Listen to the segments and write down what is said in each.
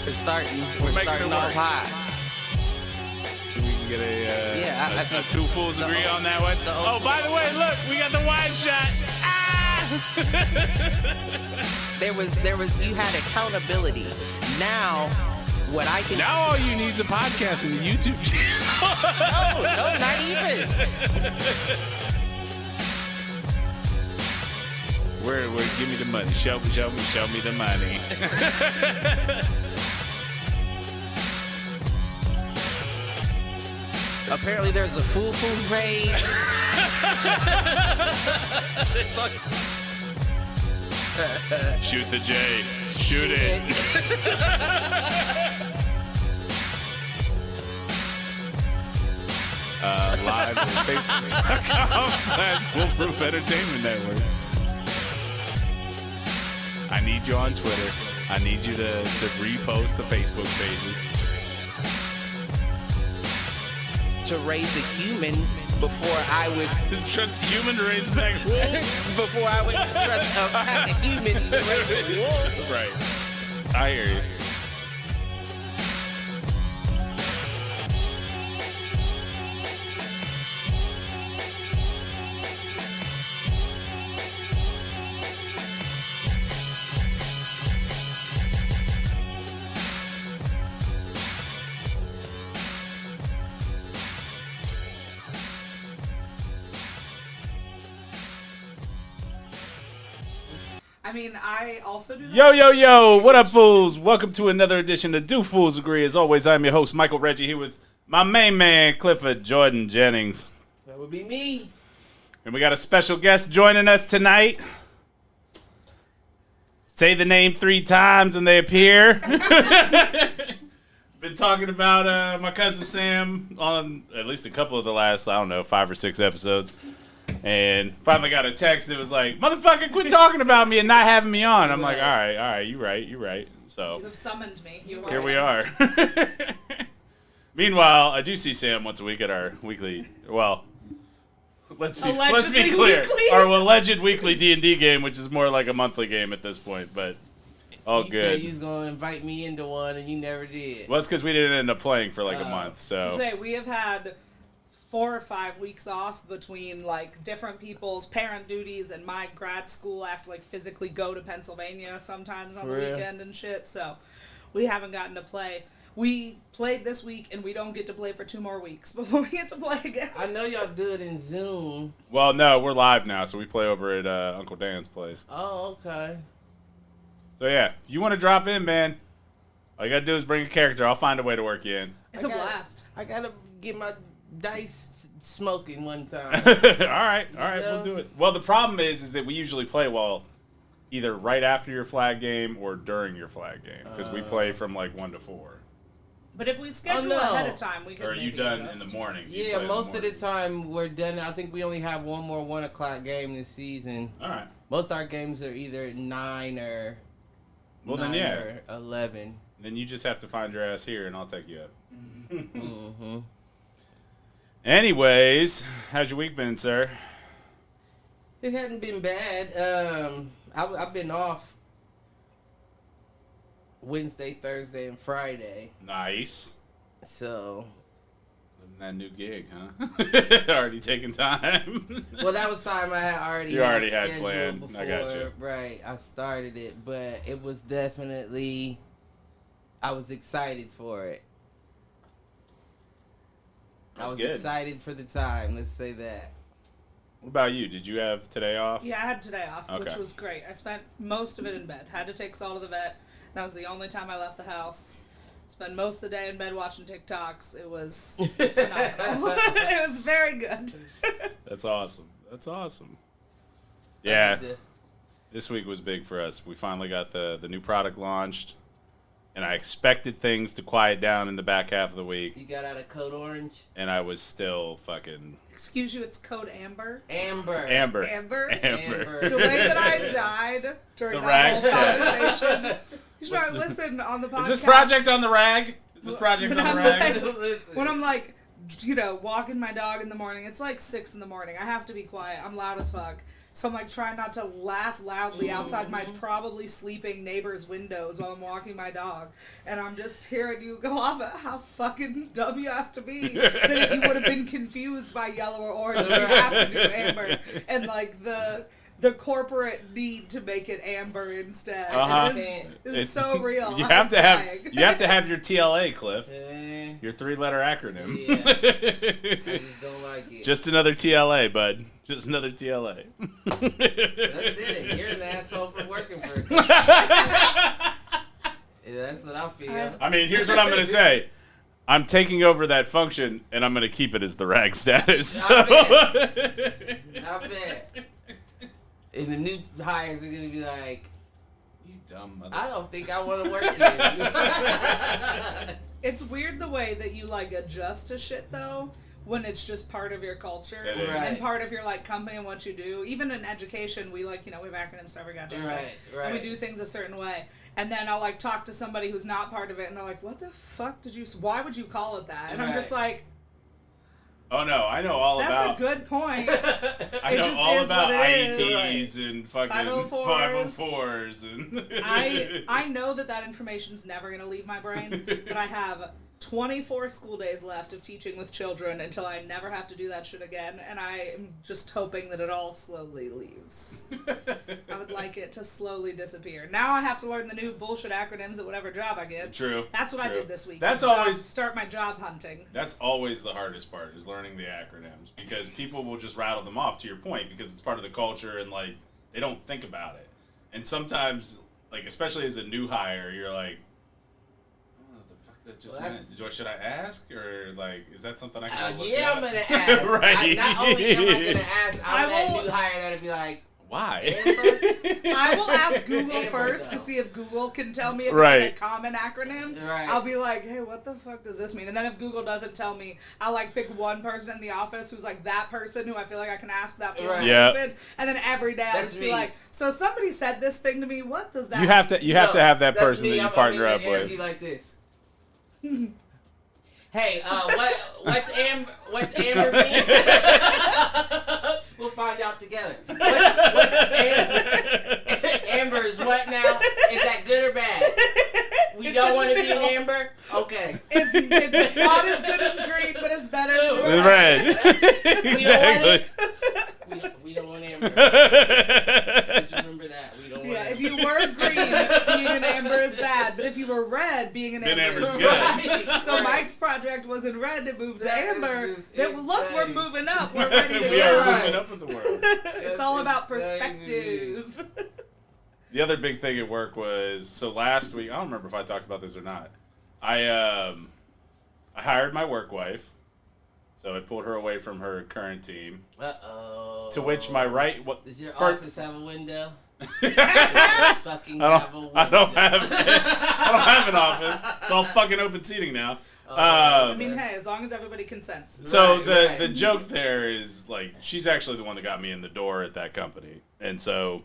We're starting off high. We can get I think two fools agree on that one. Oh, by the way, look, we got the wide shot. There was you had accountability. Now what I can Now all you need is a podcast and a YouTube channel. No, not even. Where give me the money. Show me the money. Apparently there's a Foolproof raid. Shoot the J. Shoot it. Live on Facebook.com/Foolproof Entertainment Network. I need you on Twitter. I need you to repost the Facebook pages. To raise a human before I would Trust human to raise back wolves. before I would trust a pack of humans to raise a wolf. Right. I hear you. I mean, I also do that. Yo, what up, fools? Welcome to another edition of Do Fools Agree. As always, I'm your host, Michael Reggie, here with my main man, Clifford Jordan Jennings. That would be me. And we got a special guest joining us tonight. Say the name 3 times and they appear. Been talking about my cousin Sam on at least a couple of the last, 5 or 6 episodes. And finally got a text that was like, motherfucker, quit talking about me and not having me on. I'm like, all right, you right. So You have summoned me. here we are. Meanwhile, I do see Sam once a week at our weekly, let's be Allegedly clear, weekly? our alleged weekly D&D game, which is more like a monthly game at this point, but all You good. said you was gonna invite me into one, and you never did. Well, it's because we didn't end up playing for like a month, so. Say, we have had 4 or 5 weeks off between like different people's parent duties and my grad school. I have to like physically go to Pennsylvania sometimes on For the real? weekend and shit. So we haven't gotten to play. We played this week and we don't get to play for 2 more weeks before we get to play again. I know y'all do it in Zoom. Well, no, we're live now, so we play over at Uncle Dan's place. Oh, okay. So yeah, if you want to drop in, man, all you gotta do is bring a character. I'll find a way to work you in. It's a blast. I gotta get my dice smoking one time. all right, Yeah. we'll do it. Well, the problem is that we usually play either right after your flag game or during your flag game because we play from like 1 to 4. But if we schedule no. ahead of time, we can. Or are you maybe done adjust. in the morning? You Yeah, play in most of the morning. time we're done. I think we only have one more 1 o'clock game this season. All right. Most of our games are either 9 or Well, then 9 yeah. or 11. Then you just have to find your ass here, and I'll take you up. Mm-hmm. Anyways, how's your week been, sir? It hasn't been bad. I've been off Wednesday, Thursday, and Friday. Nice. So, That new gig, huh? Already taking time. well, that was time I had already. You already had scheduled planned. Before, I got you. Right, I started it, but it was definitely. I was excited for it. That's I was good. excited for the time. Let's say that. What about you? Did you have today off? Yeah, I had today off, which Okay. was great. I spent most of it in bed. Had to take Saul to the vet. That was the only time I left the house. Spent most of the day in bed watching TikToks. It was phenomenal. It was very good. That's awesome. That's awesome. Yeah, The- this week was big for us. We finally got the new product launched, and I expected things to quiet down in the back half of the week, You got out of Code Orange. and I was still fucking Excuse you, it's code Amber. Amber. Amber. Amber? Amber. The way that I died during The that whole rag conversation. You should What's probably listen on the podcast. Is this project on the rag? Is this project When on the I'm rag? Listen. When I'm like, walking my dog in the morning, it's like 6 in the morning. I have to be quiet. I'm loud as fuck. So I'm like trying not to laugh loudly outside my probably sleeping neighbor's windows while I'm walking my dog. And I'm just hearing you go off at how fucking dumb you have to be. That you would have been confused by yellow or orange. You have to do amber. And like the corporate need to make it amber instead. It's so real. You have to have your TLA, Cliff. Your 3-letter acronym. Yeah. I just don't like it. Just another TLA, bud. Just another TLA. That's it. You're an asshole for working for a company. Yeah, that's what I feel. I mean, here's what I'm going to say. I'm taking over that function, and I'm going to keep it as the rag status. I bet. And the new hires are going to be like, you dumb mother. I don't think I want to work here. It's weird the way that you like adjust to shit though when it's just part of your culture and part of your like company and what you do. Even in education, we like, we have acronyms for every goddamn thing. And we do things a certain way. And then I'll like talk to somebody who's not part of it and they're like, what the fuck why would you call it that? And I'm just like, oh no, I know all about. That's a good point. I know all about IEPs and fucking 504s and. I know that information's never gonna leave my brain, but I have 24 school days left of teaching with children until I never have to do that shit again, and I am just hoping that it all slowly leaves. I would like it to slowly disappear. Now I have to learn the new bullshit acronyms at whatever job I get. True. That's what I did this week. That's always start my job hunting. That's always the hardest part, is learning the acronyms, because people will just rattle them off, to your point, because it's part of the culture and like they don't think about it. And sometimes, like especially as a new hire, you're like, that just meant. Should I ask, or like, is that something I can look yeah, up? I'm gonna ask. Right. Not only am I gonna ask, I'm that new hire that'll be like, why? I will ask Google first to see if Google can tell me if it's a common acronym. Right. I'll be like, hey, what the fuck does this mean? And then if Google doesn't tell me, I'll like pick one person in the office who's like that person who I feel like I can ask without feeling stupid. And then every day I'll just be like, so somebody said this thing to me. What does that mean? You have to have that person that you partner up with. Like this. Hey, what's amber mean? We'll find out together. What's amber? Amber is what now? Is that good or bad? We don't want to be an amber? Okay. It's not as good as green, but it's better than red. Exactly. We don't want amber. Just remember that. We don't want amber. If you were green, being an amber is bad. But if you were red, being an amber is good. So Mike's project was in red, it moved to amber. Look, we're moving up. We're ready to go. We are moving up with the world. It's all about perspective. The other big thing at work was, so last week, I don't remember if I talked about this or not. I hired my work wife. So I pulled her away from her current team. Uh-oh. To which my right... Does your office have a window? I don't have an office. It's all fucking open seating now. I mean, hey, as long as everybody consents. So the joke there is, like, she's actually the one that got me in the door at that company. And so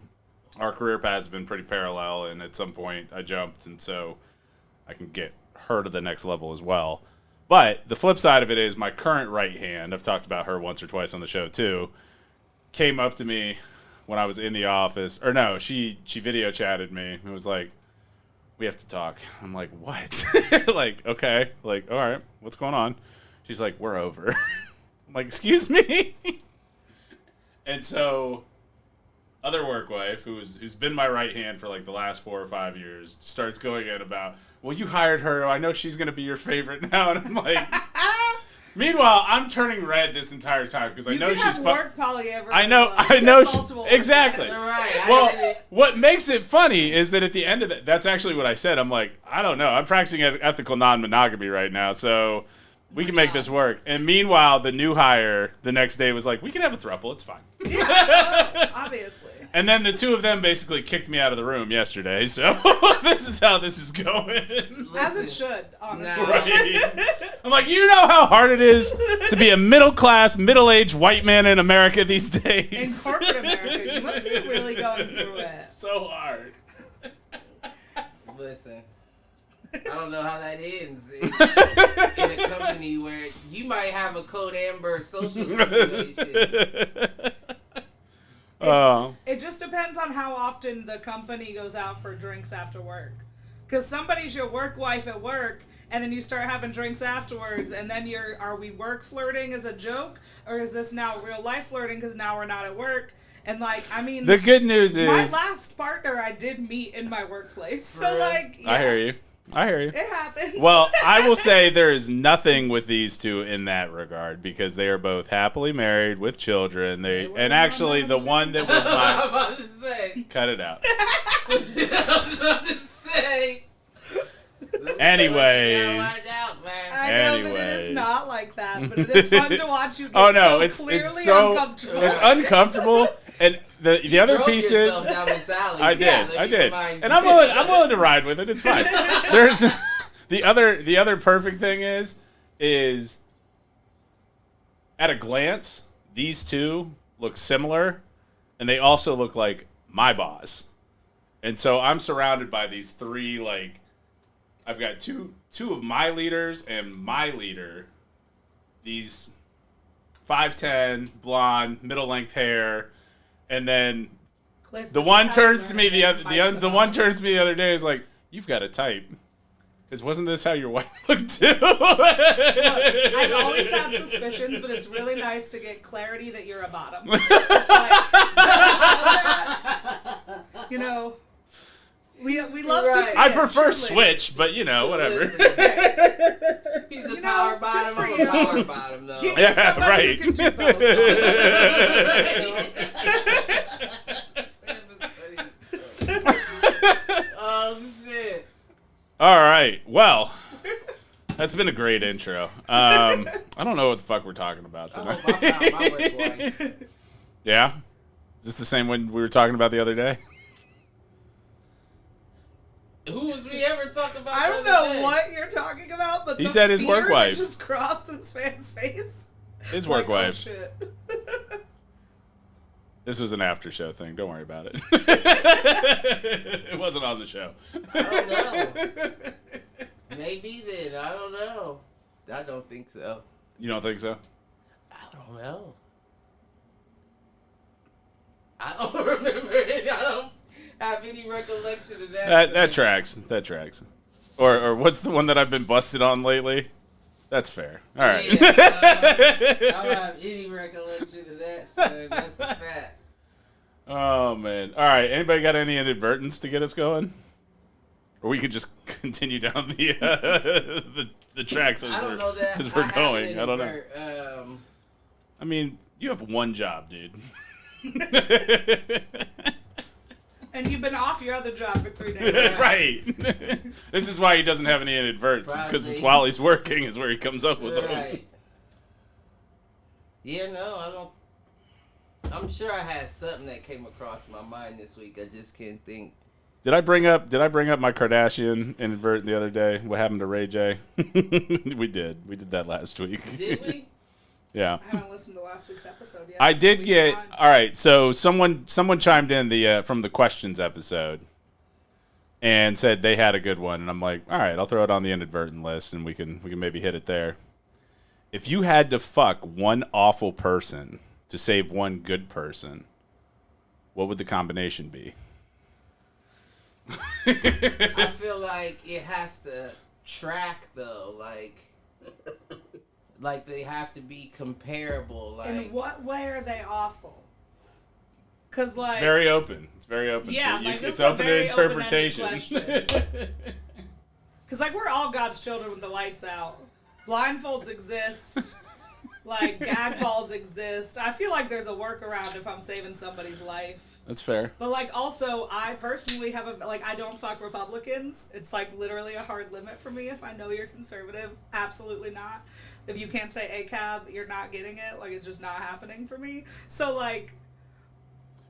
our career paths have been pretty parallel, and at some point I jumped, and so I can get her to the next level as well. But the flip side of it is my current right hand, I've talked about her once or twice on the show too, came up to me when I was in the office. Or no, she video chatted me and was like, we have to talk. I'm like, what? Like, okay. Like, all right, what's going on? She's like, we're over. I'm like, excuse me? And so other work wife, who's been my right hand for like the last 4 or 5 years, starts going in about, well, you hired her. I know she's going to be your favorite now. And I'm like, meanwhile, I'm turning red this entire time because I know she's polyamory. I know exactly. Right. Well, what makes it funny is that at the end of that's actually what I said. I'm like, I don't know. I'm practicing ethical non-monogamy right now, so we can make this work. And meanwhile, the new hire the next day was like, we can have a throuple. It's fine. Yeah, obviously. And then the two of them basically kicked me out of the room yesterday, so this is how this is going. As it should, honestly. Right. I'm like, you know how hard it is to be a middle-class, middle-aged white man in America these days? In corporate America, you must be really going through it. So hard. Listen, I don't know how that ends in a company where you might have a Code Amber social situation. It just depends on how often the company goes out for drinks after work. Because somebody's your work wife at work, and then you start having drinks afterwards, and then are we work flirting as a joke, or is this now real life flirting because now we're not at work? And like, I mean, the good news is my last partner I did meet in my workplace, so like, yeah, I hear you. It happens. Well, I will say there is nothing with these two in that regard because they are both happily married with children. And actually, the one that was I was about to say. cut it out. I was about to say. Anyways. I know that it is not like that, but it is fun to watch you get it's clearly so uncomfortable. It's uncomfortable. And the other piece is I did, and I'm willing to ride with it. It's fine. There's the other perfect thing is at a glance these two look similar, and they also look like my boss, and so I'm surrounded by these three like I've got two of my leaders and my leader, these 5'10", blonde, middle length hair. And then the one turns to me the one turns to me the other day is like, "You've got a type." Because wasn't this how your wife looked too? Look, I've always had suspicions, but it's really nice to get clarity that you're a bottom. It's like, you know, we love to see I it, prefer truly. Switch, but whatever. He's a power bottom. I'm a power bottom, though. Give me somebody who can do both. Oh, shit. All right. Well, that's been a great intro. I don't know what the fuck we're talking about I tonight. hope I found my work wife. Yeah? Is this the same one we were talking about the other day? Who was we ever talking about? I don't the other know day? what you're talking about, but He the said his fear work that wife. just crossed his man's face. His work like, wife. Oh, shit. This was an after show thing. Don't worry about it. It wasn't on the show. I don't know. Maybe then. I don't know. I don't think so. You don't think so? I don't know. I don't remember it. I don't have any recollection of that. That tracks. That tracks. Or what's the one that I've been busted on lately? That's fair. All right. Yeah, I don't have any recollection of that, so that's a fact. Oh man. All right. Anybody got any inadvertents to get us going? Or we could just continue down the tracks as I don't know that. we're going. I don't know. know. I mean, you have one job, dude. And you've been off your other job for 3 days. Right. This is why he doesn't have any inadvertents. It's because while he's working is where he comes up with them. Right. Yeah, no, I don't. I'm sure I had something that came across my mind this week. I just can't think. Did I bring up my Kardashian inadvertent the other day? What happened to Ray J? We did. We did that last week. Did we? Yeah. I haven't listened to last week's episode yet. I did We get can. all right. So someone chimed in from the questions episode and said they had a good one, and I'm like, all right, I'll throw it on the inadvertent list, and we can maybe hit it there. If you had to fuck one awful person to save one good person, what would the combination be? I feel like it has to track though, like they have to be comparable. Like, In what way are they awful? Because like It's very open. It's very open. Yeah, So like, this it's is a open to very interpretation. open-ended because like we're all God's children with the lights out. Blindfolds exist. Like gag balls exist. I feel like there's a workaround if I'm saving somebody's life. That's fair. But like also, I personally have I don't fuck Republicans. It's like literally a hard limit for me. If I know you're conservative, absolutely not. If you can't say ACAB, you're not getting it. Like it's just not happening for me. So like,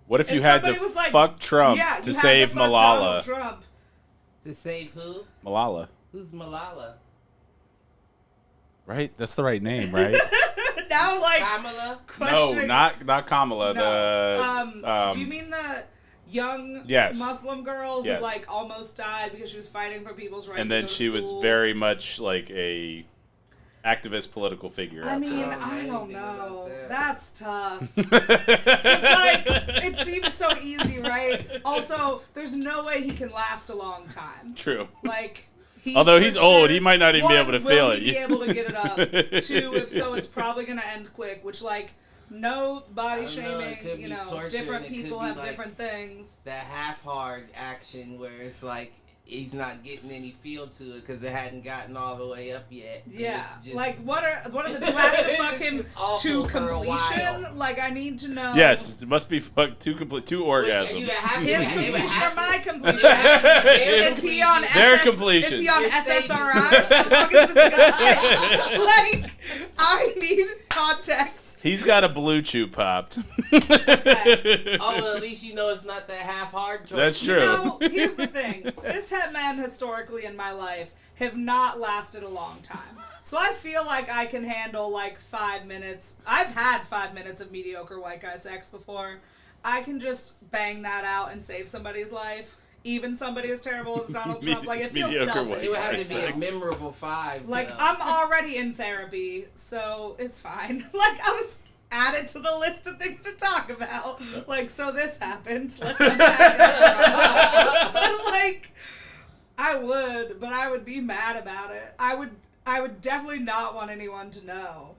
What if you if had to somebody was like, fuck Trump yeah, to you had save fuck Malala? Donald Trump. to save who? Malala. Who's Malala? Right? That's the right name, right? Now like Kamala? No, questioning. not Kamala. No. Do you mean the young Yes. Muslim girl who Yes. like almost died because she was fighting for people's rights? and to then go to she was school? very much like a activist political figure. I mean, Oh, I man, don't think about know. that. That's tough. It's like, it seems so easy, right? Also, there's no way he can last a long time. True. Like, Although for he's old, sure- he might not even be one, able to will feel he it. be able to get it up? Two, if so, it's probably going to end quick, which, like, no body I don't know, it could shaming, be torture, different and it could people be, have like, different things. That half-hard action where it's like he's not getting any feel to it because it hadn't gotten all the way up yet. And Yeah, it's just- like what are the do I have to fuck him It's awful to for a completion? while. Like I need to know. Yes, it must be two orgasms. You have His to- completion or my you completion? have to be their Is he on Their SS, completion. Is he on You're saying- SSRIs? How long is this guy? Like, I need context. He's got a blue chew popped. Okay. Oh, well, at least you know it's not that half-hard torture. That's You true. know, here's the thing. Cishet men historically in my life have not lasted a long time. So I feel like I can handle like 5 minutes. I've had 5 minutes of mediocre white guy sex before. I can just bang that out and save somebody's life. Even somebody as terrible as Donald Trump. Like, it feels Mediocre selfish. white It would have to be Sex. a memorable 5. Like, though. I'm already in therapy, so it's fine. Like, I'll just add it to the list of things to talk about. Like, so this happened. Let's unpack it. But, like, I would, but I would be mad about it. I would definitely not want anyone to know.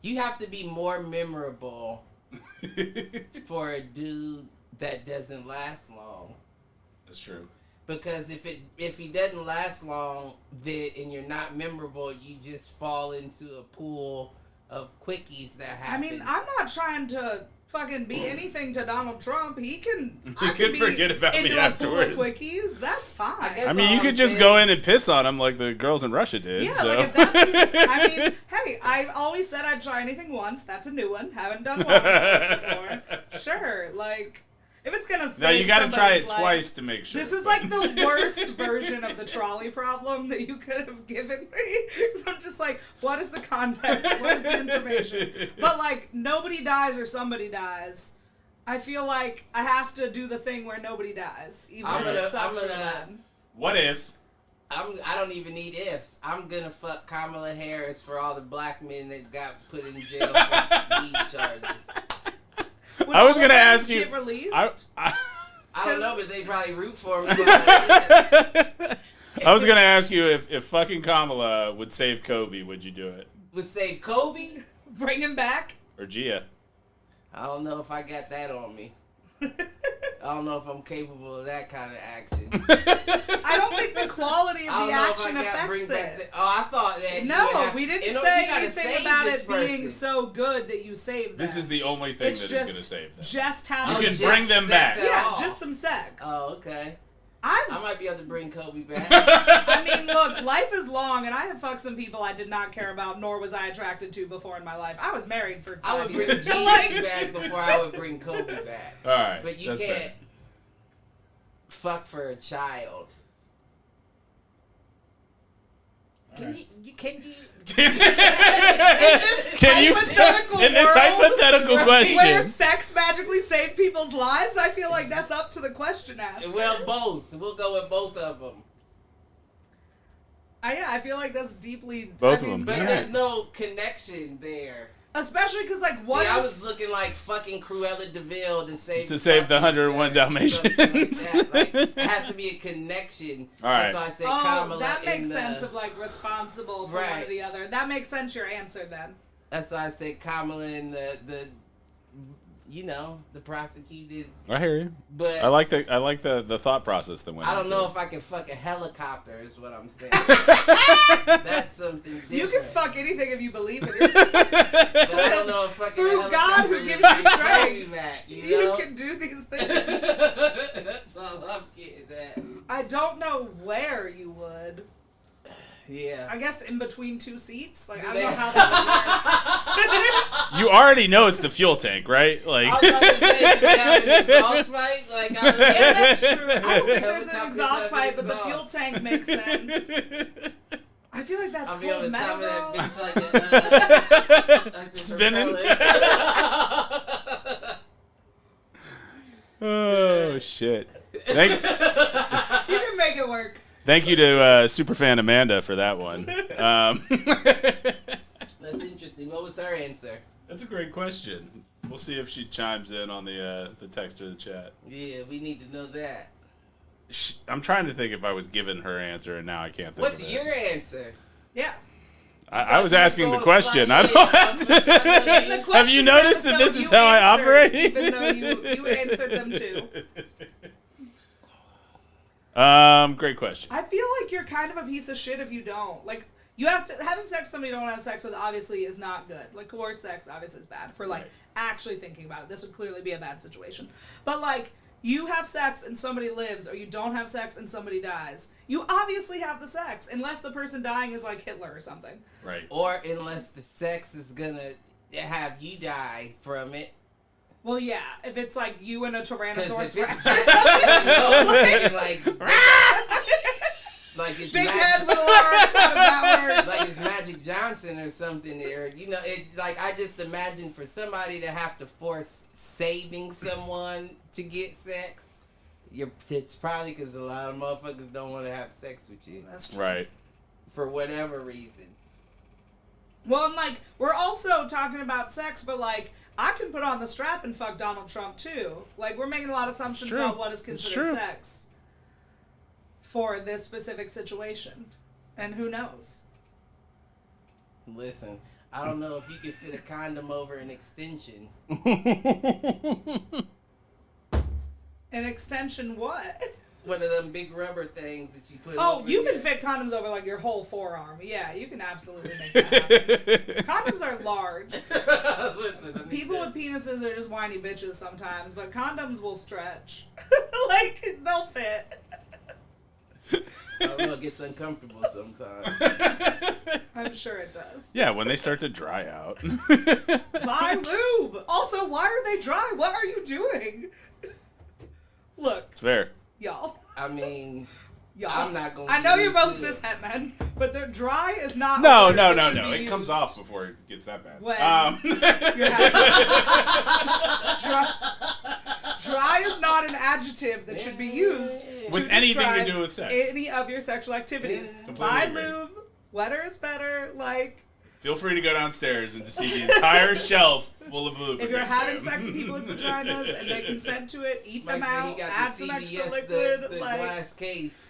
You have to be more memorable for a dude that doesn't last long. That's true. Because if he doesn't last long, and you're not memorable, you just fall into a pool of quickies that happen. I mean, I'm not trying to fucking be anything to Donald Trump. He can could forget about me into a pool of afterwards. quickies. That's fine. I guess I mean, you all could I'm just saying- go in and piss on him like the girls in Russia did. Yeah, so. like if that's, I mean, hey, I've always said I'd try anything once. That's a new one. Haven't done water sports before. Sure, like, if it's gonna save No, you got to try it somebody's life- twice to make sure. This is like the worst version of the trolley problem that you could have given me. Because I'm just like, what is the context? What is the information? But like, nobody dies or somebody dies. I feel like I have to do the thing where nobody dies, even I'm if it gonna- sucks I'm for gonna- them. What if? I don't even need ifs. I'm gonna fuck Kamala Harris for all the black men that got put in jail for weed charges. Would I was all of gonna them ask you- Get released? I don't know, but they probably root for me. I was gonna ask you if fucking Kamala would save Kobe, would you do it? Would save Kobe? Bring him back? Or Gia? I don't know if I got that on me. I don't know if I'm capable of that kind of action. I don't think the quality of I don't the know if action I got bring affects back it. I thought that. No, we didn't say you gotta anything save about this it being person. so good that you saved them. This is the only thing It's that is just, gonna save them. just how You Oh, can much. just bring them sex back. at Yeah, all. just some sex. Oh, okay. I I might be able to bring Kobe back. I mean, look, life is long, and I have fucked some people I did not care about, nor was I attracted to before in my life. I was married for 5 I would bring years. So, Gigi like, back before I would bring Kobe back. All right, But you that's can't fair. fuck for a child. Can you Can you hypothetical in this world hypothetical where question? sex magically saved people's lives? I feel like that's up to the question asker. Well, both. We'll go with both of them. Yeah, I feel like that's deeply. Both I mean, of them. But Yeah. there's no connection there. Especially because, like, what See, I if- was looking like fucking Cruella DeVille to save To save the 101 puppies or something Dalmatians. Like that. Like, it has to be a connection. All right. That's why I said Oh, Kamala. that makes in the, sense of like responsible for one Right. or the other. That makes sense. Your answer then. That's why I said Kamala and the the prosecuted. I hear you. But I like the thought process that went. I don't into know it. if I can fuck a helicopter. Is what I'm saying. That's something different. You can fuck anything if you believe in yourself. But I don't know if fucking Through a God who helicopter gives would you bring strength. me back, you You know? can do these things. That's all I'm getting at. I don't know where you would. Yeah. I guess in between two seats. Like, I Do don't know they- how that would work. You already know it's the fuel tank, right? Like. I was about to say, do they have an exhaust pipe? Like, I don't know. Yeah, that's true. I don't think there's an Helicopters exhaust have an pipe, but the exhaust. fuel tank makes sense. I feel like that's I'll be on cold the top metal. of that bitch like like the Spinning. propellers. Oh shit! Thank You can make it work. you to Superfan Amanda for that one. See, what was her answer? That's a great question. We'll see if she chimes in on the text or the chat. Yeah, we need to know that. I'm trying to think if I was given her answer, and now I can't think What's of it. your answer? Yeah. I was asking the question. I don't have to. The Have you questions noticed that episode this is you how I answered, operate? Even though you answered them too. Great question. I feel like you're kind of a piece of shit if you don't. Like, you have to, having sex with somebody you don't have sex with obviously is not good. Like, coerced sex obviously is bad. For, like, Right. actually thinking about it. This would clearly be a bad situation. But, like, you have sex and somebody lives, or you don't have sex and somebody dies. You obviously have the sex, unless the person dying is, like, Hitler or something. Right. Or unless the sex is gonna have you die from it. Well, yeah, if it's, like, you and a Because Tyrannosaurus if Rex. it's like it's Big Magic, head, little arms, how does that work? like it's Magic Johnson or something there. You know, it like I just imagine for somebody to have to force saving someone to get sex. It's probably because a lot of motherfuckers don't want to have sex with you That's true. Right. for whatever reason. Well, and, like, we're also talking about sex, but, like, I can put on the strap and fuck Donald Trump, too. Like, we're making a lot of assumptions True. about what is It's considered true. sex for this specific situation. And who knows? Listen, I don't know if you could fit a condom over an extension. An extension what? One of them big rubber things that you put Oh, over you your- can fit condoms over, like, your whole forearm. Yeah, you can absolutely make that happen. Condoms are large. Listen, I need People that. with penises are just whiny bitches sometimes, but condoms will stretch. Like, they'll fit. I don't know, it gets uncomfortable sometimes. I'm sure it does. Yeah, when they start to dry out. Buy lube. Also, why are they dry? What are you doing? Look, It's fair. y'all. I mean, Y'all. I'm not gonna I know get you're both into it. cishet men, but the dry is not. a No, word no, that no, should no. be It comes used off before it gets that bad. when you're having dry is not an adjective that should be used With to anything to describe do with sex. any of your sexual activities. Completely Buy agree. lube. Wetter is better. Like, Feel free to go downstairs and to see the entire shelf full of lubricants. if you're having Sam. sex with people with vaginas and they consent to it, eat them Like, he out, got add the some extra CVS, liquid. the Like, glass case.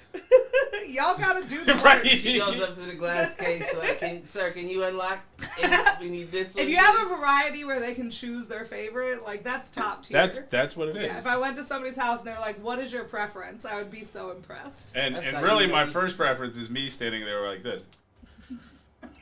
y'all gotta do the work. Right. She goes up to the glass case like, sir, can you unlock? And we need this one. If you have a variety where they can choose their favorite, like, that's top tier. That's what it is. Yeah, if I went to somebody's house and they were like, "What is your preference?" I would be so impressed. and That's and how really, you know my you- first preference is me standing there like this.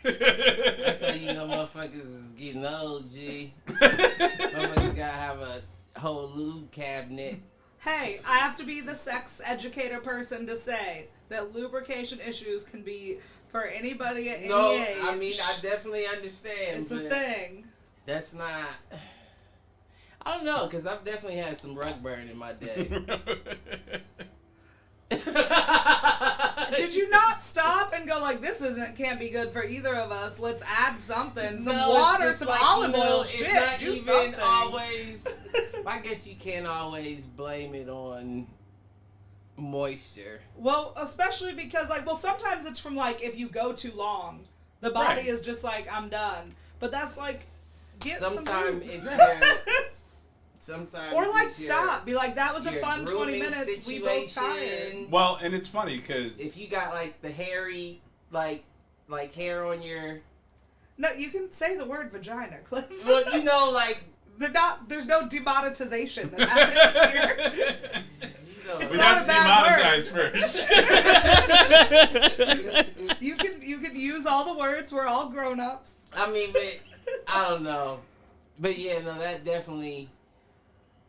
That's how you know motherfuckers is getting old, G. Motherfuckers gotta have a whole lube cabinet. Hey, I have to be the sex educator person to say that lubrication issues can be for anybody at No, any age. I mean, I definitely understand. it's a but thing. That's not. I don't know, because I've definitely had some rug burn in my day. Did you not stop and go like, "This can't be good for either of us. Let's add something, some No, it's water, just some like, olive you know, oil, it's shit, not do even something." always. I guess you can't always blame it on moisture. Well, especially because, like, sometimes it's from, like, if you go too long, the body Right. is just like, "I'm done." But that's like, get some Sometimes lube. it's your. Sometimes Or, like, it's your- stop. Be like, "That was a your fun 20 grooming minutes. We both tired." situation. Well, and it's funny because If you got like the hairy, like hair on your, No, you can say the word vagina, Cliff. well, you know, like There's no demonetization that happens here. you know, It's we not have a to bad demonetize first. You can use all the words. We're all grown-ups. I mean, but I don't know, but yeah, no, that definitely.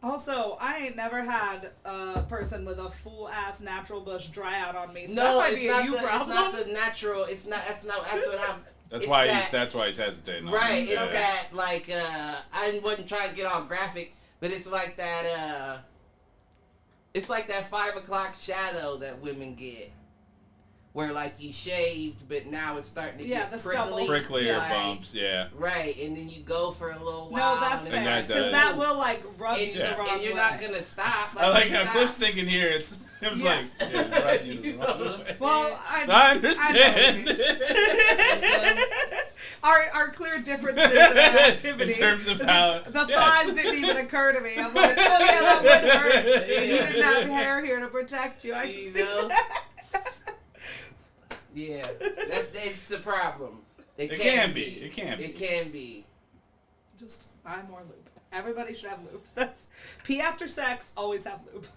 Also, I ain't never had a person with a full-ass natural bush dry out on me, so that No, might it's be not a you the. problem. It's not the natural. It's not. That's not. That's what I'm. That's it's why that, he's. That's why he's hesitating. on Right, it. it's Yeah. that, like, I wasn't trying to get all graphic, but it's like that, it's like that 5 o'clock shadow that women get. Where, like, you shaved, but now it's starting to Yeah, get the prickly. stubble. Prickly or Yeah. Like, bumps, yeah. Right, and then you go for a little while. No, that's and fair. And that Because does. that will, like, rub and, you Yeah. the wrong and you're way. not going to stop. I like you how stop. Cliff's thinking here. It was Yeah. like, yeah, right, you You the know wrong what I'm way. saying? Well, I understand. I know what it means. Our clear clear differences in activity. In terms of The how... thighs didn't even occur to me. I'm like, oh yeah, that would hurt. You didn't have hair here to protect you. I can see that. Yeah, it's a problem. It can be. It can be. It can be. Just buy more lube. Everybody should have lube. That's pee after sex. Always have lube.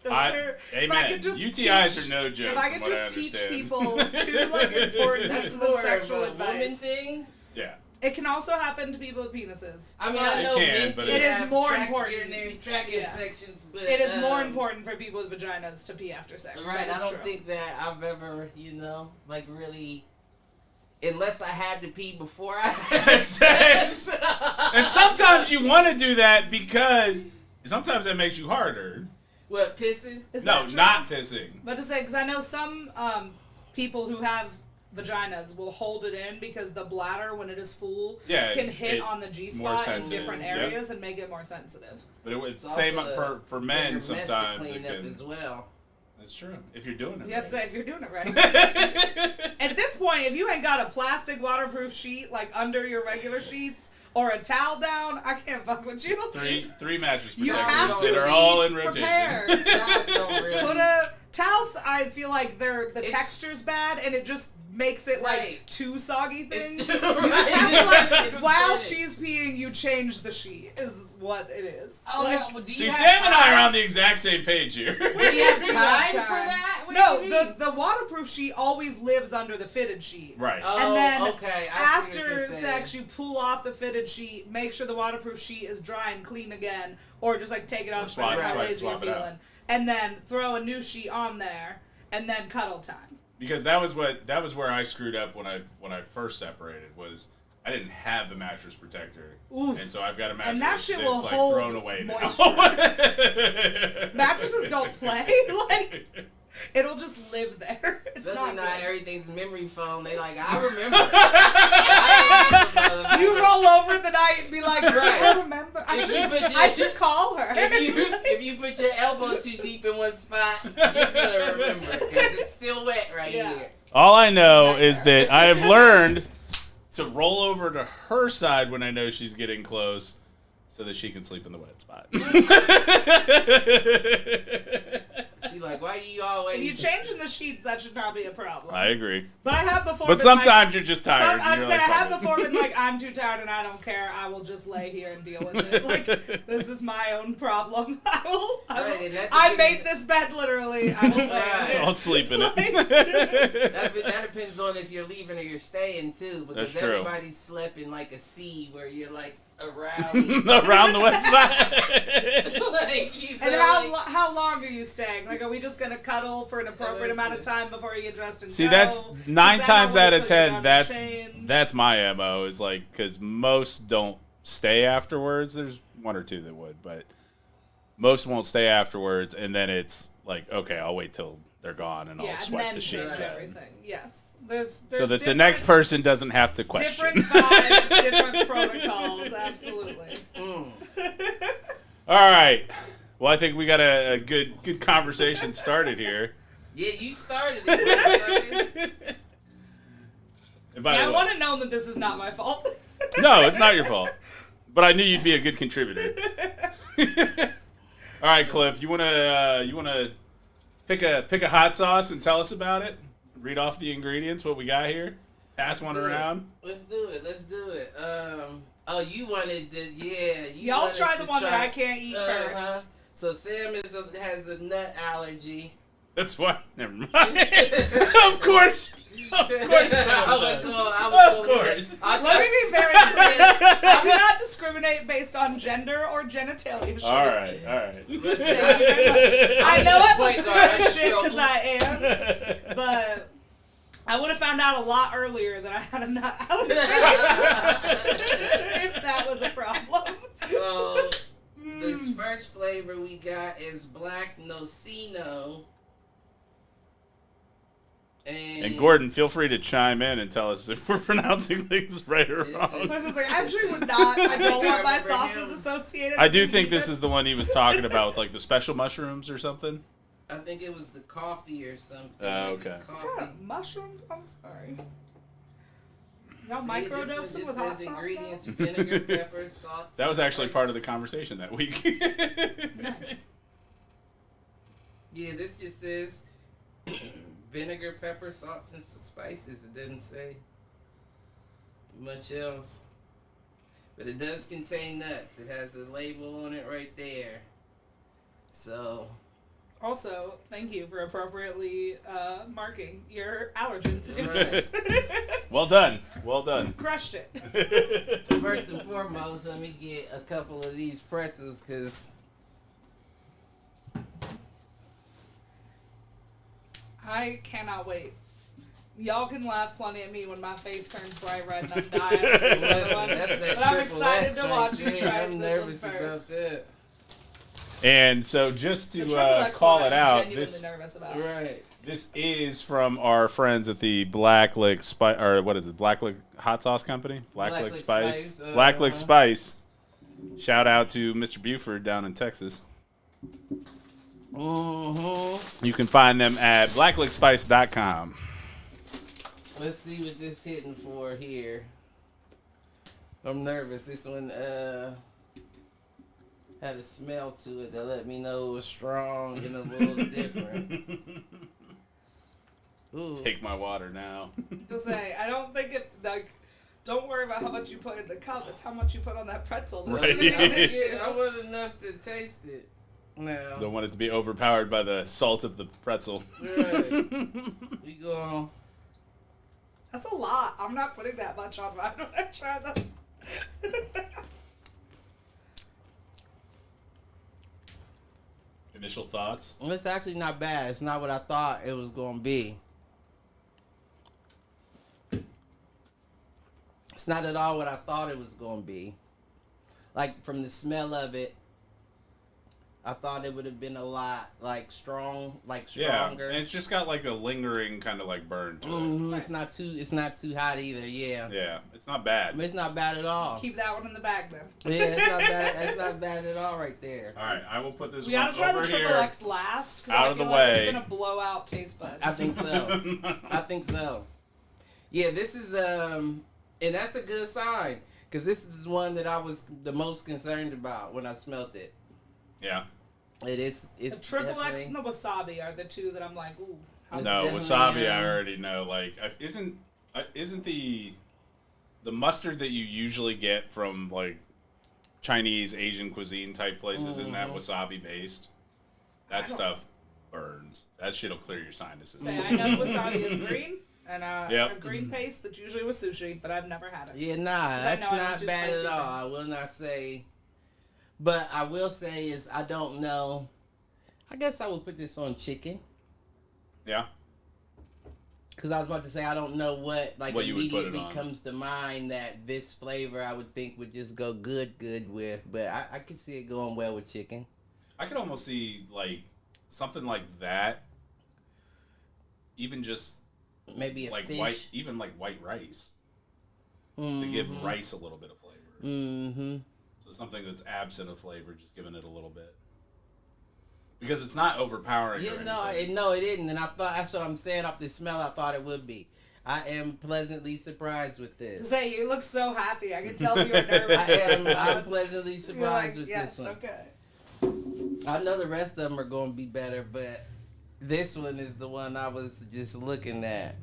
Amen. UTIs are no joke. If I could from what just teach understand. people two like important That's pieces more of sexual of a woman advice. thing. Yeah. It can also happen to people with penises. I mean, I know It can, men but can it is have more tract important. urinary tract Yeah. infections, but It is more important for people with vaginas to pee after sex. Right, That is I don't true. think that I've ever, like really, unless I had to pee before I had sex. And sometimes you want to do that because sometimes that makes you harder. What, pissing? Is No, that true? not pissing. But to say, because I know some people who have vaginas will hold it in because the bladder, when it is full, Yeah, can hit it- on the G more spot in sensitive, different yep. areas and make it more sensitive. But it's It's same also for bigger men mess to sometimes. clean It up can, as well. that's true. If you're doing it You have to right. say if you're doing it right. At this point, if you ain't got a plastic waterproof sheet like under your regular sheets or a towel down, I can't fuck with you. Three mattress You protectors have to that are be all in rotation. prepared. Guys don't really. Put a towels. I feel like the It's- texture's bad, and it just makes it like Right. two soggy things. It's- You just have to like It's while good. she's peeing, you change the sheet. Is what it is. Oh, Like, no, but do you See, have Sam and I time? are on the exact same page here. Do you have do time have for time. that? What No, do you mean? the waterproof sheet always lives under the fitted sheet. Right. Oh, And then okay. I see what after you're saying. sex, you pull off the fitted sheet, make sure the waterproof sheet is dry and clean again, or just like take it off swap- for how swap- lazy you're swap it out. feeling, and then throw a new sheet on there, and then cuddle time. Because that was where I screwed up when I first separated was I didn't have the mattress protector. Ooh. And so I've got a mattress And that shit that's will like hold thrown away moisture. now. Mattresses don't play. Like, it'll just live there. It's Especially not now good. everything's memory foam. They like, I remember. I remember, You roll over in the night and be like, Right. I remember. I should call her. if you put your elbow too deep in one spot, you're gonna remember because it's still wet right Yeah. here. All I know is that I have learned to roll over to her side when I know she's getting close so that she can sleep in the wet spot. She like, why you always? If you changing the sheets, that should not be a problem. I agree. But I have before. But been like, sometimes you're just tired. I'd and you're say like, I have "Fuck it." before been like, I'm too tired and I don't care. I will just lay here and deal with it. Like, this is my own problem. Right, and that's the I thing made is- this bed literally. I will lay Right. I'll sleep in it. That depends on if you're leaving or you're staying too, because That's true. everybody slept in like a sea where you're like around. Around the wet spot. Like, you And know, like- how long are you staying? Like, are we just gonna cuddle for an appropriate amount of time before you get dressed and See, go? that's Is 9 that times how out long of till you're 10. on That's the change? that's my MO is like because most don't stay afterwards. There's one or two that would, but most won't stay afterwards. And then it's like, okay, I'll wait till they're gone and yeah, I'll and sweat then the sheets fix down. everything. Yes, there's So that the different- next person doesn't have to question. different vibes, different protocols. Absolutely. All right. Well, I think we got a good conversation started here. yeah, you started it. And by Yeah, I the way, want to know that this is not my fault. no, it's not your fault. But I knew you'd be a good contributor. All right, Cliff, you wanna pick a hot sauce and tell us about it? Read off the ingredients, what we got here. Pass one around. Let's do it. Oh, you wanted the you Y'all wanted try to the one that I can't eat Uh-huh. first. So Sam has a nut allergy. That's why. Never mind. Of course. Of course. Let me be very clear. I do not discriminate based on gender or genitalia. All right. Thank you very much. I know I point look guard. good shit because I am, but I would have found out a lot earlier that I had a nut allergy if that was a problem. So this first flavor we got is Black Nocino. And Gordon, feel free to chime in and tell us if we're pronouncing things right or wrong. This is like, I actually would not. I don't want my remember sauces him. associated. I with do these think this is the either. one he was talking about with like the special mushrooms or something. I think it was the coffee or something. Oh, Maybe okay. Coffee. Yeah, mushrooms. I'm sorry. Y'all microdosing with hot sauce ingredients: now? vinegar, pepper, salt. That was actually part of the conversation that week. Nice. Yeah, this just says vinegar, pepper, salts, and some spices. It doesn't say much else. But it does contain nuts. It has a label on it right there. So. Also, thank you for appropriately marking your allergens. Right. Well done. Well done. Crushed it. First and foremost, let me get a couple of these pretzels because I cannot wait. Y'all can laugh plenty at me when my face turns bright red and I'm dying. That's But I'm excited to watch you right try there. I'm this nervous one about first. that. And so just The to Triple X call one it I'm out, genuinely nervous about. Right. this is from our friends at the Black Lick Spice, or what is it? Black Lick Hot Sauce Company? Black Lick Spice. Black Lick Spice. Shout out to Mr. Buford down in Texas. Mm-hmm. You can find them at blacklickspice.com. Let's see what this hitting for here. I'm nervous. This one had a smell to it that let me know it was strong and a little different. Ooh. Take my water now. To say, I don't think it, like, don't worry about how much you put in the cup. It's how much you put on that pretzel. Right. I want enough to taste it. No. Don't want it to be overpowered by the salt of the pretzel. Right. We go on. That's a lot. I'm not putting that much on mine when I try them. Initial thoughts? Well, it's actually not bad. It's not what I thought it was going to be. It's not at all what I thought it was going to be. Like, from the smell of it, I thought it would have been a lot, like, stronger. Yeah, and it's just got like a lingering kind of like burn to it. Mm-hmm. Nice. It's not too hot either, yeah. Yeah, it's not bad. It's not bad at all. Keep that one in the bag then. Yeah, it's not bad. It's not bad at all right there. All right, I will put this We one gotta try over the Triple here. X last. 'Cause Out I of the feel like way. It's gonna blow out taste buds. I think so. I think so. Yeah, this is and that's a good sign because this is one that I was the most concerned about when I smelt it. Yeah. It's The Triple X and the Wasabi are the two that I'm like, ooh. how's No, this? definitely, wasabi. I already know. Like, isn't the mustard that you usually get from like Chinese, Asian cuisine type places in that wasabi based? That stuff burns. That shit'll clear your sinuses. Say, I know wasabi is green, and Yep. a green paste that's usually with sushi, but I've never had it. Yeah, nah, I that's know I don't not do bad at spicy all. I things. will not say. But I will say is I don't know. I guess I would put this on chicken. Yeah. Because I was about to say I don't know what What you would put it immediately on. comes to mind that this flavor I would think would just go good with. But I could see it going well with chicken. I could almost see like something like that. Even just Maybe a like fish. white rice to give rice a little bit of flavor. Mm-hmm. So something that's absent of flavor, just giving it a little bit. Because it's not overpowering. Yeah, or anything. no, it isn't. And I thought that's what I'm saying off the smell. I thought it would be. I am pleasantly surprised with this. Say, you look so happy. I can tell you're nervous. I'm pleasantly You're surprised like, with yes, this one. okay. I know the rest of them are going to be better, but this one is the one I was just looking at.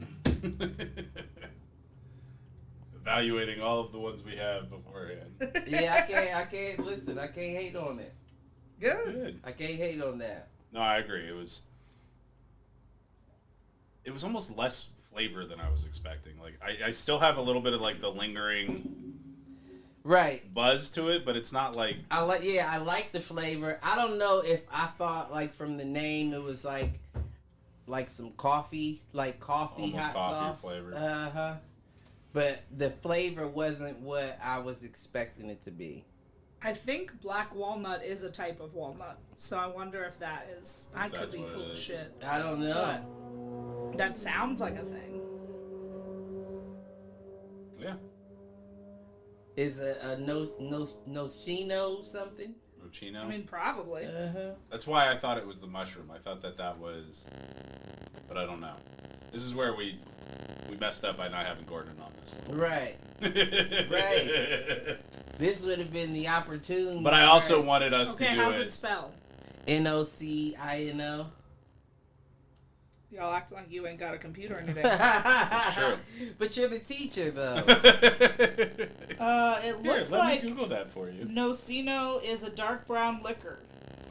Evaluating all of the ones we have beforehand. Yeah, I can't listen. I can't hate on it. Good. Good. I can't hate on that. No, I agree. It was almost less flavor than I was expecting. Like I still have a little bit of like the lingering Right. buzz to it, but it's not like I like the flavor. I don't know if I thought like from the name it was like some coffee, like coffee Almost hot coffee sauce. flavored. Uh-huh. But the flavor wasn't what I was expecting it to be. I think black walnut is a type of walnut, so I wonder if that is. I could that's be what it full of is. shit. I don't know. But that sounds like a thing. yeah. Is a Noshino something? Mochino. I mean, probably. Uh-huh. That's why I thought it was the mushroom. I thought that was, but I don't know. This is where we we messed up by not having Gordon on this one. Right. Right. This would have been the opportunity. But I also wanted us to do Okay, how's it spelled? NOCINO. Y'all act like you ain't got a computer in your day. True. But you're the teacher, though. It Here, looks let like me Google that for you. Nocino is a dark brown liquor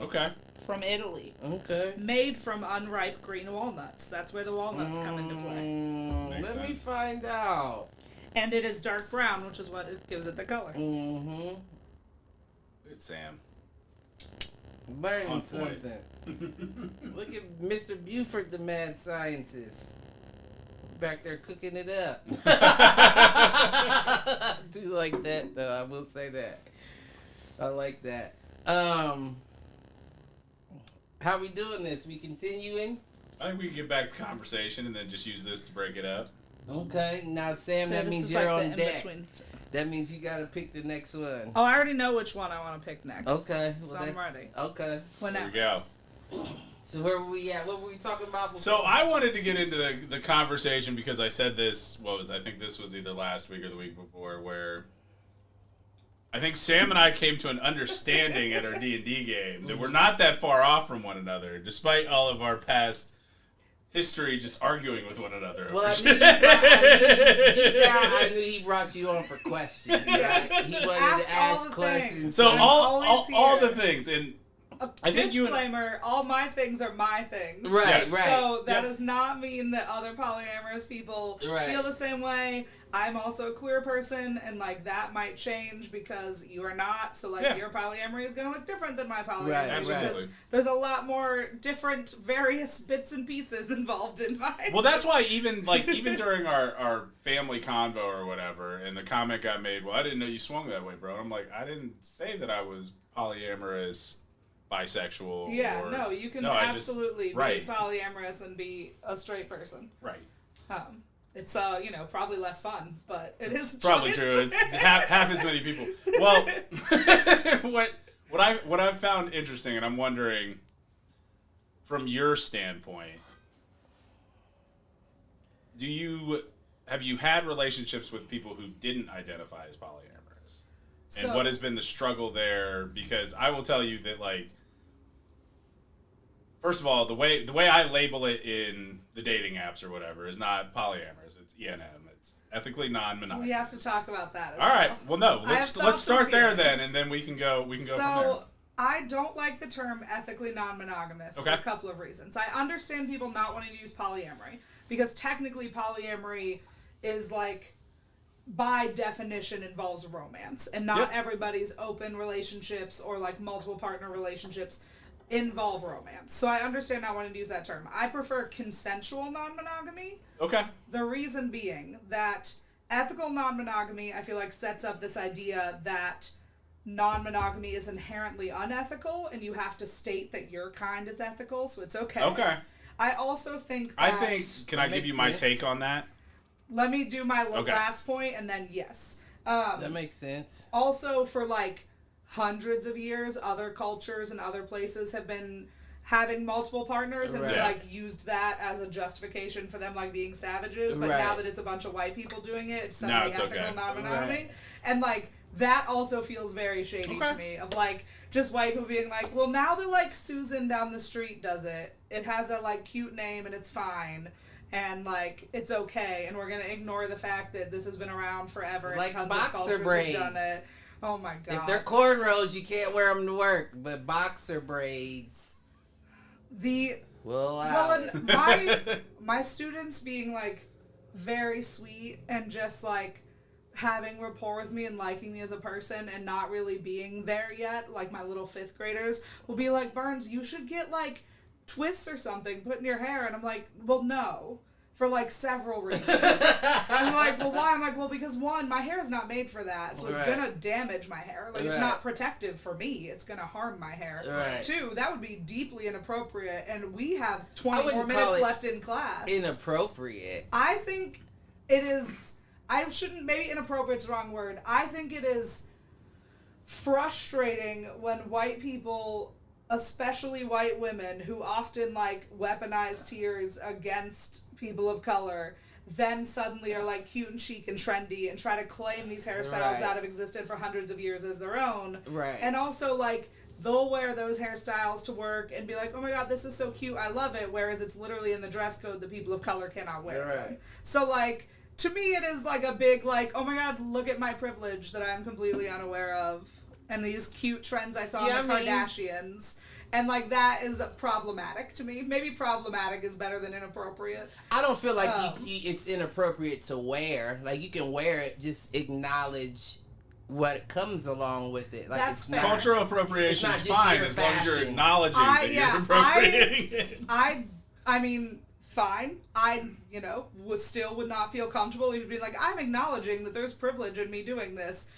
Okay. from Italy. Okay. Made from unripe green walnuts. That's where the walnuts come into play. Makes Let me sense. find out. And it is dark brown, which is what it gives it the color. Mm-hmm. It's Sam. Learning On point. something. Look at Mr. Buford, the mad scientist. Back there cooking it up. I do like that, though. I will say that. I like that. How we doing this? We continuing? I think we can get back to conversation and then just use this to break it up. Okay. Now, Sam, So that this means is you're like the on deck. in-between. That means you gotta pick the next one. Oh, I already know which one I want to pick next. Okay. So Well, I'm ready. Okay. There we Whenever. go. So where were we at? What were we talking about before? So I wanted to get into the conversation because I said this, I think this was either last week or the week before, where I think Sam and I came to an understanding at our D&D game that we're not that far off from one another, despite all of our past history just arguing with one another. Well, over I knew, deep down, I knew he brought you on for questions. Right? He wanted to Ask all ask the questions. things. So I'm all always the here. things, and A I think you and- disclaimer, all my things are my things. Right, Yes. right. So that Yep. does not mean that other polyamorous people Right. feel the same way. I'm also a queer person, and like that might change because you are not. So like Yeah. your polyamory is gonna look different than my polyamory. Right, because absolutely. there's a lot more different, various bits and pieces involved in mine. well, that's why even during our family convo or whatever, and the comment got made, well, I didn't know you swung that way, bro. I'm like, I didn't say that I was polyamorous, bisexual. Yeah, or, no, you can no, I just- absolutely right. be polyamorous and be a straight person. Right. It's probably less fun, but it is a Probably choice. true. It's half as many people. Well, what I've found interesting, and I'm wondering, from your standpoint, have you had relationships with people who didn't identify as polyamorous? So- And what has been the struggle there? Because I will tell you that, like, first of all, the way I label it in the dating apps or whatever is not polyamorous. It's ENM. It's ethically non-monogamous. We have to talk about that. All right. Well, no. I have Let's thoughts start and there then, feelings. and then we can go from there. So I don't like the term ethically non-monogamous for Okay. a couple of reasons. I understand people not wanting to use polyamory because technically polyamory is like, by definition, involves romance, and not Yep. everybody's open relationships or like multiple partner relationships involve romance. So I understand not wanting to use that term. I prefer consensual non-monogamy. Okay. The reason being that ethical non-monogamy, I feel like, sets up this idea that non-monogamy is inherently unethical and you have to state that your kind is ethical, so it's okay. Okay. I also think I that... think. Can I give makes you my sense. take on that? Let me do my Okay. last point and then yes. That makes sense. Also, for like hundreds of years, other cultures and other places have been having multiple partners and Right. like used that as a justification for them like being savages. But Right. now that it's a bunch of white people doing it, it's Now suddenly it's ethical okay. non-monogamy. Right. And like that also feels very shady Okay. to me. Of like just white people being like, well, now that like Susan down the street does it, it has a like cute name and it's fine. And like it's okay, and we're gonna ignore the fact that this has been around forever. Like and tons boxer of cultures braids. have done it. Oh my god! If they're cornrows, you can't wear them to work, but boxer braids. Well, and my students being like very sweet and just like having rapport with me and liking me as a person and not really being there yet, like my little 5th graders will be like, Burns, you should get like twists or something put in your hair. And I'm like, well, no, for like several reasons. And I'm like, well, why? I'm like, well, because one, my hair is not made for that, so it's Right. gonna damage my hair. Like it's Right. not protective for me, it's gonna harm my hair. Right. 2, that would be deeply inappropriate, and we have 20 I wouldn't more call minutes it left in class. inappropriate. I think it is, I shouldn't, maybe inappropriate's the wrong word. I think it is frustrating when white people, especially white women, who often like weaponize tears against people of color, then suddenly are like cute and chic and trendy and try to claim these hairstyles Right. that have existed for hundreds of years as their own. Right. And also like they'll wear those hairstyles to work and be like, oh my god, this is so cute, I love it, whereas it's literally in the dress code that people of color cannot wear. Right. So like, to me it is like a big like, oh my god, look at my privilege that I'm completely unaware of. And these cute trends I saw in the Kardashians. And, like, that is problematic to me. Maybe problematic is better than inappropriate. I don't feel like it's inappropriate to wear. Like, you can wear it, just acknowledge what comes along with it. Like, That's it's fair. not, Cultural appropriation It's is not just fine your as long as you're fashion. acknowledging that you're appropriating it. I mean, fine. I, would not feel comfortable even being like, I'm acknowledging that there's privilege in me doing this.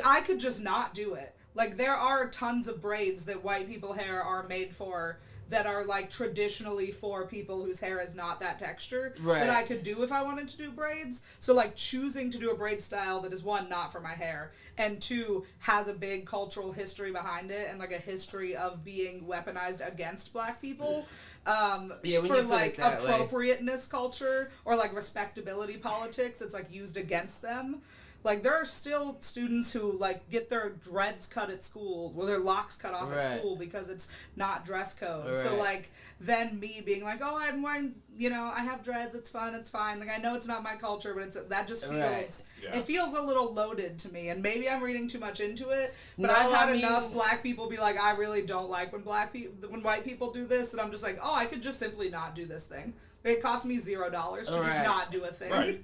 I could just not do it. Like, there are tons of braids that white people hair are made for that are, like, traditionally for people whose hair is not that texture that I could do if I wanted to do braids. So, like, choosing to do a braid style that is, one, not for my hair, and two, has a big cultural history behind it and, like, a history of being weaponized against black people. For, like, appropriateness culture or, like, respectability politics, it's, like, used against them. Like, there are still students who, like, get their dreads cut at school, or their locks cut off at school because it's not dress code. So, like, then me being like, oh, I'm wearing, I have dreads, it's fun, it's fine. Like, I know it's not my culture, but that just feels, it feels a little loaded to me. And maybe I'm reading too much into it, but I've had enough black people be like, I really don't like when when white people do this, and I'm just like, oh, I could just simply not do this thing. It cost me $0 to just not do a thing.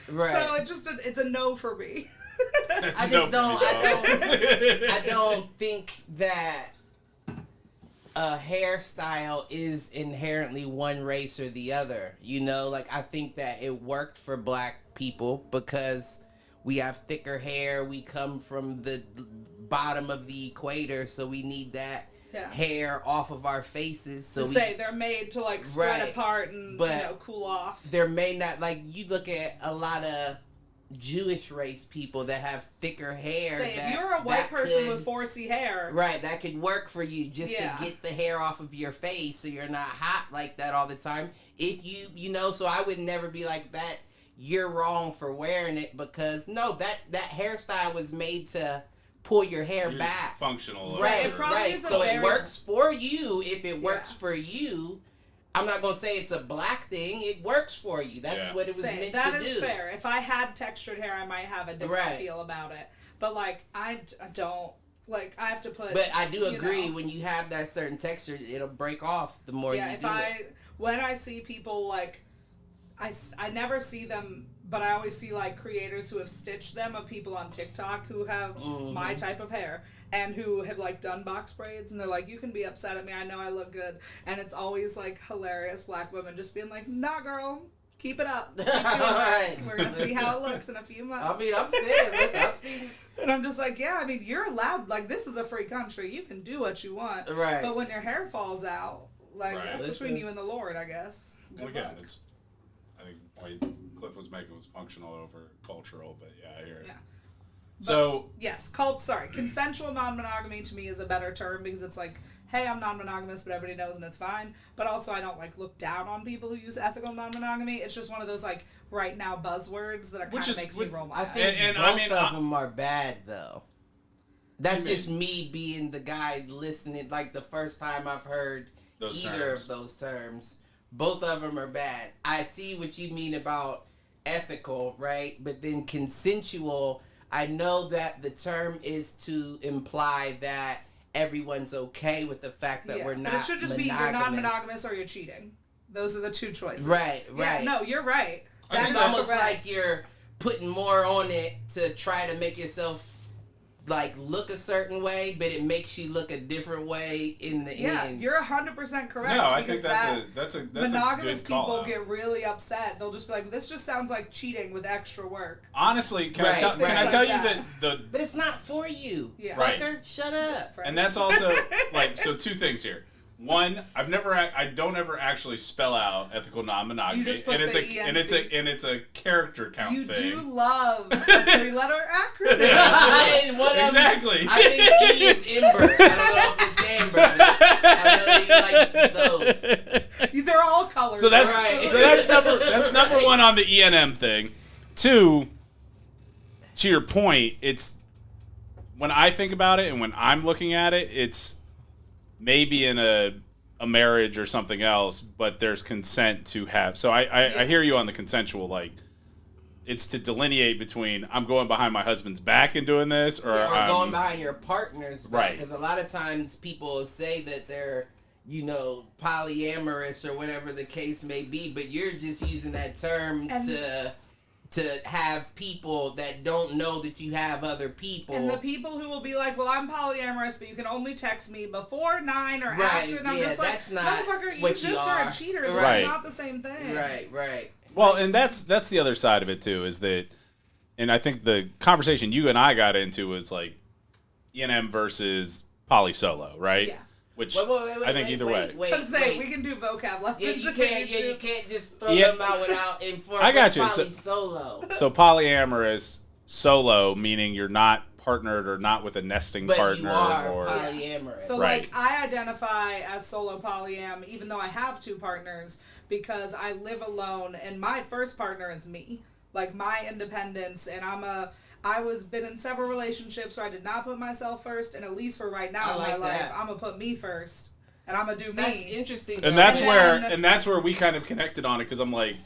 Right. So it's a no for me. I don't think that a hairstyle is inherently one race or the other. Like, I think that it worked for black people because we have thicker hair. We come from the bottom of the equator, so we need that hair off of our faces. So they're made to, like, spread apart and cool off. There may not, like, you look at a lot of Jewish race people that have thicker hair. If you're a white person with 4C hair, that could work for you just to get the hair off of your face so you're not hot like that all the time. If so I would never be like that. You're wrong for wearing it because that hairstyle was made to pull your hair back. Functional. Right. So it works for you. If it works for you, I'm not going to say it's a black thing. It works for you. That's what it was meant to do. That is fair. If I had textured hair, I might have a different feel about it. But, like, I don't. Like, I have to put... But I do agree, when you have that certain texture, it'll break off the more you do it. When I see people, like... I never see them... But I always see, like, creators who have stitched them of people on TikTok who have my type of hair and who have, like, done box braids. And they're like, you can be upset at me. I know I look good. And it's always, like, hilarious black women just being like, nah, girl, keep it up. Keep doing it. We're going to see how it looks in a few months. I mean, I'm saying, I've seen... And I'm just like, yeah, I mean, you're allowed. Like, this is a free country. You can do what you want. Right. But when your hair falls out, like, that's between you and the Lord, I guess. Well, again, I think what Cliff was making was functional over cultural, but yeah, I hear it. Yeah. So yes, consensual non-monogamy to me is a better term because it's like, hey, I'm non-monogamous, but everybody knows and it's fine. But also, I don't like look down on people who use ethical non-monogamy. It's just one of those like right now buzzwords that kind of makes me roll my eyes. Both of them are bad though. That's just me being the guy listening. Like the first time I've heard either of those terms. Both of them are bad. I see what you mean about ethical, right? But then consensual, I know that the term is to imply that everyone's okay with the fact that we're not monogamous. But it should just be you're non-monogamous or you're cheating. Those are the two choices. Right. Yeah, no, you're right. It's almost like you're putting more on it to try to make yourself like look a certain way, but it makes you look a different way in the end. Yeah, you're 100% correct. No, I think that's a monogamous good call people out. get really upset. They'll just be like, "This just sounds like cheating with extra work." Honestly, can I tell you that the but it's not for you. Yeah. Fucker, shut up. And that's also like so. Two things here. One, I don't ever actually spell out ethical non-monogamy, You just put and it's a character count you thing. You do love a 3-letter acronym. Exactly. I think E is Ember. I don't know if it's Amber, but I know he likes those. They're all colors. So that's number one on the E&M thing. Two, to your point, it's when I think about it and when I'm looking at it, it's maybe in a marriage or something else, but there's consent to have. So I hear you on the consensual, like, it's to delineate between I'm going behind my husband's back and doing this, or going behind your partner's back. Right. Because a lot of times people say that they're, polyamorous or whatever the case may be, but you're just using that term to have people that don't know that you have other people. And the people who will be like, well, I'm polyamorous, but you can only text me before 9 or after. And I'm just like, that's not motherfucker, you just are a cheater. Right. It's not the same thing. Right. Well, and that's the other side of it too, is that, and I think the conversation you and I got into was like E&M versus poly solo, right? Yeah. Which I think either way. I was saying, we can do vocab lessons. You can't just throw them out without informing. I got you. Poly solo. So polyamorous solo, meaning you're not partnered or not with a nesting partner. But you are or polyamorous. So, right. I identify as solo polyam, even though I have 2 partners, because I live alone, and my first partner is me. Like, my independence, and I was been in several relationships where I did not put myself first, and at least for right now in my life, I'm gonna put me first, and I'm gonna do me. That's interesting. And that's where we kind of connected on it, because I'm like,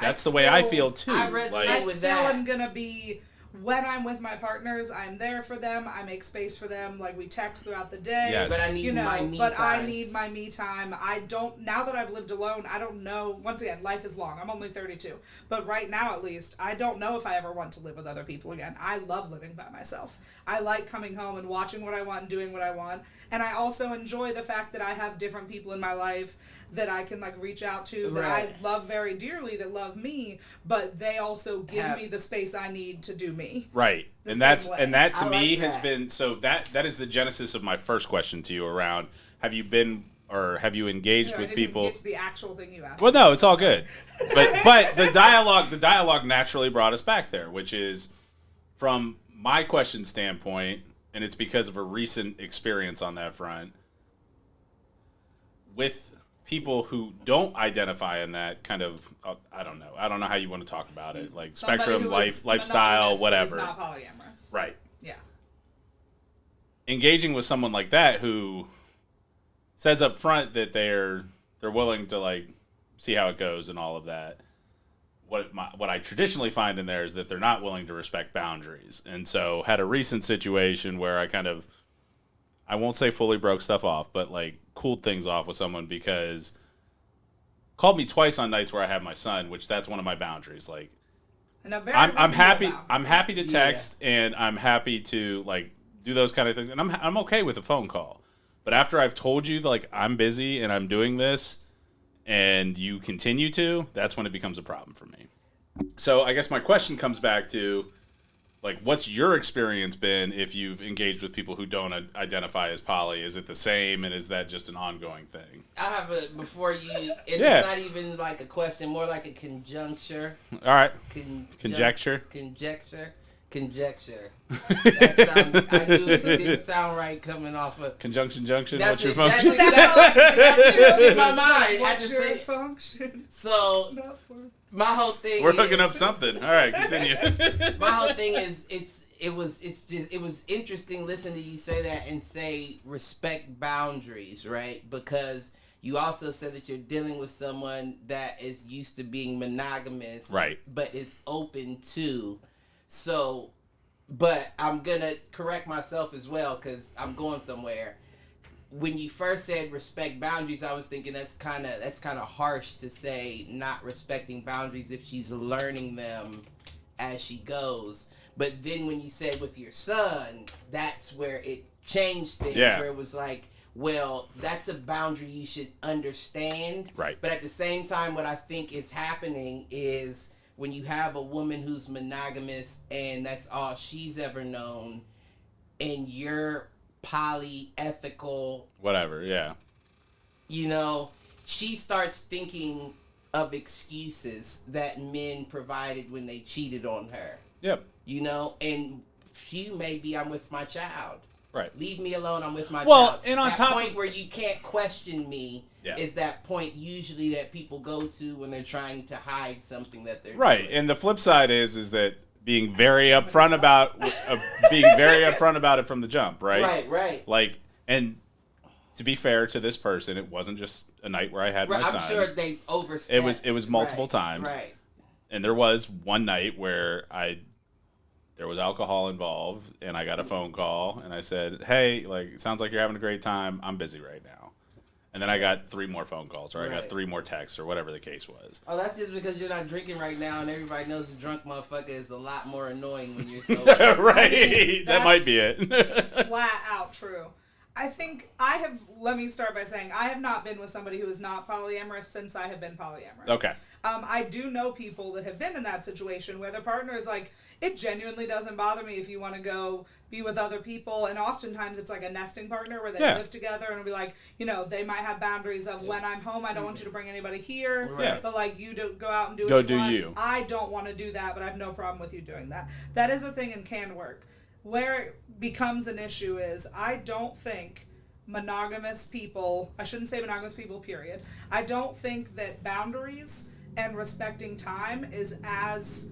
that's the way I feel too. I resonate with that. I am gonna be. When I'm with my partners, I'm there for them. I make space for them. Like, we text throughout the day. Yes. But I need my me time. I need my me time. I don't, now that I've lived alone, I don't know. Once again, life is long. I'm only 32. But right now, at least, I don't know if I ever want to live with other people again. I love living by myself. I like coming home and watching what I want and doing what I want. And I also enjoy the fact that I have different people in my life that I can, like, reach out to, that I love very dearly, that love me, but they also give me the space I need to do me. Right. And that to me like has that. been, so that is the genesis of my first question to you around, have you been, or have you engaged with people? I didn't get to the actual thing you asked. Well, no, it's all good. But the dialogue naturally brought us back there, which is from my question standpoint, and it's because of a recent experience on that front, with people who don't identify in that kind of, I don't know how you want to talk about it, like spectrum, lifestyle, whatever. Is not polyamorous. Right. Yeah. Engaging with someone like that who says up front that they're willing to, like, see how it goes and all of that. What I traditionally find in there is that they're not willing to respect boundaries. And so had a recent situation where I won't say fully broke stuff off, but, like, cooled things off with someone because called me twice on nights where I have my son, which that's one of my boundaries. Like, And I'm happy to text and I'm happy to, like, do those kind of things, and I'm okay with a phone call. But after I've told you, like, I'm busy and I'm doing this, and you continue to, that's when it becomes a problem for me. So I guess my question comes back to, like, what's your experience been if you've engaged with people who don't identify as poly? Is it the same, and is that just an ongoing thing? I have it's not even like a question, more like a conjuncture. All right. Conjecture. That sounds, I knew it didn't sound right coming off of... Conjunction, junction, That's what's your it, function? That's in my mind. What's your function? So, my whole thing We're hooking up something. All right, continue. My whole thing is, it was interesting listening to you say that and say respect boundaries, right? Because you also said that you're dealing with someone that is used to being monogamous, right? But is open to. So, but I'm gonna correct myself as well because I'm going somewhere. When you first said respect boundaries, I was thinking that's kind of harsh to say not respecting boundaries if she's learning them as she goes. But then when you said with your son, that's where it changed things. Yeah. Where it was like, well, that's a boundary you should understand. Right. But at the same time, what I think is happening is when you have a woman who's monogamous and that's all she's ever known, and you're polyethical, whatever, yeah. You know, she starts thinking of excuses that men provided when they cheated on her. Yep. You know, and she may be, I'm with my child. Right. Leave me alone. I'm with my Well, child. and on that top point where you can't question me Yeah. is that point usually that people go to when they're trying to hide something that they're Right. doing. And the flip side is that being very upfront about it from the jump, right? Right. Like, and to be fair to this person, it wasn't just a night where I had my son. I'm sure they overstepped. It was multiple times. Right. And there was one night where there was alcohol involved, and I got a phone call, and I said, "Hey, like, it sounds like you're having a great time. I'm busy right now." And then I got 3 more phone calls, or I got 3 more texts, or whatever the case was. Oh, that's just because you're not drinking right now, and everybody knows a drunk motherfucker is a lot more annoying when you're sober. Right. That might be it. Flat out true. I think let me start by saying I have not been with somebody who is not polyamorous since I have been polyamorous. Okay. I do know people that have been in that situation where their partner is like, it genuinely doesn't bother me if you want to go be with other people. And oftentimes it's like a nesting partner where they live together and it'll be like, they might have boundaries of when I'm home, I don't want you to bring anybody here. Right. But like you do go out and do what Go you do want. you. I don't want to do that, but I have no problem with you doing that. That is a thing and can work. Where it becomes an issue is I don't think monogamous people, I shouldn't say monogamous people, period. I don't think that boundaries and respecting time is as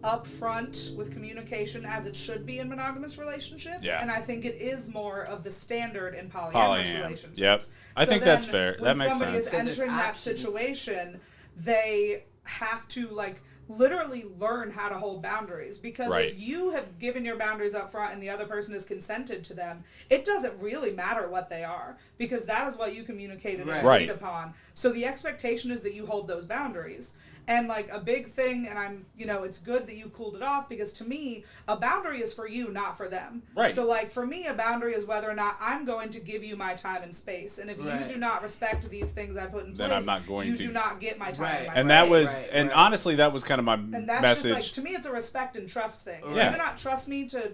upfront with communication as it should be in monogamous relationships. Yeah. And I think it is more of the standard in polyamorous relationships. Yep. I think that's fair. That makes when somebody sense. is entering that situation, they have to literally learn how to hold boundaries, because if you have given your boundaries up front and the other person has consented to them, it doesn't really matter what they are, because that is what you communicated and agreed upon. So the expectation is that you hold those boundaries. And a big thing, and it's good that you cooled it off, because to me, a boundary is for you, not for them. Right. So for me, a boundary is whether or not I'm going to give you my time and space. And if you do not respect these things I put in place, then I'm not going you to. do not get my time and my space. And that was, honestly, that was kind of my and that's message. just to me, it's a respect and trust thing. Yeah. You do not trust me to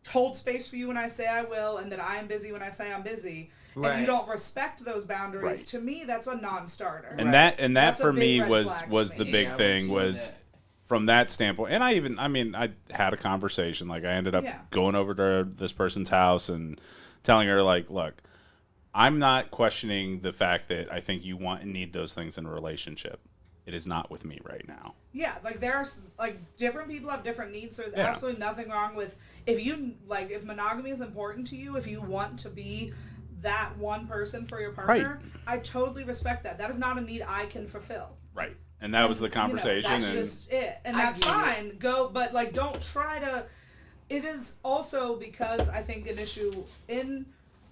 hold space for you when I say I will, and that I am busy when I say I'm busy. And you don't respect those boundaries. To me, that's a non-starter. And that for me red was flag to the me. big thing was from that standpoint. And I had a conversation. I ended up going over to this person's house and telling her, look, I'm not questioning the fact that I think you want and need those things in a relationship. It is not with me right now. Yeah, there's different people have different needs. There's absolutely nothing wrong with if monogamy is important to you, if you want to be that one person for your partner, I totally respect that. That is not a need I can fulfill. Right. And that was the conversation. That's just it. And that's fine. Go, but don't try to. It is also because I think an issue in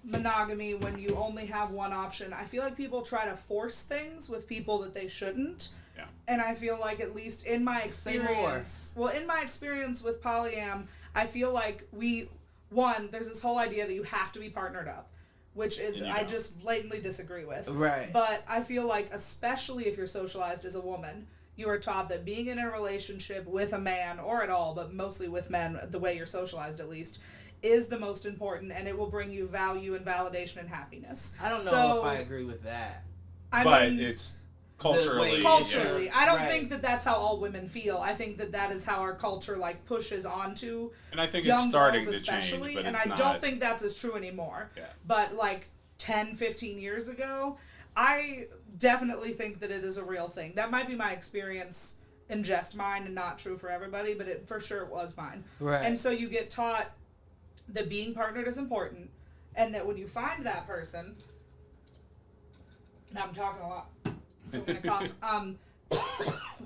monogamy when you only have one option. I feel like people try to force things with people that they shouldn't. Yeah. And I feel like, at least in my experience, in my experience with polyam, I feel like there's this whole idea that you have to be partnered up, which is I just blatantly disagree with. Right. But I feel like, especially if you're socialized as a woman, you are taught that being in a relationship with a man, or at all, but mostly with men, the way you're socialized at least, is the most important, and it will bring you value and validation and happiness. I don't know if I agree with that. I mean, it's culturally. I don't think that that's how all women feel. I think that that is how our culture pushes onto. And I think young it's starting girls to change, especially, but and it's I not. don't think that's as true anymore. Yeah. But 10, 15 years ago, I definitely think that it is a real thing. That might be my experience and just mine, and not true for everybody, but it for sure was mine. Right. And so you get taught that being partnered is important, and that when you find that person, now I'm talking a lot, so I'm gonna cough.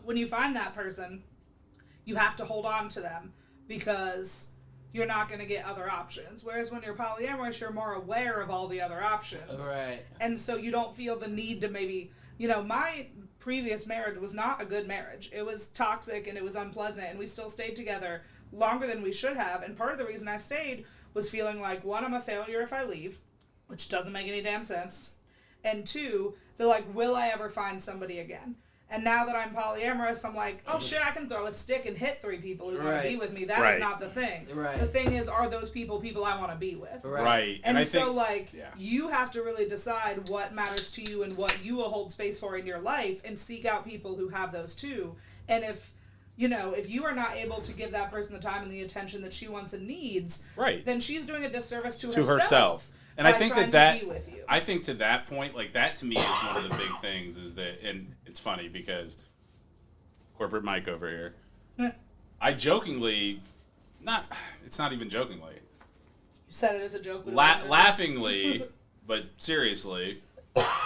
When you find that person, you have to hold on to them, because you're not going to get other options. Whereas when you're polyamorous, you're more aware of all the other options. Right. And so you don't feel the need to maybe, my previous marriage was not a good marriage. It was toxic and it was unpleasant, and we still stayed together longer than we should have. And part of the reason I stayed was feeling like, one, I'm a failure if I leave, which doesn't make any damn sense. And two, they're will I ever find somebody again? And now that I'm polyamorous, I'm like, oh shit, I can throw a stick and hit 3 people who want to be with me. That is not the thing. Right. The thing is, are those people I want to be with? Right. And I so, think, you have to really decide what matters to you and what you will hold space for in your life, and seek out people who have those too. And if You know, if you are not able to give that person the time and the attention that she wants and needs, Right. then she's doing a disservice to herself. And by I think trying that to be with you. I think to that point, like that to me is one of the big things is that, and it's funny because corporate Mike over here, I jokingly, it's not even jokingly, You said it as a joke. But it wasn't. laughingly, but seriously,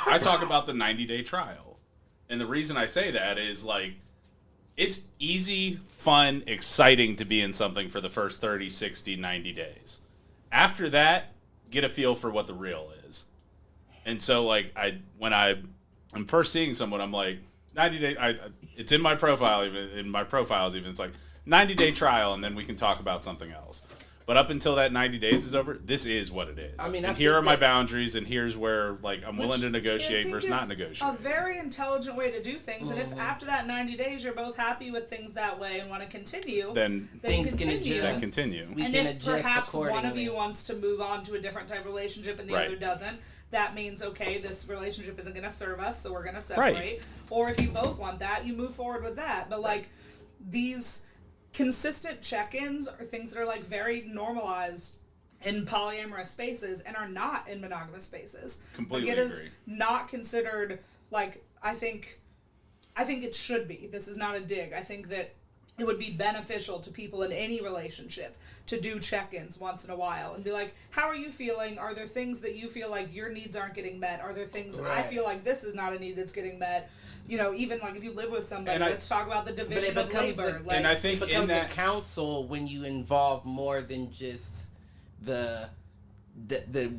I talk about the 90-day trial. And the reason I say that is like, it's easy, fun, exciting to be in something for the first 30, 60, 90 days. After that, get a feel for what the real is. And so, like, when I'm first seeing someone, I'm like, 90 day. It's in my profile, even in my profiles, even it's like 90-day trial, and then we can talk about something else. But up until that 90 days is over, this is what it is. I mean, and here are my boundaries, and here's where like I'm willing to Which negotiate I think versus is not negotiate. A very intelligent way to do things, and if after that 90 days you're both happy with things that way and want to continue, then Things can continue. adjust. Then continue. We And can if adjust perhaps one of accordingly. you wants to move on to a different type of relationship and the Right. other doesn't, that means, okay, this relationship isn't going to serve us, so we're going to separate. Right. Or if you both want that, you move forward with that. But, like, these consistent check-ins are things that are, like, very normalized in polyamorous spaces and are not in monogamous spaces. Completely like, it is agree. not considered, like, I think it should be. This is not a dig. I think that it would be beneficial to people in any relationship to do check-ins once in a while and be like, how are you feeling? Are there things that you feel like your needs aren't getting met? Are there things I Right. feel like this is not a need that's getting met? You know, even like if you live with somebody, And let's talk about the division of becomes labor. a- and I It think in becomes that a council when you involve more than just the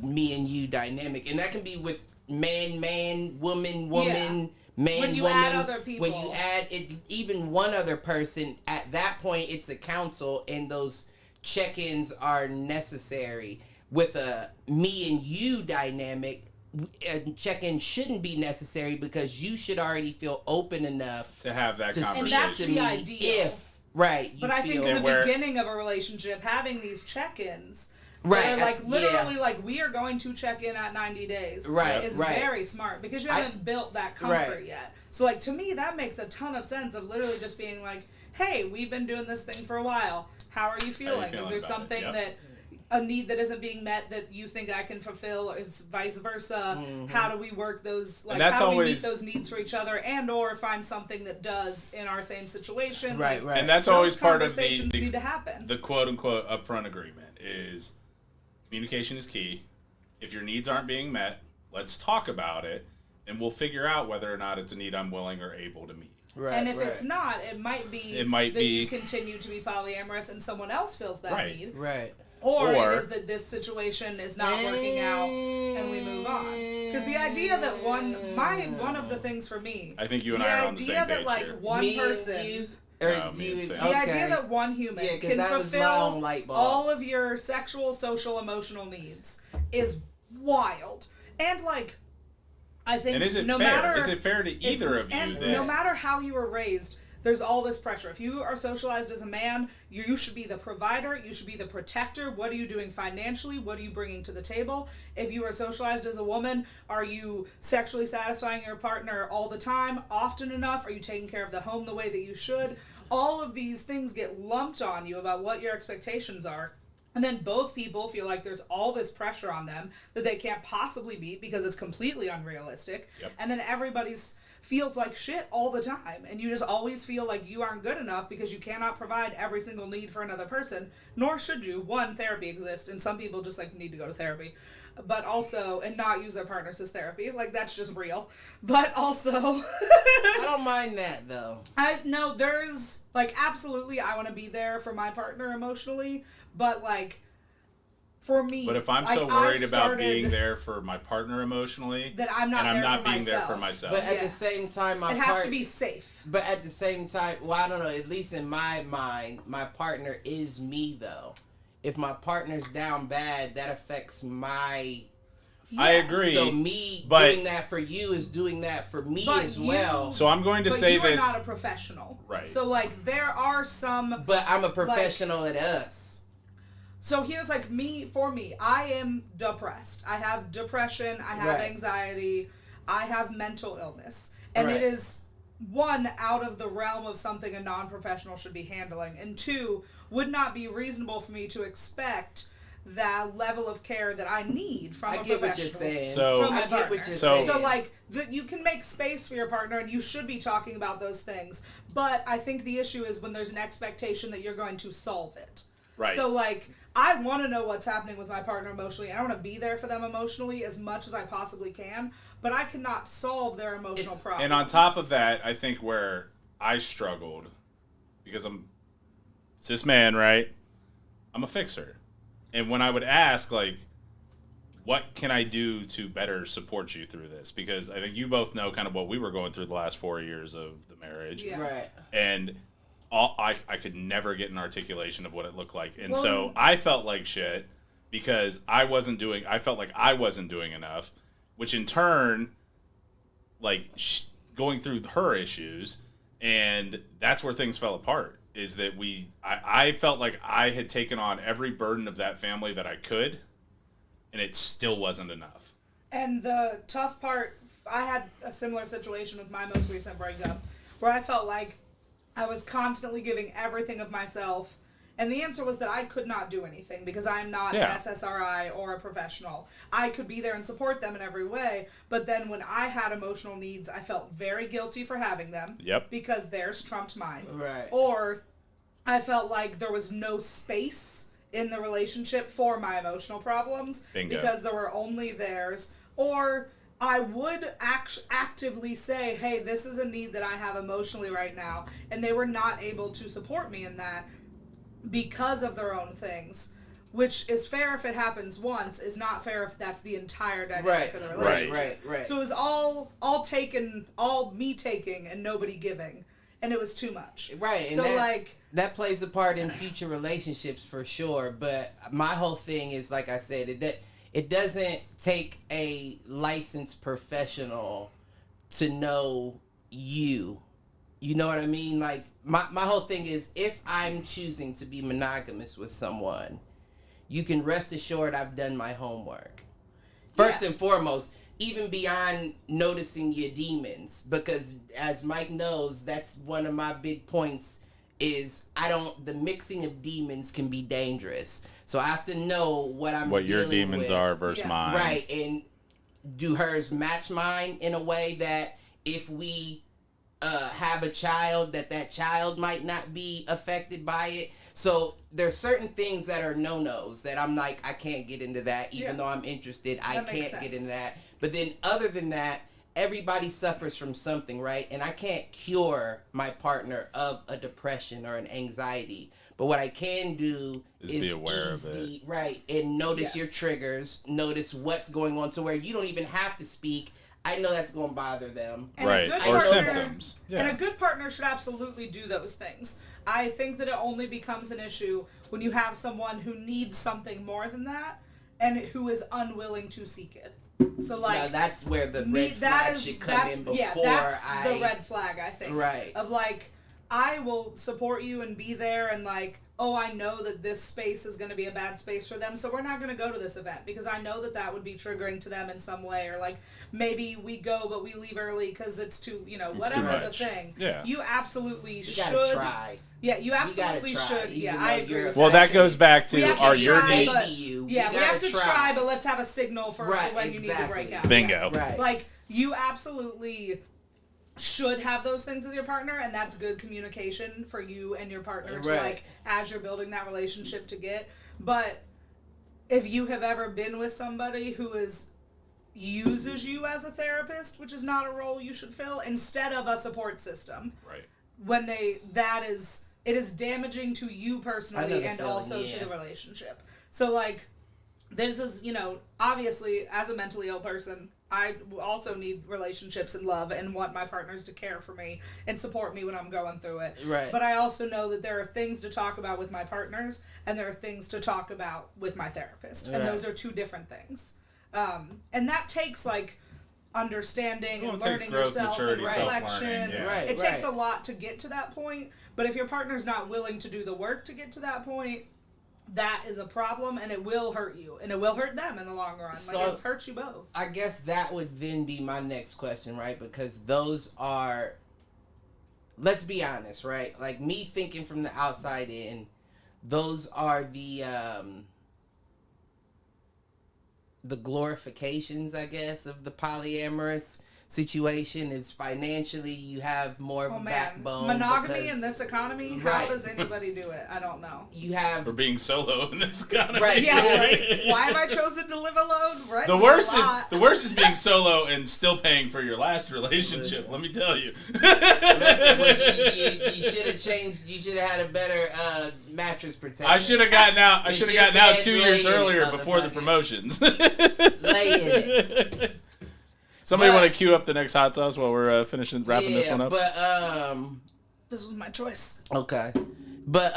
me and you dynamic, and that can be with man, woman, man, When you woman. add other people. When you add it, even one other person, at that point it's a council, and those check-ins are necessary. With a me and you dynamic, a check-in shouldn't be necessary because you should already feel open enough to have that to speak And conversation. that's to the me ideal. if right. But I think feel, in the where- beginning of a relationship, having these check-ins, Right, that are like literally yeah. like we are going to check in at 90 days, Right, is right. very smart because you haven't built that comfort Right. yet. So like to me, that makes a ton of sense of literally just being like, hey, we've been doing this thing for a while. How are you feeling? Is feeling there about it? something Yep. that a need that isn't being met that you think I can fulfill, or is vice versa? Mm-hmm. How do we work those? Like, that's how do we meet always- those needs for each other, and or find something that does in our same situation? Right, Like, right. And that's those always part of conversations the need to happen. the quote unquote upfront agreement is communication is key. If your needs aren't being met, let's talk about it, and we'll figure out whether or not it's a need I'm willing or able to meet. right, And if right. it's not, it might be It that you continue to be polyamorous and someone else feels that Right. need. right. Or Or- it is that this situation is not working out and we move on. Because the idea that one of the things for me, I think you and the I are on the idea same that page like here. one Me person, and you, or No, me you, and Sam. the idea okay. that one human Yeah, 'cause can that was my fulfill own light bulb. all of your sexual, social, emotional needs is wild. And like, I think And is it no fair? matter Is it fair to either of you and that no matter how you were raised, there's all this pressure. If you are socialized as a man, you should be the provider, you should be the protector. What are you doing financially? What are you bringing to the table? If you are socialized as a woman, are you sexually satisfying your partner all the time, often enough? Are you taking care of the home the way that you should? All of these things get lumped on you about what your expectations are. And then both people feel like there's all this pressure on them that they can't possibly meet because it's completely unrealistic. Yep. And then everybody's feels like shit all the time. And you just always feel like you aren't good enough because you cannot provide every single need for another person. Nor should you. One, therapy exists, and some people just like need to go to therapy. But also, and not use their partners as therapy. Like, that's just real. But also... I don't mind that though. there's like absolutely I want to be there for my partner emotionally, but like for me, But if I'm like, so I worried about started being there for my partner emotionally, that I'm not and I'm there not for being there myself. for myself. But at the Yes. same time, my it has to be safe. But at the same time, well, I don't know. At least in my mind, my partner is me though. If my partner's down bad, that affects my. I Yes. agree. So me but- doing that for you is doing that for me But as you- well. So I'm going to But say you this. are not a professional, Right. So like there are some. But I'm a professional at us. So here's like for me, I am depressed. I have depression. I have Right. anxiety. I have mental illness, and Right. it is one, out of the realm of something a non-professional should be handling, and two, would not be reasonable for me to expect that level of care that I need from a professional. What you're saying. So, from my I get partner. what you're saying. So like, you can make space for your partner, and you should be talking about those things. But I think the issue is when there's an expectation that you're going to solve it. Right. So like, I want to know what's happening with my partner emotionally, and I want to be there for them emotionally as much as I possibly can. But I cannot solve their emotional problems. and on top of that, I think where I struggled, because I'm cis man, right? I'm a fixer. And when I would ask, like, what can I do to better support you through this? Because I think you both know kind of what we were going through the last 4 years of the marriage. Yeah. Right. And I could never get an articulation of what it looked like. And so I felt like shit because I felt like I wasn't doing enough, which in turn, like, going through her issues, and that's where things fell apart. Is that I felt like I had taken on every burden of that family that I could, and it still wasn't enough. And the tough part, I had a similar situation with my most recent breakup, where I felt like I was constantly giving everything of myself, and the answer was that I could not do anything because I'm not an SSRI or a professional. I could be there and support them in every way, but then when I had emotional needs, I felt very guilty for having them. Yep. Because theirs trumped mine. Right. Or I felt like there was no space in the relationship for my emotional problems. Bingo. Because there were only theirs. Or I would actively say, hey, this is a need that I have emotionally right now, and they were not able to support me in that because of their own things, which is fair if it happens once, is not fair if that's the entire dynamic of the relationship. Right. So it was all me taking and nobody giving, and it was too much. Right. So and that plays a part in future relationships for sure. But my whole thing is, like I said, it doesn't take a licensed professional to know you. You know what I mean? Like, my whole thing is, if I'm choosing to be monogamous with someone, you can rest assured I've done my homework. First and foremost, even beyond noticing your demons, because as Mike knows, that's one of my big points is the mixing of demons can be dangerous. So I have to know what your demons are versus mine. Right, and do hers match mine in a way that if we have a child, that child might not be affected by it. So there's certain things that are no-nos that I'm like, I can't get into that. Even though I'm interested, I can't get into that. But then other than that, everybody suffers from something, right? And I can't cure my partner of a depression or an anxiety. But what I can do is be aware of it. Right, and notice your triggers, notice what's going on to where you don't even have to speak. I know that's going to bother them. And right, or symptoms. Yeah. And a good partner should absolutely do those things. I think that it only becomes an issue when you have someone who needs something more than that and who is unwilling to seek it. So, like, now that's where the red flag should come in before that's the red flag, I think. Right. Of, like, I will support you and be there and, like, oh, I know that this space is going to be a bad space for them, so we're not going to go to this event because I know that would be triggering to them in some way. Or, like, maybe we go but we leave early because it's too, whatever the thing. Yeah. You absolutely should. You gotta try. Yeah, you absolutely should. Yeah, I agree with well, that goes back to, are your needs? We have to try, but let's have a signal for when you need to break out. Bingo. Yeah. Right. Like, you absolutely should have those things with your partner, and that's good communication for you and your partner to, like, as you're building that relationship to get. But if you have ever been with somebody who uses you as a therapist, which is not a role you should fill, instead of a support system. Right. When it is damaging to you personally and also to the relationship. So, like, this is, obviously, as a mentally ill person, I also need relationships and love and want my partners to care for me and support me when I'm going through it. Right. But I also know that there are things to talk about with my partners and there are things to talk about with my therapist. And those are two different things. And that takes, like, understanding and learning yourself and reflection. Yeah. It takes a lot to get to that point. But if your partner's not willing to do the work to get to that point, that is a problem, and it will hurt you, and it will hurt them in the long run. So, like, it hurts you both. I guess that would then be my next question, right? Because those are let's be honest, right? Like, me thinking from the outside in, those are the glorifications, I guess, of the polyamorous situation. Is financially you have more of a backbone. Monogamy in this economy, how Right. does anybody do it? I don't know. You have For being solo in this economy. Right. Yeah, right? Why have I chosen to live alone? Right? The worst is being solo and still paying for your last relationship. Let me tell you. Listen, you should have changed. You should have had a better mattress protector. I should have gotten out. I should have gotten out 2 years Lay in it, earlier before the motherfucker. promotions. Lay in it. Somebody But- want to queue up the next hot sauce while we're wrapping this one up? But This was my choice. okay. But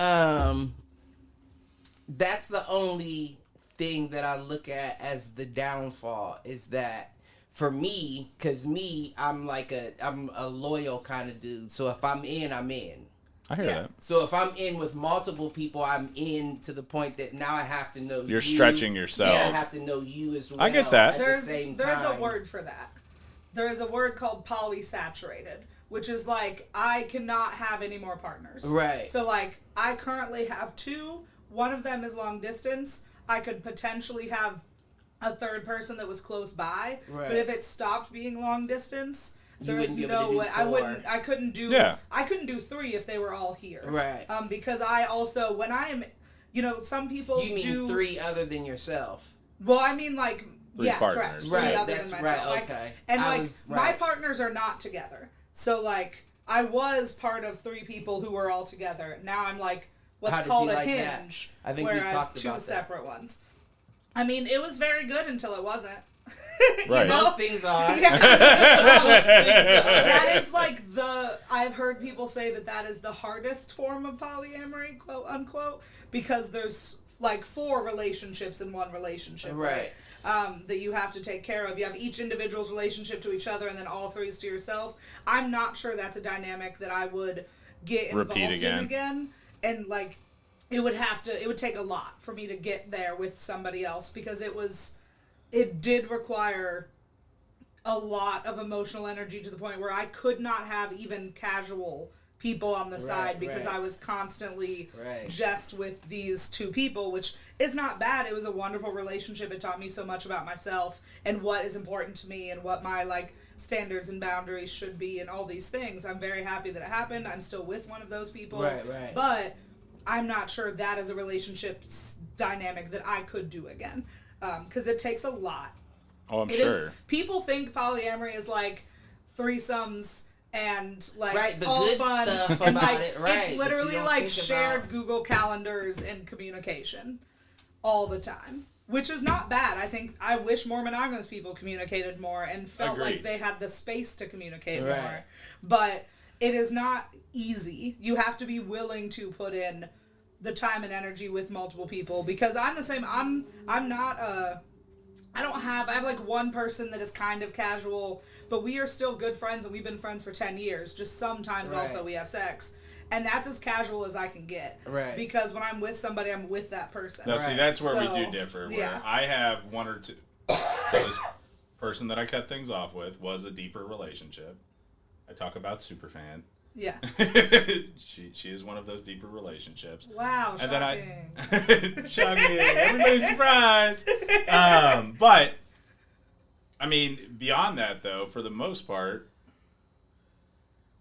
that's the only thing that I look at as the downfall, is that for me, cause I'm a loyal kind of dude. So if I'm in, I'm in. I hear that. So if I'm in with multiple people, I'm in to the point that now I have to know You're you. stretching yourself. Yeah, I have to know you as well. I get that. At There's the same there's a time. word for that. There is a word called polysaturated, which is like I cannot have any more partners. Right. So like I currently have 2. One of them is long distance. I could potentially have a third person that was close by. Right. But if it stopped being long distance, there wouldn't is be able to no do way. 4. I couldn't do. Yeah. I couldn't do 3 if they were all here. Right. Because I also when I am, some people You mean do 3 other than yourself? Well, I mean, like, 3 yeah, partners. correct. 3 Right, other that's than myself. right, Like, okay. and, I like, was- my right. partners are not together. So, like, I was part of 3 people who were all together. Now I'm, like, How what's did called you a like that? hinge. I think where we I have talked 2 about that. separate ones. I mean, it was very good until it wasn't. Right. Most things are. Yeah. That is, like, I've heard people say that is the hardest form of polyamory, quote unquote, because there's, like, 4 relationships in one relationship. Right. That you have to take care of. You have each individual's relationship to each other and then all 3's to yourself. I'm not sure that's a dynamic that I would get involved Repeat in again. And like it would take a lot for me to get there with somebody else because it did require a lot of emotional energy to the point where I could not have even casual people on the side because right. I was constantly Right. just with these 2 people, which is not bad. It was a wonderful relationship. It taught me so much about myself and what is important to me and what my like standards and boundaries should be and all these things. I'm very happy that it happened. I'm still with one of those people. Right. But I'm not sure that is a relationship dynamic that I could do again because it takes a lot. Oh, I'm It sure. is- people think polyamory is like threesomes and like Right, the all good fun stuff and about like it, right, it's but you literally don't like think shared about- Google calendars and communication all the time, which is not bad. I wish more monogamous people communicated more and felt like Agreed. they had the space to communicate Right. more. But it is not easy. You have to be willing to put in the time and energy with multiple people because I'm the same. I'm not I have like one person that is kind of casual, but we are still good friends and we've been friends for 10 years. Just sometimes Right. also we have sex. And that's as casual as I can get. Right. Because when I'm with somebody, I'm with that person. Now, see, Right. that's where we So, do differ. Where yeah. I have 1 or 2. So this person that I cut things off with was a deeper relationship. I talk about Superfan. Yeah. she is one of those deeper relationships. Wow, And shocking. then shocking, everybody's surprised. But I mean, beyond that though, for the most part,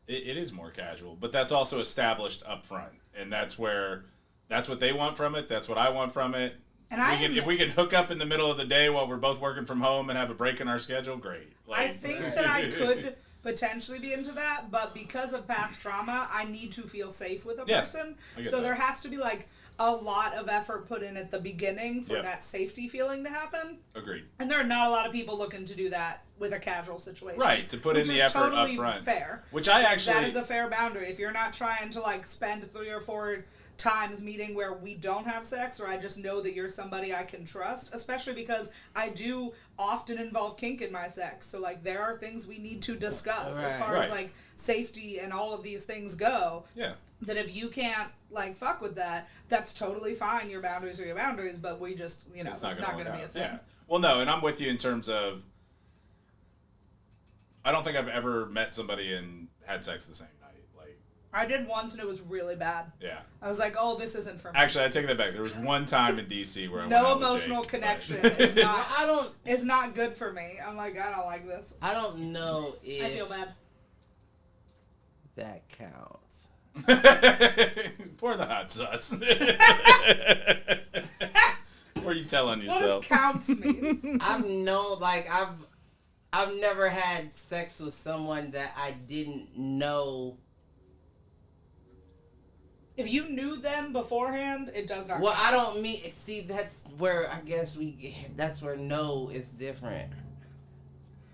it is more casual. But that's also established up front, and that's what they want from it. That's what I want from it. And If we can hook up in the middle of the day while we're both working from home and have a break in our schedule, great. I think that I could potentially be into that, but because of past trauma, I need to feel safe with a Yeah, person. I get So that. there has to be like a lot of effort put in at the beginning for Yep. that safety feeling to happen. Agreed. And there are not a lot of people looking to do that with a casual situation. Right, to put which in the is effort totally up front. fair. Which I actually... That is a fair boundary. If you're not trying to like spend 3 or 4 times meeting where we don't have sex, or I just know that you're somebody I can trust, especially because I do often involve kink in my sex. So like there are things we need to discuss as far as Right. like safety and all of these things go. Yeah. That if you can't like fuck with that, that's totally fine. Your boundaries are your boundaries, but we just it's not going to be a thing. Yeah. Well, no, and I'm with you in terms of I don't think I've ever met somebody and had sex the same night. I did once and it was really bad. Yeah. I was like, oh, this isn't for me. Actually, I take that back. There was one time in DC where I no went out emotional with Jake, connection but- is not. I don't It's not good for me. I'm like, I don't like this. I don't know if I feel bad. that counts. Pour the hot sauce. What are you telling What yourself? does counts mean? I've never had sex with someone that I didn't know. If you knew them beforehand, it does not Well, count. I don't mean. See, that's where I guess that's where no is different.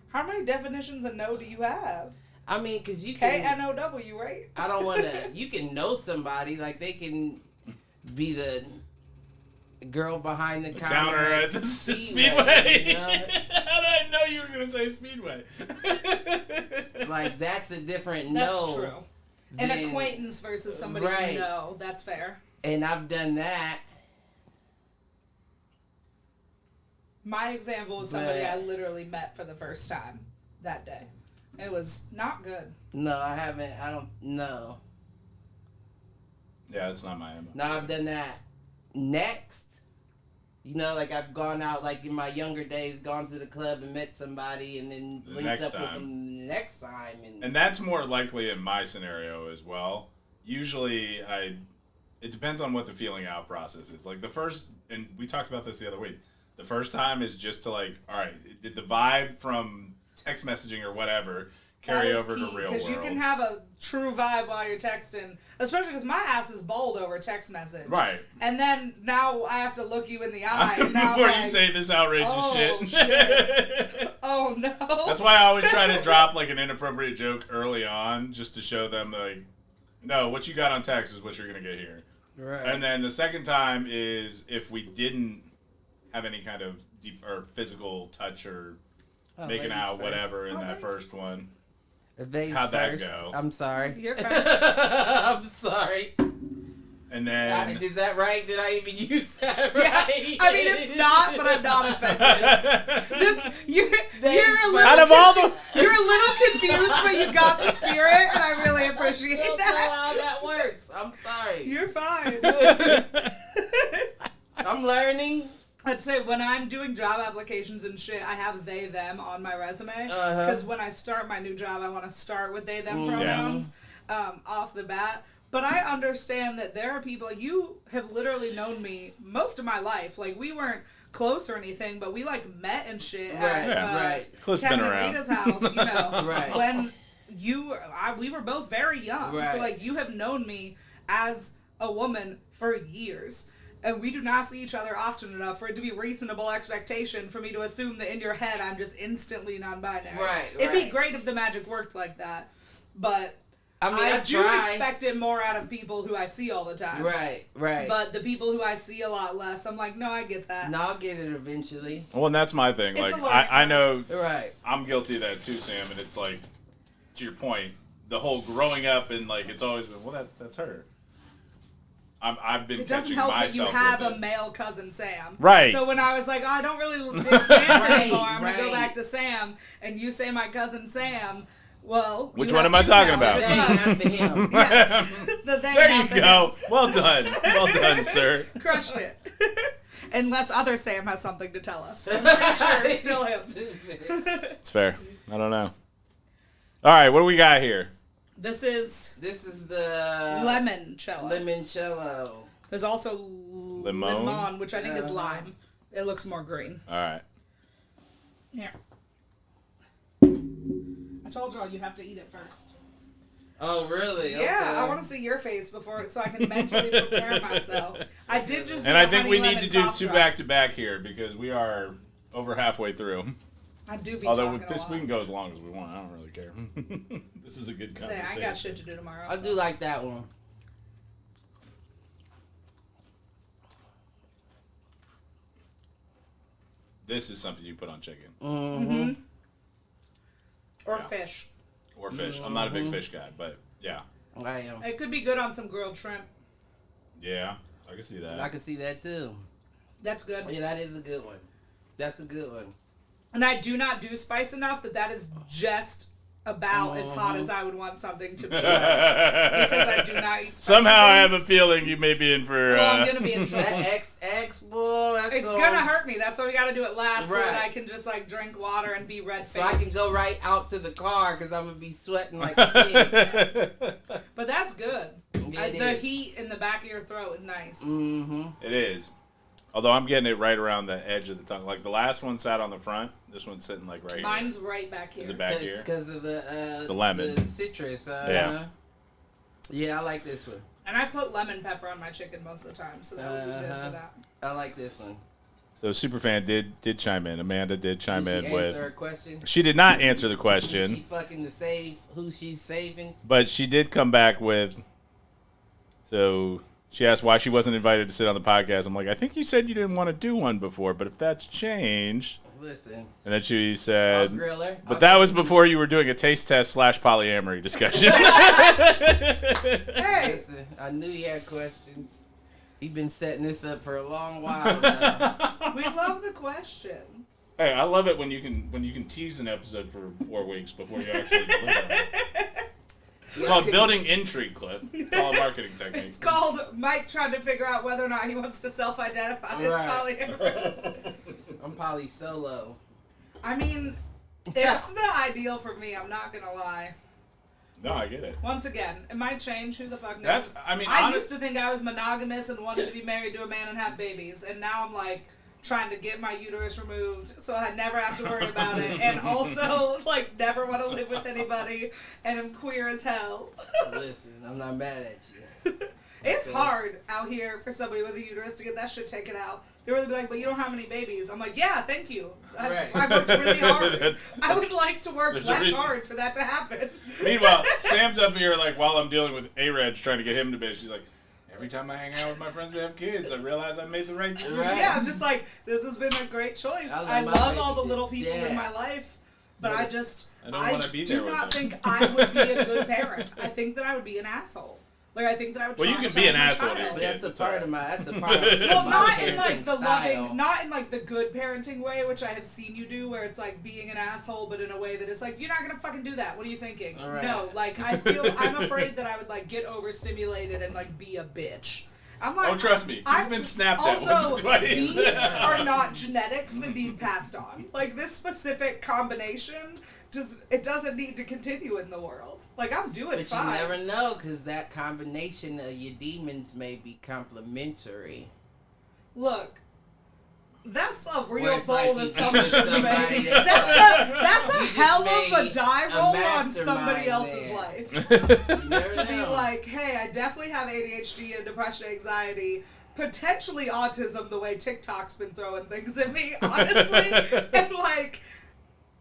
How many definitions of no do you have? I mean, because you can. K-N-O-W, right? I don't want to. You can know somebody, like they can be the girl behind the counter At the Speedway. You know? How did I know you were going to say Speedway? Like that's a different That's no. true. An than- acquaintance versus somebody Right. you know. That's fair. And I've done that. My example was somebody But- I literally met for the first time that day. It was not good. No, I haven't. I don't. No. Yeah, that's not my MO. No, I've done that. Next, you know, like I've gone out, like in my younger days, gone to the club and met somebody, and then The linked next up with time. them the next time. And that's more likely in my scenario as well. Usually, it depends on what the feeling out process is. Like the first, and we talked about this the other week. The first time is just to like, all right, did the vibe from text messaging or whatever carry over to real world? Because you can have a true vibe while you're texting, especially because my ass is bold over text message. Right. And then now I have to look you in the eye. And now Before I'm you like, say this outrageous oh, shit. oh no. That's why I always try to drop like an inappropriate joke early on, just to show them like, no, what you got on text is what you're gonna get here. right. And then the second time is if we didn't have any kind of deep or physical touch or making ladies out, first. whatever, in Oh, that ladies. first one. Ladies How'd that first. go? I'm sorry. You're fine. I'm sorry. And then Is that right? Did I even use that Yeah. right? I mean, it's not, but I'm not offended. You're a little out of all the You're a little confused, but you got the spirit, and I really appreciate I don't know that. how that works. I'm sorry. You're fine. I'm learning. I'd say when I'm doing job applications and shit, I have they, them on my resume. Uh-huh. Because when I start my new job, I want to start with they, them pronouns off the bat. But I understand that there are people, like, you have literally known me most of my life. Like, we weren't close or anything, but we, like, met and shit Right, at right. Cliff's Kevin been and around. Rita's house, you know. Right. When we were both very young. Right. So, like, you have known me as a woman for years. And we do not see each other often enough for it to be reasonable expectation for me to assume that in your head I'm just instantly non-binary. Right, It'd be right. great if the magic worked like that. But I mean, I do try. expect it more out of people who I see all the time. Right, right. But the people who I see a lot less, I'm like, no, I get that. No, I'll get it eventually. Well, and that's my thing. It's Like a learning I know Right. I'm guilty of that too, Sam. And it's like, to your point, the whole growing up and like it's always been, well, that's her. I've been It doesn't catching help that you myself have with a it. male cousin Sam. Right. So when I was like, oh, I don't really dig Sam Right, anymore, I'm going to go right. back to Sam, and you say my cousin Sam, well, Which you one have am I two talking now. about? They, not the him. Yes. The they, There you not the go. Well done. Well done, sir. him. Crushed it. Unless other Sam has something to tell us. But I'm pretty sure it's still him. Stupid. It's fair. I don't know. All right, what do we got here? This is This is the limoncello. limoncello. There's also Limon? limon, which I think is Uh-huh. lime. It looks more green. All right. Here. I told y'all you have to eat it first. Oh, really? Yeah, Okay. I want to see your face before, so I can mentally prepare myself. I did just. And do I a think honey we need lemon to do cough two drop. back to back here because we are over halfway through. I do be Although talking with this a lot. we can go as long as we want. I don't really care. This is a good Say, conversation. I ain't got shit to do tomorrow. I so. do like that one. This is something you put on chicken Mm-hmm. Or Yeah. fish. or fish. I'm not a big fish guy, but yeah, I am. It could be good on some grilled shrimp. yeah, I can see that. I can see that too. That's good. Yeah, that is a good one. That's a good one. And I do not do spice enough that is just about as hot as I would want something to be. Because I do not eat spicy Somehow I have things. a feeling you may be in for... Well, I'm gonna be in trouble. That XX bull, that's It's gonna hurt me. That's why we gotta do it last, so that I can just like drink water and be red-faced. So I can go right out to the car because I'm gonna be sweating like a pig. But that's good. Yeah, The heat in the back of your throat is nice. Mm-hmm. It is. Although I'm getting it right around the edge of the tongue. Like the last one sat on the front. This one's sitting like right Mine's right back here. here. Is it back here? Because of the lemon. the citrus. Yeah. Yeah, I like this one. And I put lemon pepper on my chicken most of the time, so that would be good for that. I like this one. So Superfan did chime in. Amanda did chime Did in she with... answer her question? She did not answer the She question, fucking to save who she's saving. but she did come back with... So she asked why she wasn't invited to sit on the podcast. I'm like, I think you said you didn't want to do one before, but if that's changed... Listen, And then she I'll said... grill her. But that was before you were doing a taste test / polyamory discussion. Hey! Listen, I knew he had questions. He's been setting this up for a long while now. We love the questions. Hey, I love it when you can tease an episode for 4 weeks before you actually deliver. It's called building intrigue, Cliff. It's all a marketing technique. It's called Mike trying to figure out whether or not he wants to self-identify as Right. polyamorous. I'm poly solo. I mean, it's the ideal for me, I'm not gonna lie. No, I get it. Once again, it might change, who the fuck knows? That's, I mean, I used to think I was monogamous and wanted to be married to a man and have babies, and now I'm like trying to get my uterus removed so I never have to worry about it, and also like never want to live with anybody, and I'm queer as hell. Listen, I'm not mad at you. It's Okay. hard out here for somebody with a uterus to get that shit taken out. They really be like, but you don't have any babies. I'm like, yeah, thank you. Right. I worked really hard. That's- I would like to work There's a less reason. hard for that to happen. Meanwhile, Sam's up here, like, while I'm dealing with A-Reg trying to get him to bed, she's like, every time I hang out with my friends that have kids, I realize I made the right decision. Right. Yeah, I'm just like, this has been a great choice. I I love my love all the baby. little people Yeah. in my life, but I just, I don't wanna be there do with not them. think I would be a good parent. I think that I would be an asshole. Like, I think that I would Well, you can be an traumatize my asshole to child. your But kids. that's a It's part alright. of my. That's a part of Well, my not in like parenting the style. loving, not in like the good parenting way, which I have seen you do, where it's like being an asshole, but in a way that is like, you're not gonna fucking do that. What are you thinking? Right. No, like I'm afraid that I would like get overstimulated and like be a bitch. I'm like, Oh, trust me. He's been snapped at also, once or twice. These are not genetics that need passed on. Like this specific combination, it doesn't need to continue in the world. Like I'm doing But fine. you never know, because that combination of your demons may be complementary. Look, that's a Where real it's like bold you assumption, somebody man. that's That's you a just hell of a made die a roll on somebody mastermind else's there. life. You never To be know. like, hey, I definitely have ADHD and depression, anxiety, potentially autism, the way TikTok's been throwing things at me, honestly. And like,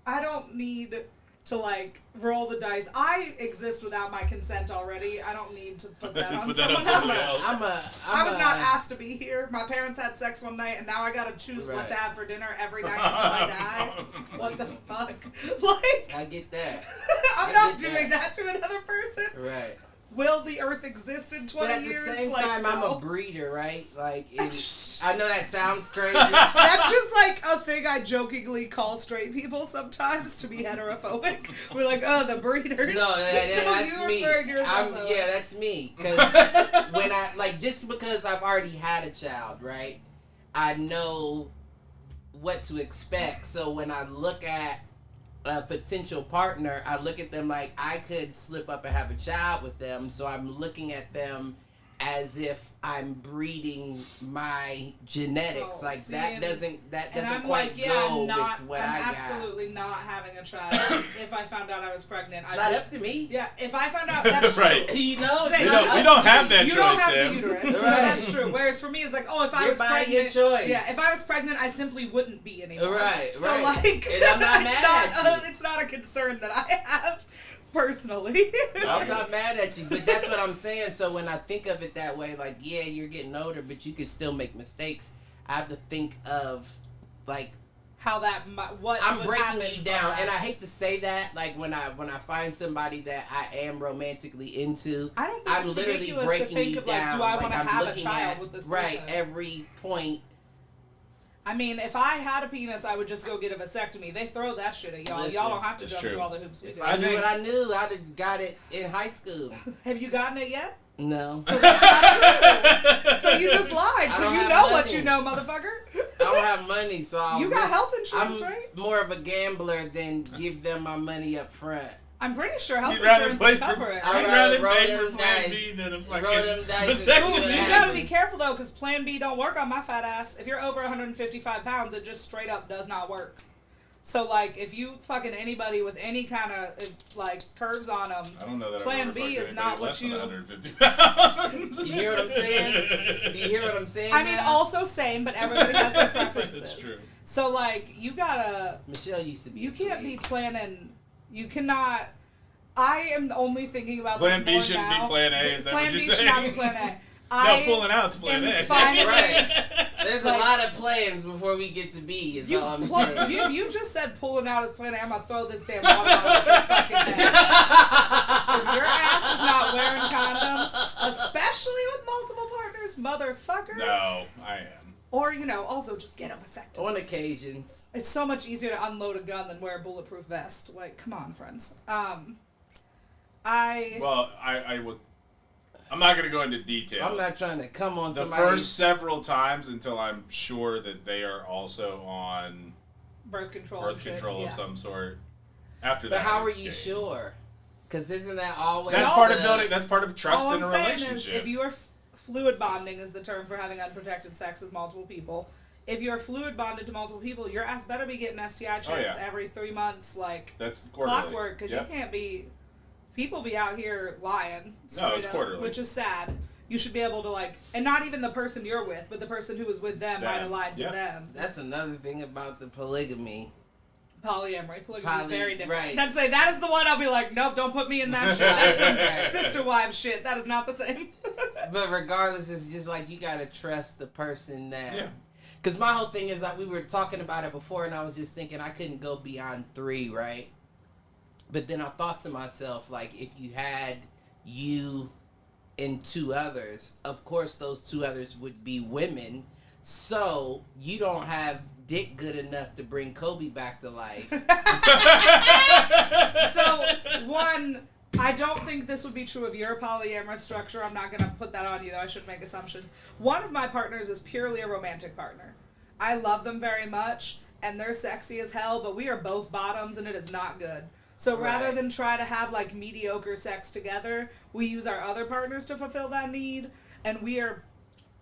I don't need to like roll the dice. I exist without my consent already. I don't need to put that on Put that on someone someone else. else. I was not asked to be here. My parents had sex one night, and now I gotta choose what Right. to have for dinner every night until I die. What the fuck? Like, I get that. I'm I not get doing that. that to another person. Right. Will the Earth exist in 20 But at the years? same Like, time, no. I'm a breeder, right? Like, I know that sounds crazy. That's just like a thing I jokingly call straight people sometimes to be heterophobic. We're like, oh, the breeders. No, So that's you me. referring to yourself that way. Yeah, that's me. Because when I, like, just because I've already had a child, right? I know what to expect. So when I look at a potential partner, I look at them like I could slip up and have a child with them. So I'm looking at them as if I'm breeding my genetics. Oh, like see, that and doesn't And I'm quite like, yeah, go I'm not. with what I'm I got. absolutely not having a child. If I found out I was pregnant, It's not up to me. Yeah, if I found out, that's true. Right. You know, it's We not don't- up we don't to have me. that You choice, don't have Sam. the uterus, so Right. that's true. Whereas for me, it's like, oh, if I Your was body, pregnant, your choice. yeah, if I was pregnant, I simply wouldn't be anymore. Right, So right. like, And I'm not it's mad at you. It's not a concern that I have personally. I'm not mad at you, but that's what I'm saying. So when I think of it that way, like, yeah, you're getting older, but you can still make mistakes. I have to think of, like, How that what I'm would breaking happen you from down, that. and I hate to say that. Like when I find somebody that I am romantically into, I don't think I'm it's literally ridiculous to breaking think you of like, down. do I want like to I'm have a looking child at with this right person? every point. I mean, if I had a penis, I would just go get a vasectomy. They throw that shit at y'all. Listen, Y'all don't have to that's jump true. through all the hoops we If do. I knew what I knew, I'd have got it in high school. Have you gotten it yet? No. So that's not true. So you just lied I because don't you have know money. what you know, motherfucker. I don't have money, so I'll You got risk- health insurance, I'm right? more of a gambler than give them my money up front. I'm pretty sure health You'd rather insurance play will for, cover it. I'd you'd rather rather roll pay them for Plan dice. B than a fucking Roll them dice Ooh, and you see what gotta be happens. careful though, because Plan B don't work on my fat ass. If you're over 155 pounds, it just straight up does not work. So like, if you fucking anybody with any kind of like curves on them, I don't know that Plan I've ever B fucked is not anybody what less than you. 150 pounds. You hear what I'm saying? Do you hear what I'm saying? I mean, now? also same, but everybody has their preferences. That's true. So like, you gotta. Michelle used to be. You a can't tweak. be planning. You cannot. I am only thinking about Plan this B more shouldn't now. be Plan A, is that Plan what you're B should saying? not be Plan A. No, I pulling out's Plan am A. finally- Right. There's Like- a lot of plans before we get to B, is all I'm saying. you just said pulling out is Plan A. I'm gonna throw this damn water bottle at your fucking head. If your ass is not wearing condoms, especially with multiple partners, motherfucker. No, I am. Or, also just get a vasectomy. On occasions. It's so much easier to unload a gun than wear a bulletproof vest. Like, come on, friends. Well, I would. I'm not going to go into detail. I'm not trying to come on The somebody. first several times until I'm sure that they are also on birth control. birth and shit, control yeah. of some sort. After But that, how are it's you game. sure? Because isn't that always That's No, part of the- building. That's part of trust All in I'm a saying relationship. is, if you are fluid bonding is the term for having unprotected sex with multiple people. If you're fluid bonded to multiple people, your ass better be getting STI checks yeah. every 3 months, like That's quarterly. clockwork, because Yep. you can't be. People be out here lying. No, straight it's up, quarterly. which is sad. You should be able to and not even the person you're with, but the person who was with them might have lied to Yep. them. That's another thing about the polygamy. Polyamory. Polygamy is very different. right. Not to say that is the one I'll be like, nope, don't put me in that shit. That's some Right. sister wives shit. That is not the same. But regardless, it's just like you gotta trust the person that. Yeah. Because my whole thing is, like, we were talking about it before, and I was just thinking I couldn't go beyond 3, right? But then I thought to myself, like, if you had you and 2 others, of course those 2 others would be women. So you don't have dick good enough to bring Kobe back to life. So, one, I don't think this would be true of your polyamorous structure. I'm not going to put that on you, though. I shouldn't make assumptions. One of my partners is purely a romantic partner. I love them very much, and they're sexy as hell, but we are both bottoms, and it is not good. So rather Right. than try to have, mediocre sex together, we use our other partners to fulfill that need, and we are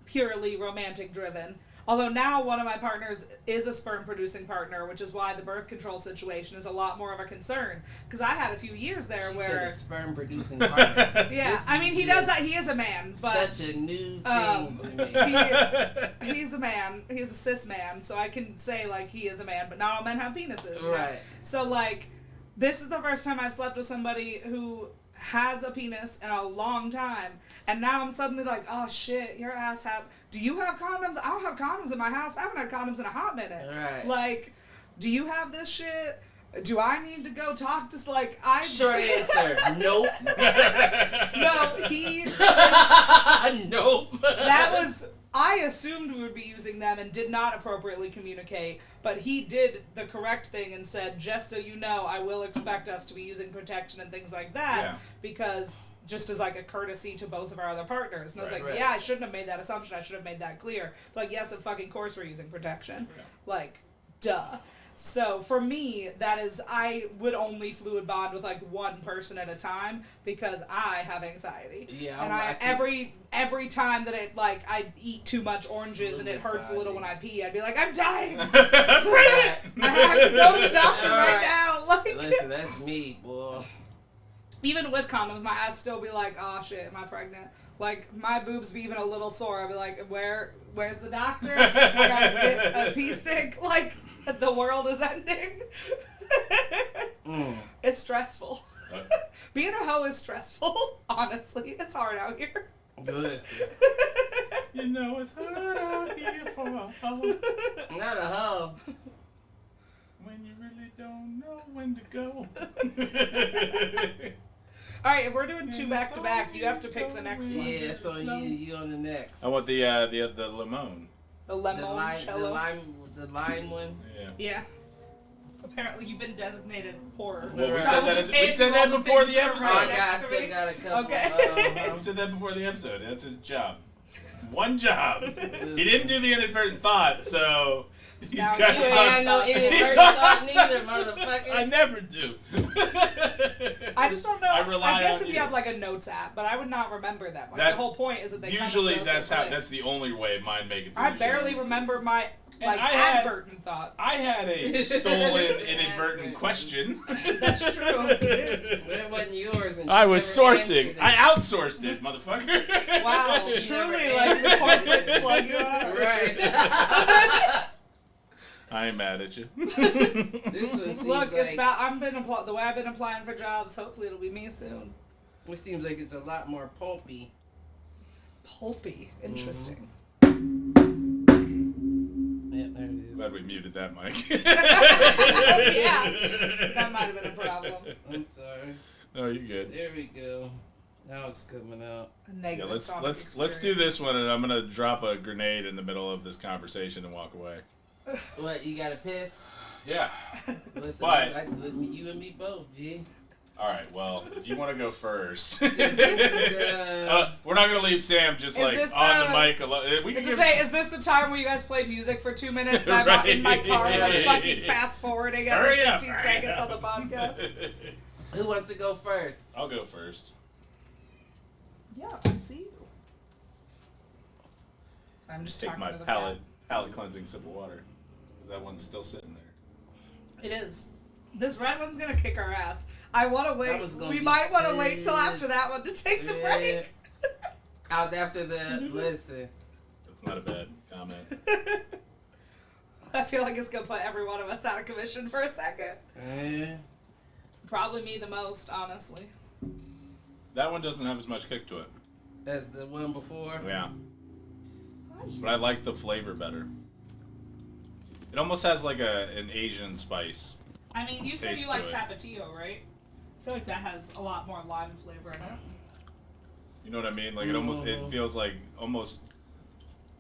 purely romantic driven. Although now one of my partners is a sperm producing partner, which is why the birth control situation is a lot more of a concern. Because I had a few years there She where, said a sperm producing partner. yeah, This I mean he is does that. He is a man, but such a new thing to me. he's a man. He's a cis man, so I can say he is a man. But not all men have penises, you know? Right. So this is the first time I've slept with somebody who has a penis in a long time, and now I'm suddenly like, oh shit, your ass do you have condoms? I don't have condoms in my house. I haven't had condoms in a hot minute. Right. Do you have this shit? Do I need to go talk to Short answer, nope. No, he Nope. that was I assumed we would be using them and did not appropriately communicate, but he did the correct thing and said, just so you know, I will expect us to be using protection and things like that, Yeah. because just as a courtesy to both of our other partners. And I was Right. like, Right. yeah, I shouldn't have made that assumption. I should have made that clear. But yes, of fucking course we're using protection. Yeah. Duh. So for me, that is, I would only fluid bond with one person at a time because I have anxiety. Yeah, and I can- every time that I eat too much oranges and it hurts a little when I pee, I'd be like, I'm dying. Bring I have to go to the doctor right now. Listen, that's me, boy. Even with condoms, my ass still be like, oh shit, am I pregnant? My boobs be even a little sore. I'd be like, where's the doctor? I gotta get a pee stick. The world is ending. It's stressful. Being a hoe is stressful. Honestly, it's hard out here. Listen, You know it's hard out here for a hoe not a hoe. when you really don't know when to go. All right, if we're doing 2 back to back, you have to pick the next one. Yeah, it's on you. You on the next. I want the limon. The The limoncello. the lime one. Yeah. Yeah. Apparently, you've been designated horror. Well, we Right. said So that, just we hand said you that all the before things the that are episode. Oh, right God, I next to still me. got a couple. Okay. We said that before the episode. That's his job. One job. He didn't do the inadvertent thought, so he's Now got you You his ain't own had no thoughts. inadvertent thought neither, motherfucker. I never do. I just don't know. I rely guess on if you you. have like a notes app, but I would not remember that much. That's- The whole point is that they Usually kind of that's how. That's the only way mine make it to I the barely show. remember my And like I had- advertent thoughts. I had a stolen inadvertent question. That's true. That wasn't yours. And I you was never sourcing. answered it. I outsourced it, motherfucker. Wow, You truly never like the answered corporate it. slug you are. Right. I ain't mad at you. This one seems Look, it's like about the way I've been applying for jobs. Hopefully, it'll be me soon. it seems like it's a lot more pulpy. Pulpy, interesting. Yeah, there it is. Glad we muted that mic. Yeah, that might have been a problem. I'm sorry. No, you're good. There we go. Now it's coming out. A Yeah, negative let's sonic do experience. this one, and I'm gonna drop a grenade in the middle of this conversation and walk away. What, you got to piss? Yeah. Listen, But- you and me both, G. All right. Well, if you want to go first, This is, we're not gonna leave Sam just Is like this on the the- mic alone. We can To give. say, is this the time where you guys played music for 2 minutes and I'm out in my car like Right. fucking fast forwarding every Hurry up, 15 hurry seconds up. on the podcast? who wants to go first? I'll go first. Yeah, I see you. So I'm just Take talking my to the palate cleansing sip of water. 'Cause that one's still sitting there. cat. It is. This red one's gonna kick our ass. I want to That wait. was gonna We be might want to wait till good. after that one to take the break. Out after the listen. That's not a bad comment. I feel like it's gonna put every one of us out of commission for a second. Probably me the most, honestly. That one doesn't have as much kick to it. That's the one before. Yeah. But I like the flavor better. It almost has like an Asian spice. I mean, you said Taste you to like it. Tapatio, right? I feel like that has a lot more lime flavor in it. You know what I mean? Like it feels like almost.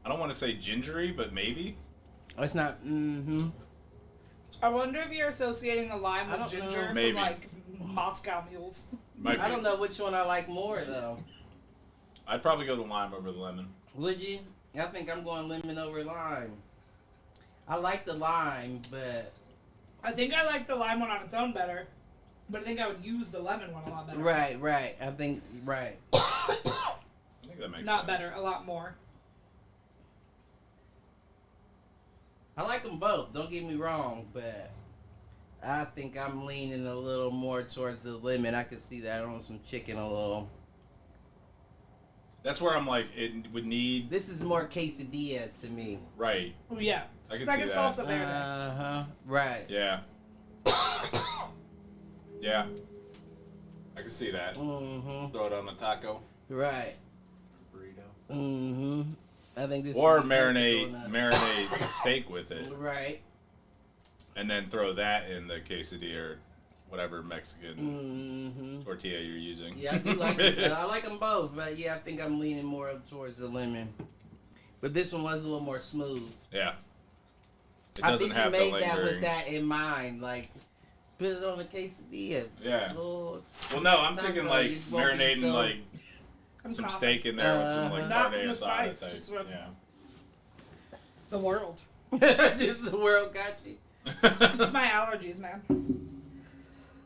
I don't want to say gingery, but maybe. It's not. Mm-hmm. I wonder if you're associating the lime I with don't know. ginger from Maybe. like Moscow mules. Might I be. don't know which one I like more though. I'd probably go the lime over the lemon. Would you? I think I'm going lemon over lime. I like the lime, but I think I like the lime one on its own better, but I think I would use the lemon one a lot better. right. I think right. I think that makes Not sense. better, a lot more. I like them both. Don't get me wrong, but I think I'm leaning a little more towards the lemon. I could see that on some chicken a little. That's where I'm like, it would need. This is more quesadilla to me. Right. Oh, yeah. I can It's like see a that. salsa verde. Right. Yeah. Yeah. I can see that. Mm-hmm. Throw it on a taco. Right. Burrito. Mm-hmm. I think this Or would be perfect on that. marinate steak with it. Right. And then throw that in the quesadilla or whatever Mexican Mm-hmm. tortilla you're using. Yeah, I do like it. I like them both, but yeah, I think I'm leaning more up towards the lemon. But this one was a little more smooth. Yeah. It I doesn't think you have the made that lingering. with that in mind, like put it on a quesadilla. Yeah. Lord. Well, no, I'm Taco, thinking like you won't be marinating so- like I'm some coughing. steak in there with some like Not carne from the asada spice, type. just with- Yeah. The world. Just the world got you. It's my allergies, man.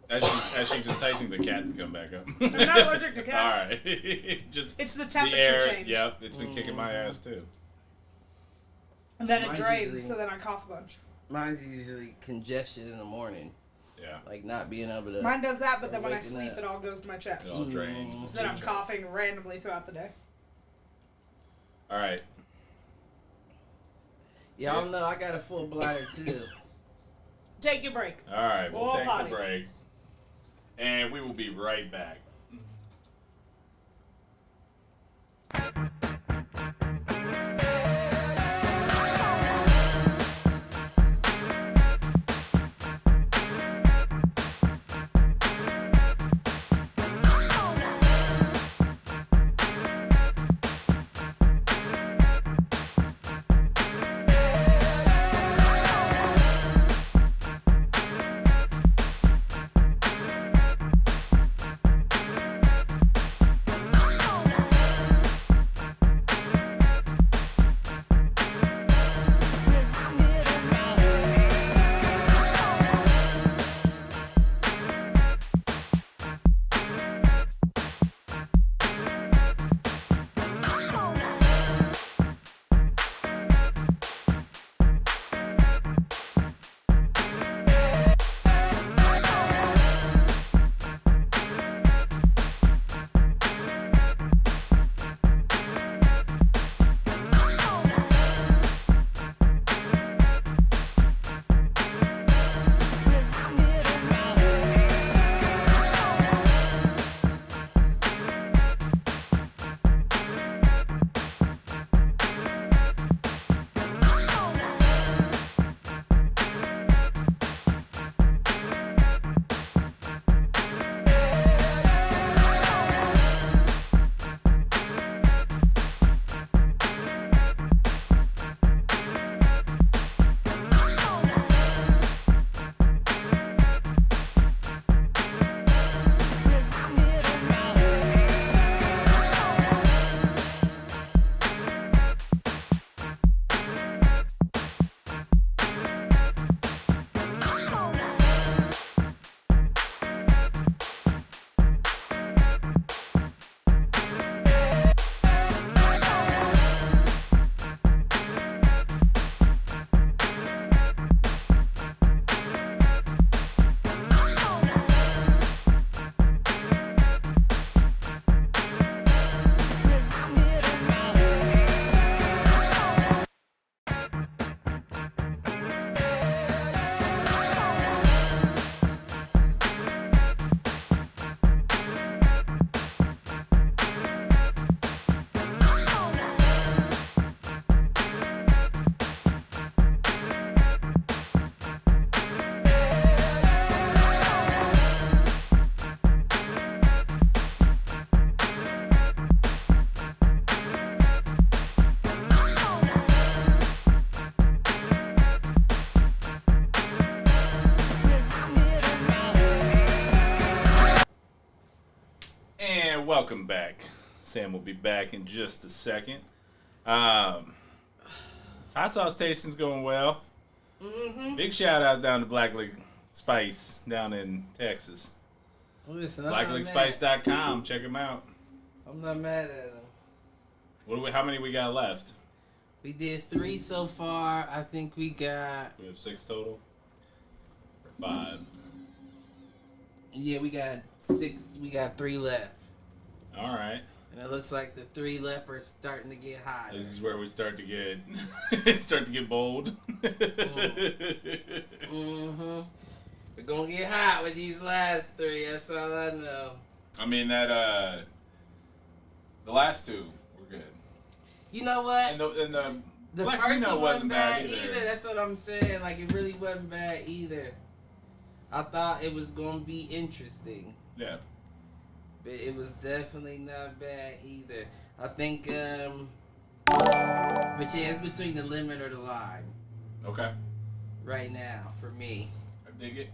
As she's enticing the cat to come back up. I'm not allergic to All cats. right. Just It's the the temperature air. change. Yep, it's been kicking my ass too. And then it Mine's drains, usually- so then I cough a bunch. Mine's usually congestion in the morning, Yeah. like not being able to. Mine does that, but then Or when I waking sleep, up. it all goes to my chest. It all drains. So then I'm coughing randomly throughout the day. All right. Yeah, I don't know. I got a full bladder too. Take your break. All right. We'll All take potty. the break. And we will be right back. welcome back. Sam will be back in just a second. Hot sauce tasting's going well. Mm-hmm. Big shout outs down to Black Lake Spice down in Texas. Listen, BlackLakeSpice.com. Check them out. I'm not mad at them. How many we got left? We did 3 so far. I think we got... We have 6 total? Or 5? Yeah, we got 6. We got 3 left. All right. And it looks like the 3 left are starting to get hotter. This is where we start to get bold. Mm-hmm. We're gonna get hot with these last 3. That's all I know. I mean that the last 2 were good. You know what? And the The Black first Sino one wasn't wasn't bad either. either. That's what I'm saying. Like, it really wasn't bad either. I thought it was gonna be interesting. Yeah. But it was definitely not bad either. I think, but yeah, it's between the lemon or the lime Okay. right now for me. I dig it.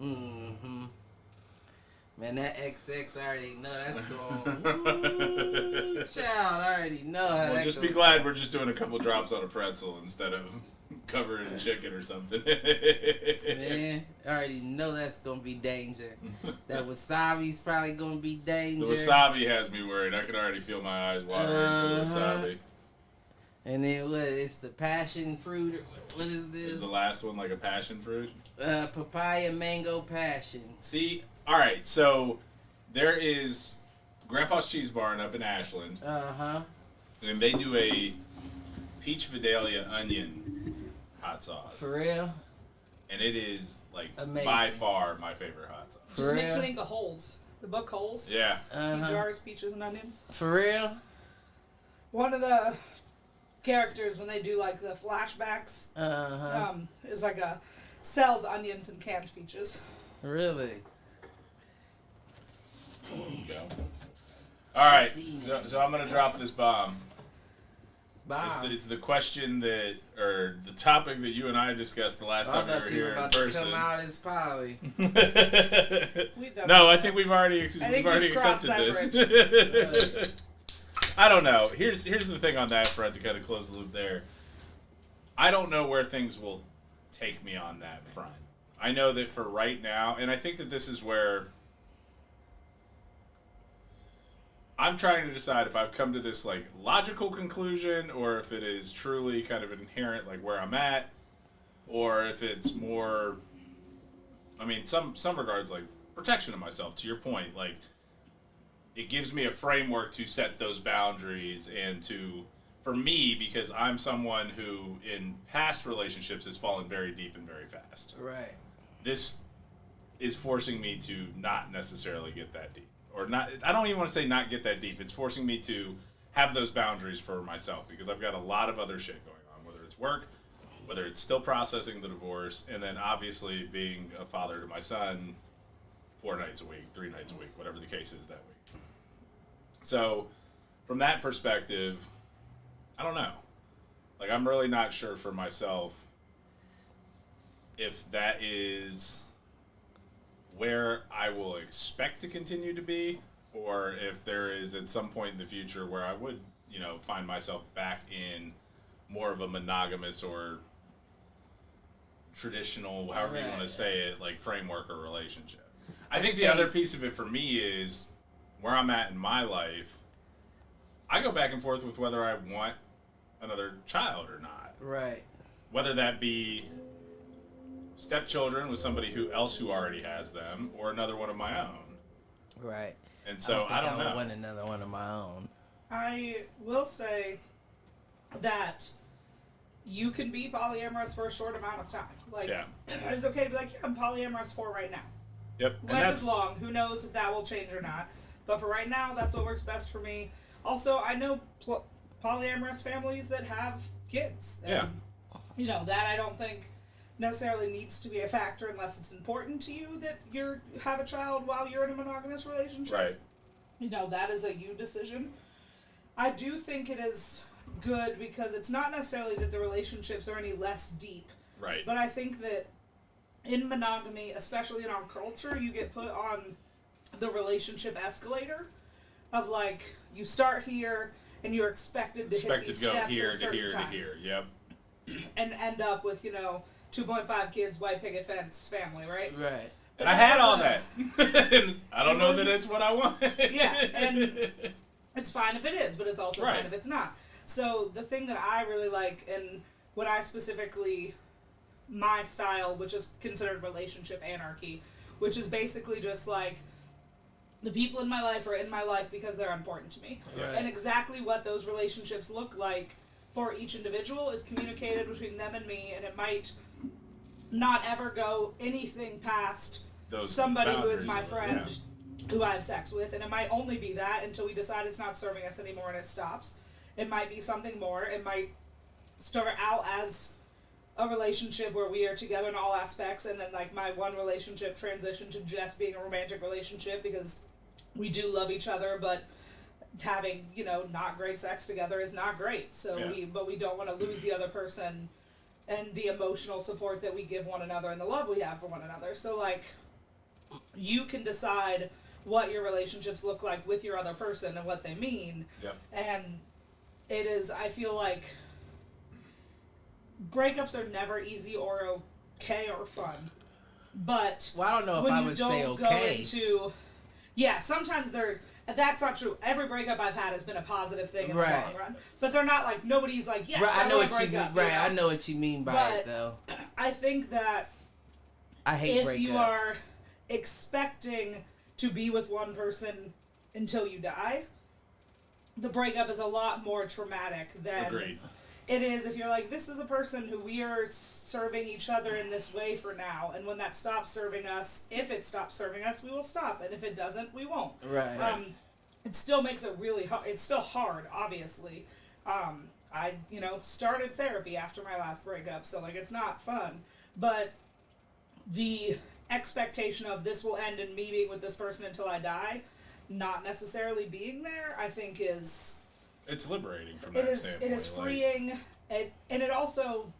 Mm-hmm. Man, that XX, I already know that's going. Ooh, child, I already know how Well, that just goes. be glad we're just doing a couple drops on a pretzel instead of covering in chicken or something. Man, I already know that's gonna be danger. That wasabi's probably gonna be The danger. wasabi has me worried. I can already feel my eyes watering for the wasabi. And then what? It's the passion fruit. What is this? Is the last one like a passion fruit? Papaya mango passion. See, all right. So there is Grandpa's Cheese Barn up in Ashland, and they do a peach Vidalia onion hot sauce, For real? and it is like Amazing. by far my favorite hot sauce. Just For makes me real? think of holes. The book Holes. Yeah. Jars, peaches, and onions. For real? One of the characters, when they do like the flashbacks, is like sells onions and canned peaches. Really? There you go. All right. So I'm gonna drop this bomb. It's the question that, or the topic that you and I discussed the last time we were here in person. Come out as poly. No, I think we've already accepted this. I don't know. Here's the thing on that front to kind of close the loop there. I don't know where things will take me on that front. I know that for right now, and I think that this is where I'm trying to decide if I've come to this like logical conclusion or if it is truly kind of inherent like where I'm at, or if it's more, I mean, some regards like protection of myself, to your point. Like, it gives me a framework to set those boundaries and to, for me, because I'm someone who in past relationships has fallen very deep and very fast. Right. This is forcing me to not necessarily get that deep. Or not, I don't even want to say not get that deep. It's forcing me to have those boundaries for myself because I've got a lot of other shit going on, whether it's work, whether it's still processing the divorce, and then obviously being a father to my son 4 nights a week, 3 nights a week, whatever the case is that week. So, from that perspective, I don't know. Like, I'm really not sure for myself if that is where I will expect to continue to be, or if there is at some point in the future where I would, find myself back in more of a monogamous or traditional, however you want to say it, like framework or relationship. I think the other piece of it for me is where I'm at in my life. I go back and forth with whether I want another child or not. Right. Whether that be stepchildren with somebody who already has them, or another one of my own. Right. And so I don't know. I want another one of my own. I will say that you can be polyamorous for a short amount of time. Like, it's okay to be like, yeah, I'm polyamorous for right now. Yep. Life is long. Who knows if that will change or not. But for right now, that's what works best for me. Also, I know polyamorous families that have kids. And, that I don't think necessarily needs to be a factor unless it's important to you that you have a child while you're in a monogamous relationship. Right. That is a you decision. I do think it is good because it's not necessarily that the relationships are any less deep. Right. But I think that in monogamy, especially in our culture, you get put on the relationship escalator of like, you start here and you're expected to hit these to go steps here at a to certain here time. to here. Yep. And end up with, 2.5 kids, white picket fence family, right? Right. And I had all that. I don't know that it's what I want. Yeah, and it's fine if it is, but it's also Right. fine if it's not. So the thing that I really like, and what I specifically, my style, which is considered relationship anarchy, which is basically just like, the people in my life are in my life because they're important to me. Right. And exactly what those relationships look like for each individual is communicated between them and me, and it might not ever go anything past Those somebody who is boundaries my are- friend who I have sex with, and it might only be that until we decide it's not serving us anymore and it stops. It might be something more. It might start out as a relationship where we are together in all aspects, and then like my one relationship transitioned to just being a romantic relationship because we do love each other, but having not great sex together is not great. So Yeah. we don't want to lose the other person and the emotional support that we give one another and the love we have for one another. So like, you can decide what your relationships look like with your other person and what they mean. Yep. And it is, I feel like, breakups are never easy or okay or fun. But Well, I don't know if when I you would don't say go okay. into, sometimes they're. That's not true. Every breakup I've had has been a positive thing in the Right. long run. But they're not like, nobody's like, yes, Right, I know want what to you break mean. up. Right, I know what you mean by But it, though. I think that I hate if breakups. you are expecting to be with one person until you die, the breakup is a lot more traumatic than Agreed. it is if you're like, this is a person who we are serving each other in this way for now, and when that stops serving us, if it stops serving us, we will stop, and if it doesn't, we won't. Right. It still makes it really hard. It's still hard, obviously. I started therapy after my last breakup, so like, it's not fun, but the expectation of this will end in me being with this person until I die, not necessarily being there, I think is... It's liberating from that standpoint. It is freeing, and it also,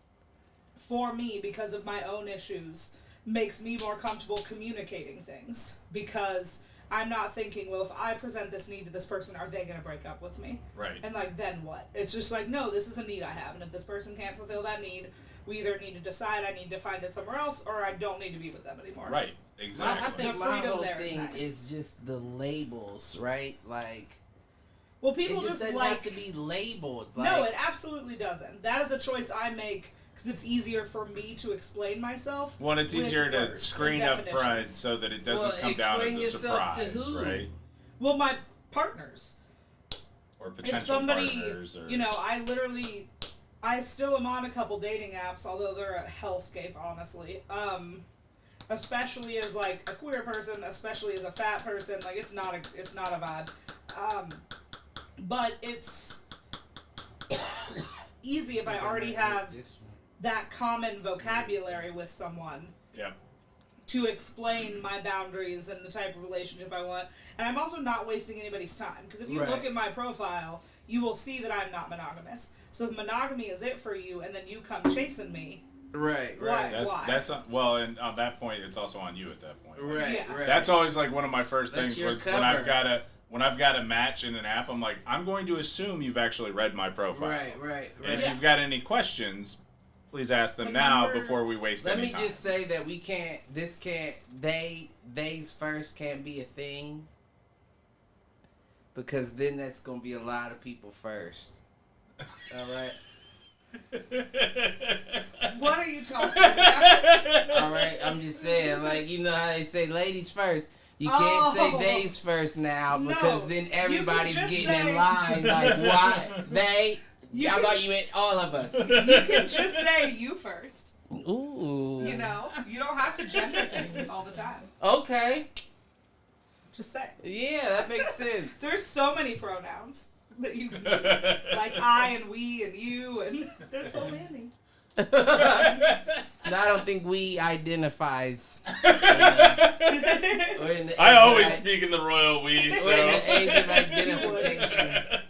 for me, because of my own issues, makes me more comfortable communicating things, because I'm not thinking, well, if I present this need to this person, are they going to break up with me? Right. And like, then what? It's just like, no, this is a need I have, and if this person can't fulfill that need, we either need to decide I need to find it somewhere else, or I don't need to be with them anymore. Right. Exactly. I think The my freedom whole there is thing nice. is just the labels, right? Like, Well, it people just doesn't like... have to be labeled. No, Like, it absolutely doesn't. That is a choice I make because it's easier for me to explain myself. Well, it's with easier to words screen and up front definitions. so that it doesn't Well, come down as explain a yourself to surprise, who? right? Well, my partners. Or potential If somebody, partners. Or, I still am on a couple dating apps, although they're a hellscape, honestly. Especially as like a queer person, especially as a fat person, like it's not a vibe. But it's easy if I already have that common vocabulary with someone Yep. to explain my boundaries and the type of relationship I want. And I'm also not wasting anybody's time. Because if you Right. look at my profile, you will see that I'm not monogamous. So if monogamy is it for you, and then you come chasing me, right, Why? right, That's well, and on that point, it's also on you at that point. Like, right, Yeah. right. That's always like one of my first That's things your when I've cover. got a match in an app. I'm like, I'm going to assume you've actually read my profile. right, right, And if Yeah. you've got any questions, please ask them The now number- before we waste Let any me time. just say that they's first can't be a thing, because then that's gonna be a lot of people first. All right, what are you talking about? all right. I'm just saying, like, you know how they say ladies first. You can't say Oh. theys first now, No, because then you everybody's can just getting say- in line. Like, why they? You I can- thought you meant all of us. You can just say you first. Ooh. You know? You don't have to gender things all the time. Okay. Just say. Yeah, that makes sense. There's so many pronouns that you can use. Like I and we and you, and there's so many. No, I don't think we identifies. We're in the I age of always speak in the royal we, so. We're in the age of identification.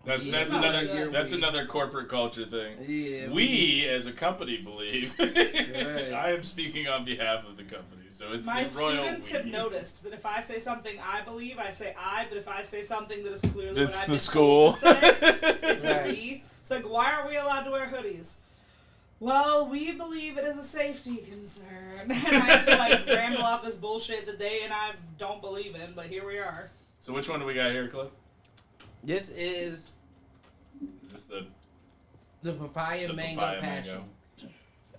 That's Yeah. that's another corporate culture thing. Yeah. We as a company believe. Right. I am speaking on behalf of the company, so it's My the royal students we. have noticed that if I say something I believe, I say I, but if I say something that is clearly It's what I've the been school. told to say, it's Right. a we. It's like, why aren't we allowed to wear hoodies? Well, we believe it is a safety concern. And I have to like ramble off this bullshit that they and I don't believe in, but here we are. So which one do we got here, Cliff? This is Is this the the papaya mango papaya passion.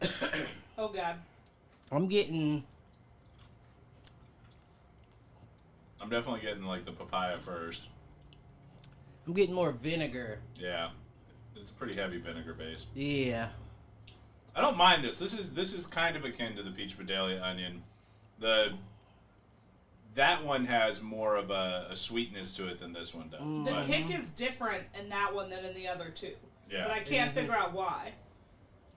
mango? Oh God. I'm getting. I'm definitely getting like the papaya first. I'm getting more vinegar. Yeah, it's a pretty heavy vinegar base. Yeah. I don't mind this. This is kind of akin to the peach Vidalia onion. That one has more of a sweetness to it than this one does. The But, kick is different in that one than in the other two. yeah. But I can't figure out why.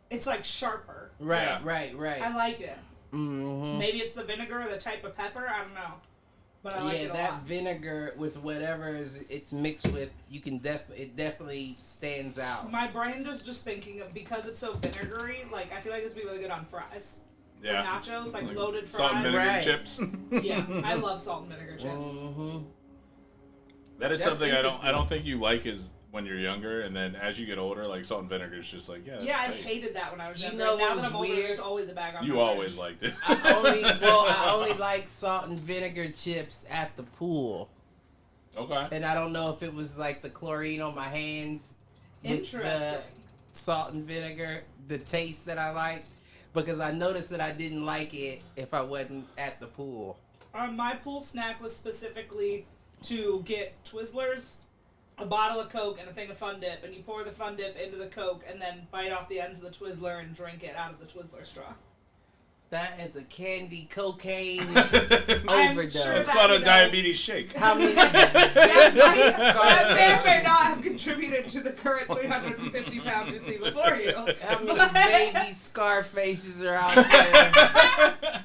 It's like sharper. Right. Yeah. Right. I like it. Mm-hmm. Maybe it's the vinegar or the type of pepper. I don't know. But I like Yeah, it a that lot. vinegar with whatever it's mixed with, you can it definitely stands out. My brain is just thinking of, because it's so vinegary, like I feel like this would be really good on fries. Yeah. Or nachos, like loaded Salt and fries. vinegar Right. chips. Yeah, I love salt and vinegar chips. Mm-hmm. That is That's something I interesting. don't think you like is when you're younger, and then as you get older, like salt and vinegar is just like that's Yeah, I great. hated that when I was You younger. know Now what that I'm was older, weird? there's always a bag on You my always fridge. liked it. I only like salt and vinegar chips at the pool, Okay. and I don't know if it was like the chlorine on my hands, with the Interesting. salt and vinegar, the taste that I liked, because I noticed that I didn't like it if I wasn't at the pool. My pool snack was specifically to get Twizzlers, a bottle of Coke, and a thing of Fun Dip, and you pour the Fun Dip into the Coke, and then bite off the ends of the Twizzler and drink it out of the Twizzler straw. That is a candy cocaine I'm overdose. sure It's that, called a you know, diabetes shake. How many That baby may not have contributed to the current 350 pounds you see before you. How many baby scar faces are out there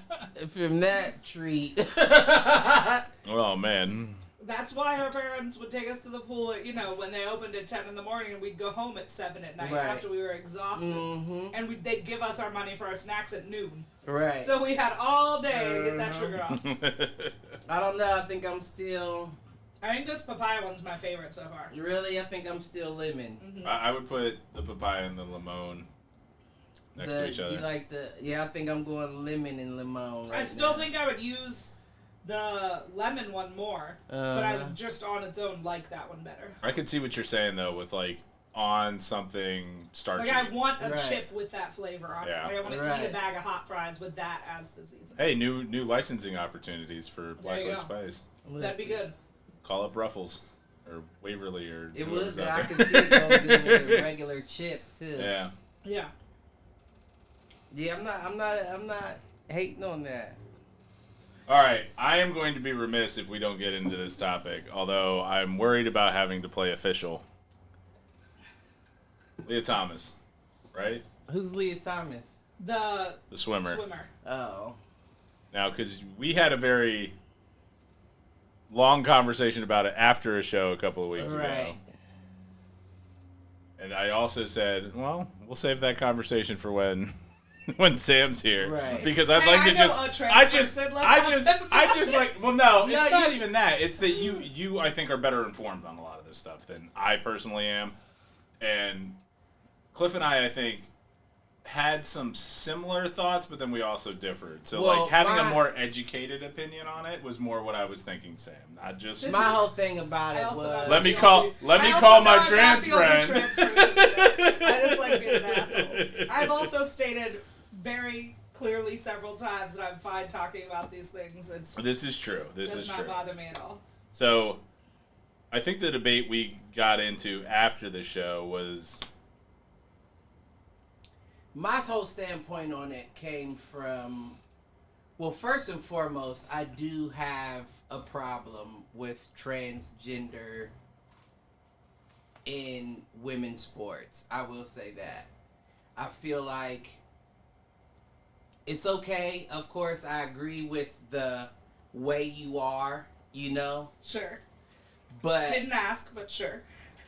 from that treat? Oh man. That's why our parents would take us to the pool at, when they opened at 10 in the morning, and we'd go home at 7 at night Right. after we were exhausted. Mm-hmm. And they'd give us our money for our snacks at noon. Right. So we had all day to get that sugar off. I don't know. I think I'm still. I think this papaya one's my favorite so far. Really, I think I'm still lemon. I would put the papaya and the lemon next to each other. You like the? Yeah, I think I'm going lemon and lemon. Right I still now. think I would use the lemon one more, but I Uh-huh. just on its own like that one better. I could see what you're saying though, with like on something starchy. Like I want a Right. chip with that flavor on Yeah. it. Like I want to Right. eat a bag of hot fries with that as the season. Hey, new licensing opportunities for Black you Light go. Spice. That'd be good. Call up Ruffles or Waverly or It whoever's would. out I there. could see it go good with a regular chip too. Yeah. Yeah. Yeah, I'm not hating on that. All right, I am going to be remiss if we don't get into this topic, although I'm worried about having to play official. Leah Thomas, right? Who's Leah Thomas? The The swimmer. Oh. Now, because we had a very long conversation about it after a show a couple of weeks ago. Right. And I also said, well, we'll save that conversation for when Sam's here. Right. Because I'd Hey, like I to know just a trans I just person. Let's have them like well no, it's No, not you- even that. It's that you I think are better informed on a lot of this stuff than I personally am. And Cliff and I think had some similar thoughts, but then we also differed. So Well, like having my- a more educated opinion on it was more what I was thinking, Sam. Not just My whole thing about I it also was. know Let me the call- only- let me I call also my know I'm not trans the only friend. trans person in there. I just like being an asshole. I've also stated very clearly several times that I'm fine talking about these things. It This is true. This does is not true. bother me at all. So, I think the debate we got into after the show was My whole standpoint on it came from, well, first and foremost, I do have a problem with transgender in women's sports. I will say that. I feel like it's okay. Of course, I agree with the way you are, Sure. but Didn't ask, but sure.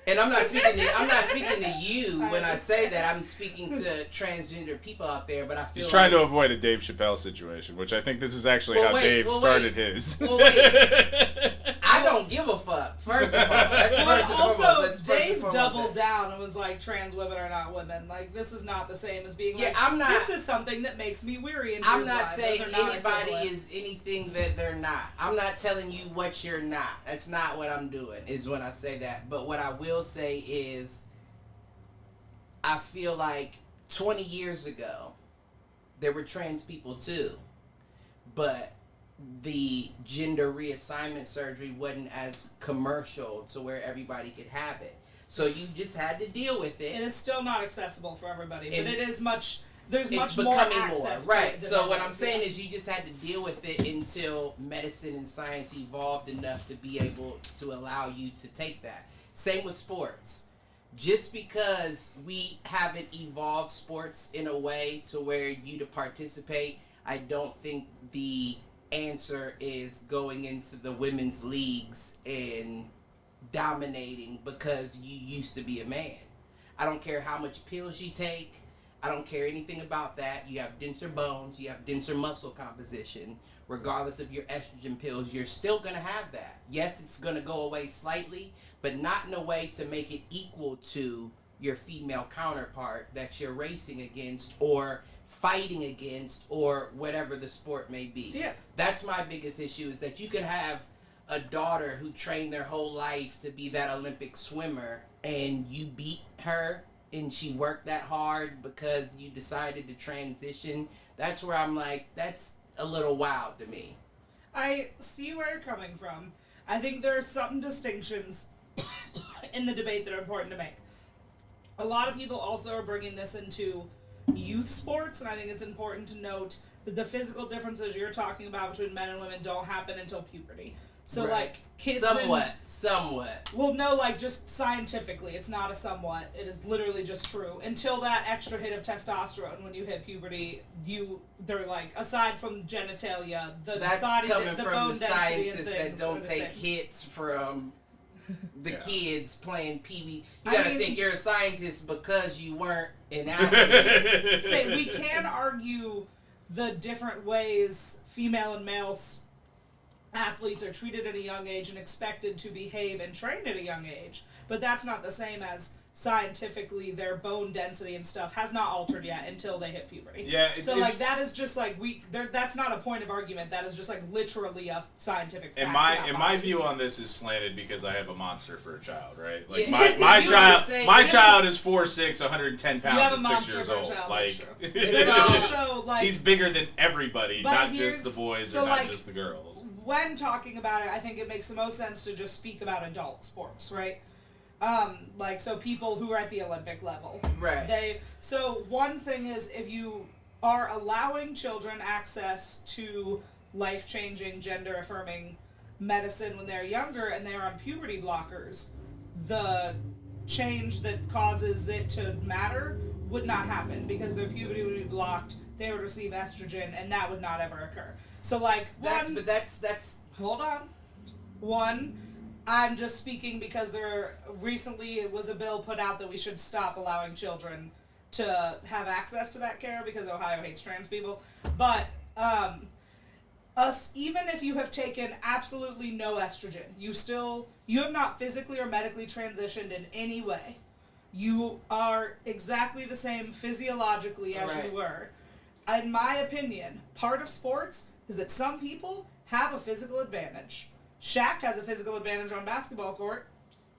And I'm not speaking to you when I say that. I'm speaking to transgender people out there. But I feel He's trying to avoid a Dave Chappelle situation, which I think this is actually how Dave started his. Well, wait. I don't give a fuck. First of all, that's first and foremost. Also, Dave doubled down and was like, "Trans women are not women. Like, this is not the same as being like, I'm not. This is something that makes me weary." And I'm not saying anybody is anything that they're not. I'm not telling you what you're not. That's not what I'm doing. Is when I say that. But what I will say is, I feel like 20 years ago, there were trans people too, but the gender reassignment surgery wasn't as commercial to where everybody could have it. So you just had to deal with it. It is still not accessible for everybody, but it is much. There's it's much more becoming access more, to right? it So what I'm saying is, you just had to deal with it until medicine and science evolved enough to be able to allow you to take that. Same with sports. Just because we haven't evolved sports in a way to where you to participate, I don't think the answer is going into the women's leagues and dominating because you used to be a man. I don't care how much pills you take. I don't care anything about that. You have denser bones. You have denser muscle composition. Regardless of your estrogen pills, you're still going to have that. Yes, it's going to go away slightly, but not in a way to make it equal to your female counterpart that you're racing against or fighting against or whatever the sport may be. Yeah. That's my biggest issue, is that you could have a daughter who trained their whole life to be that Olympic swimmer and you beat her and she worked that hard because you decided to transition. That's where I'm like, that's a little wild to me. I see where you're coming from. I think there are some distinctions in the debate that are important to make. A lot of people also are bringing this into youth sports, and I think it's important to note that the physical differences you're talking about between men and women don't happen until puberty. So, Right. like, kids Somewhat. Well, no, like, just scientifically, it's not a somewhat. It is literally just true. Until that extra hit of testosterone when you hit puberty, they're like, aside from genitalia, That's body, coming the from bone the density scientists and that things don't are the take same. hits from the Yeah. kids playing PB. You I gotta mean- think you're a scientist because you weren't an athlete. Say, we can argue the different ways female and male athletes are treated at a young age and expected to behave and train at a young age, but that's not the same as scientifically their bone density and stuff has not altered yet until they hit puberty. Yeah, so like that is just like that's not a point of argument. That is just like literally a scientific fact. And my view on this is slanted because I have a monster for a child, right? Like Yeah, my you child, say- my yeah. child is 4'6", 110 pounds You have a at 6 monster years for a old. child, Like that's true. There's also like he's bigger than everybody, But not just here's- the boys so, or not like, just the girls. when talking about it, I think it makes the most sense to just speak about adult sports, right? Like, so people who are at the Olympic level. Right. So one thing is, if you are allowing children access to life-changing, gender-affirming medicine when they're younger and they're on puberty blockers, the change that causes it to matter would not happen because their puberty would be blocked, they would receive estrogen, and that would not ever occur. So, like, That's hold on. One, I'm just speaking because there recently was a bill put out that we should stop allowing children to have access to that care because Ohio hates trans people. But even if you have taken absolutely no estrogen, you have not physically or medically transitioned in any way. You are exactly the same physiologically as Right. you were. In my opinion, part of sports is that some people have a physical advantage. Shaq has a physical advantage on basketball court.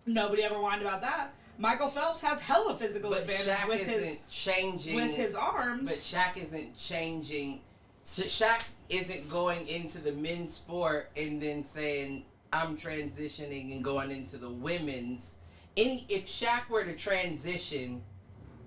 Nobody ever whined about that. Michael Phelps has hella physical but advantage Shaq isn't changing with his arms. But Shaq isn't changing. So Shaq isn't going into the men's sport and then saying, I'm transitioning and going into the women's. If Shaq were to transition,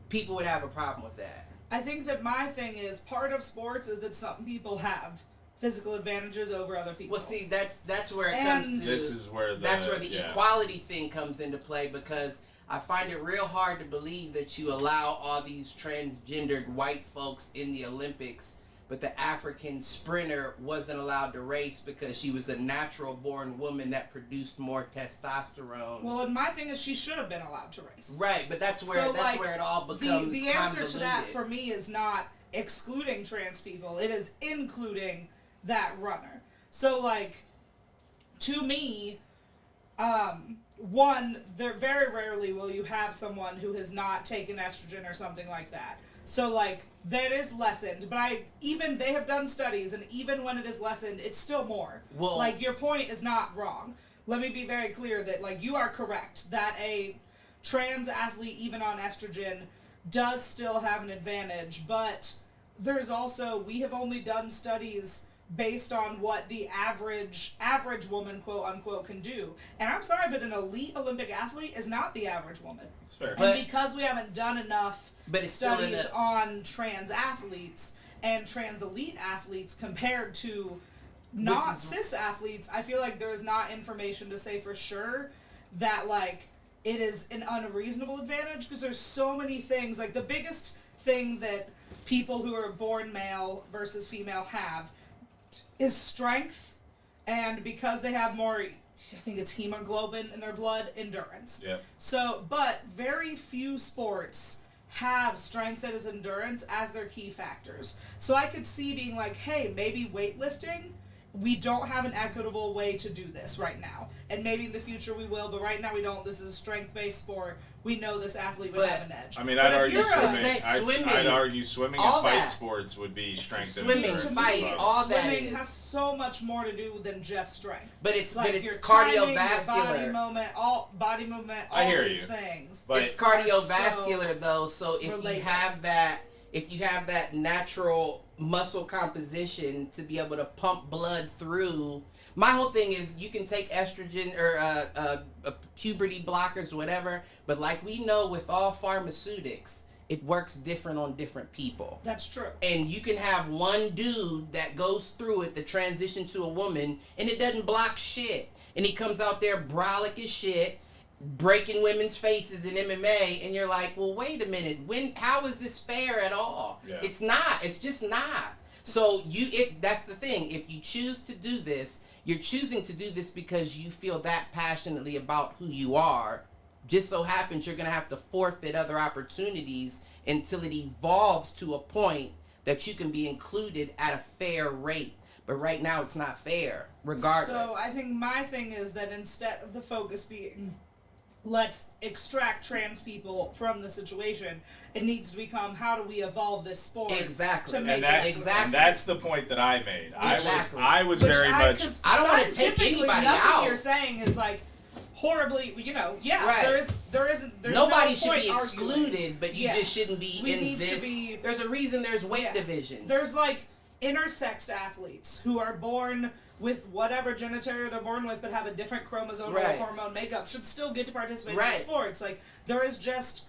people would have a problem with that. I think that my thing is, part of sports is that some people have physical advantages over other people. Well, see, that's where it And- comes to. This is where the equality thing comes into play, because I find it real hard to believe that you allow all these transgendered white folks in the Olympics, but the African sprinter wasn't allowed to race because she was a natural born woman that produced more testosterone. Well, and my thing is she should have been allowed to race. Right, but that's where where it all becomes the answer convoluted. to that for me is not excluding trans people. It is including that runner. So like, to me, one, there very rarely will you have someone who has not taken estrogen or something like that. So like that is lessened, but they have done studies, and even when it is lessened, it's still more. Well, like your point is not wrong. Let me be very clear that like you are correct that a trans athlete even on estrogen does still have an advantage, but there's also, we have only done studies based on what the average woman, quote unquote, can do. And I'm sorry, but an elite Olympic athlete is not the average woman. It's fair. And because we haven't done enough But it's studies on trans athletes and trans elite athletes compared to not cis athletes, I feel like there's not information to say for sure that like it is an unreasonable advantage, because there's so many things. Like the biggest thing that people who are born male versus female have is strength, and because they have more, I think it's hemoglobin in their blood, endurance. Yeah. So, but very few sports have strength and endurance as their key factors. So I could see being like, hey, maybe weightlifting, we don't have an equitable way to do this right now. And maybe in the future we will, but right now we don't. This is a strength-based sport. We know this athlete would have an edge. I mean, But I'd if argue you're swimming. I'd argue swimming and all fight that. sports would be strength and Swimming, endurance. fight, all that Swimming is. has so much more to do than just strength. But it's like but it's your timing, your cardiovascular. body movement, all I hear these you. things. But It's cardiovascular though, so if related. you have that natural muscle composition to be able to pump blood through. My whole thing is you can take estrogen or puberty blockers, whatever, but like we know with all pharmaceutics, it works different on different people. That's true. And you can have one dude that goes through it, the transition to a woman, and it doesn't block shit. And he comes out there brolic as shit, breaking women's faces in MMA, and you're like, well, wait a minute, how is this fair at all? Yeah. It's not. It's just not. So that's the thing. If you choose to do this, you're choosing to do this because you feel that passionately about who you are. Just so happens you're going to have to forfeit other opportunities until it evolves to a point that you can be included at a fair rate. But right now it's not fair, regardless. So I think my thing is that instead of the focus being, let's extract trans people from the situation, it needs to become, how do we evolve this sport Exactly. to make And it that's Exactly. and that's the point that I made. Exactly. I was Which very much. 'cause I don't wanna take scientifically, anybody nothing out. you're saying is like horribly, Right. there's Nobody no should point be arguing. excluded, but you Yeah. just shouldn't be We in need to this. be- There's a reason there's weight Yeah. divisions. There's like intersexed athletes who are born with whatever genitalia they're born with, but have a different chromosomal Right. hormone makeup, should still get to participate in Right. sports. Like there is just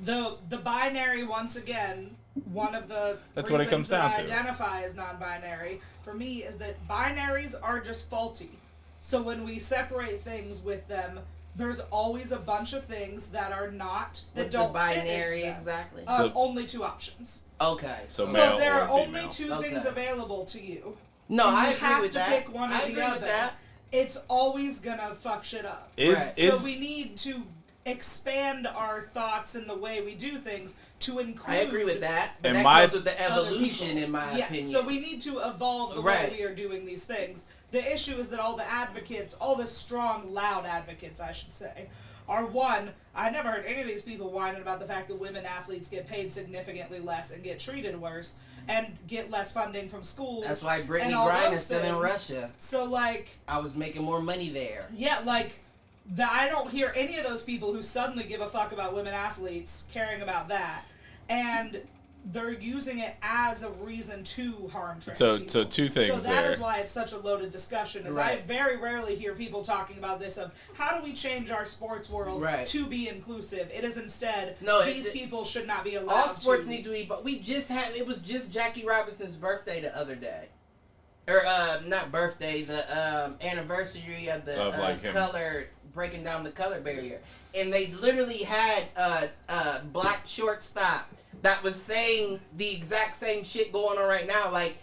the binary, once again. One of the That's what it comes reasons that I down to. identify as non-binary for me is that binaries are just faulty. So when we separate things with them, there's always a bunch of things that are not, that What's a don't binary fit into them. exactly? So- Only two options. Okay. So So male there or are only female. two Okay. things available to you. No, And I you agree have with to that. pick one or I the agree other. with that. It's always gonna fuck shit up. Right. So we need to expand our thoughts and the way we do things to include. I agree with that, but And that my- goes with the other evolution, people. in my Yes, opinion. so we need to evolve the Right. way we are doing these things. The issue is that all the advocates, all the strong, loud advocates, I should say, are one, I never heard any of these people whining about the fact that women athletes get paid significantly less and get treated worse and get less funding from schools. That's why Brittany and all Griner those is still in things. Russia. So, like, I was making more money there. yeah, like, I don't hear any of those people who suddenly give a fuck about women athletes caring about that. And they're using it as a reason to harm trans people. So two things So that there. is why it's such a loaded discussion. Is I Right. very rarely hear people talking about this of how do we change our sports world Right. to be inclusive. It is instead these people should not be allowed. All sports to need to evolve. We just had, it was just Jackie Robinson's birthday the other day. Or, not birthday, the anniversary of the Of, like, him. color, breaking down the color barrier. And they literally had a black shortstop that was saying the exact same shit going on right now. Like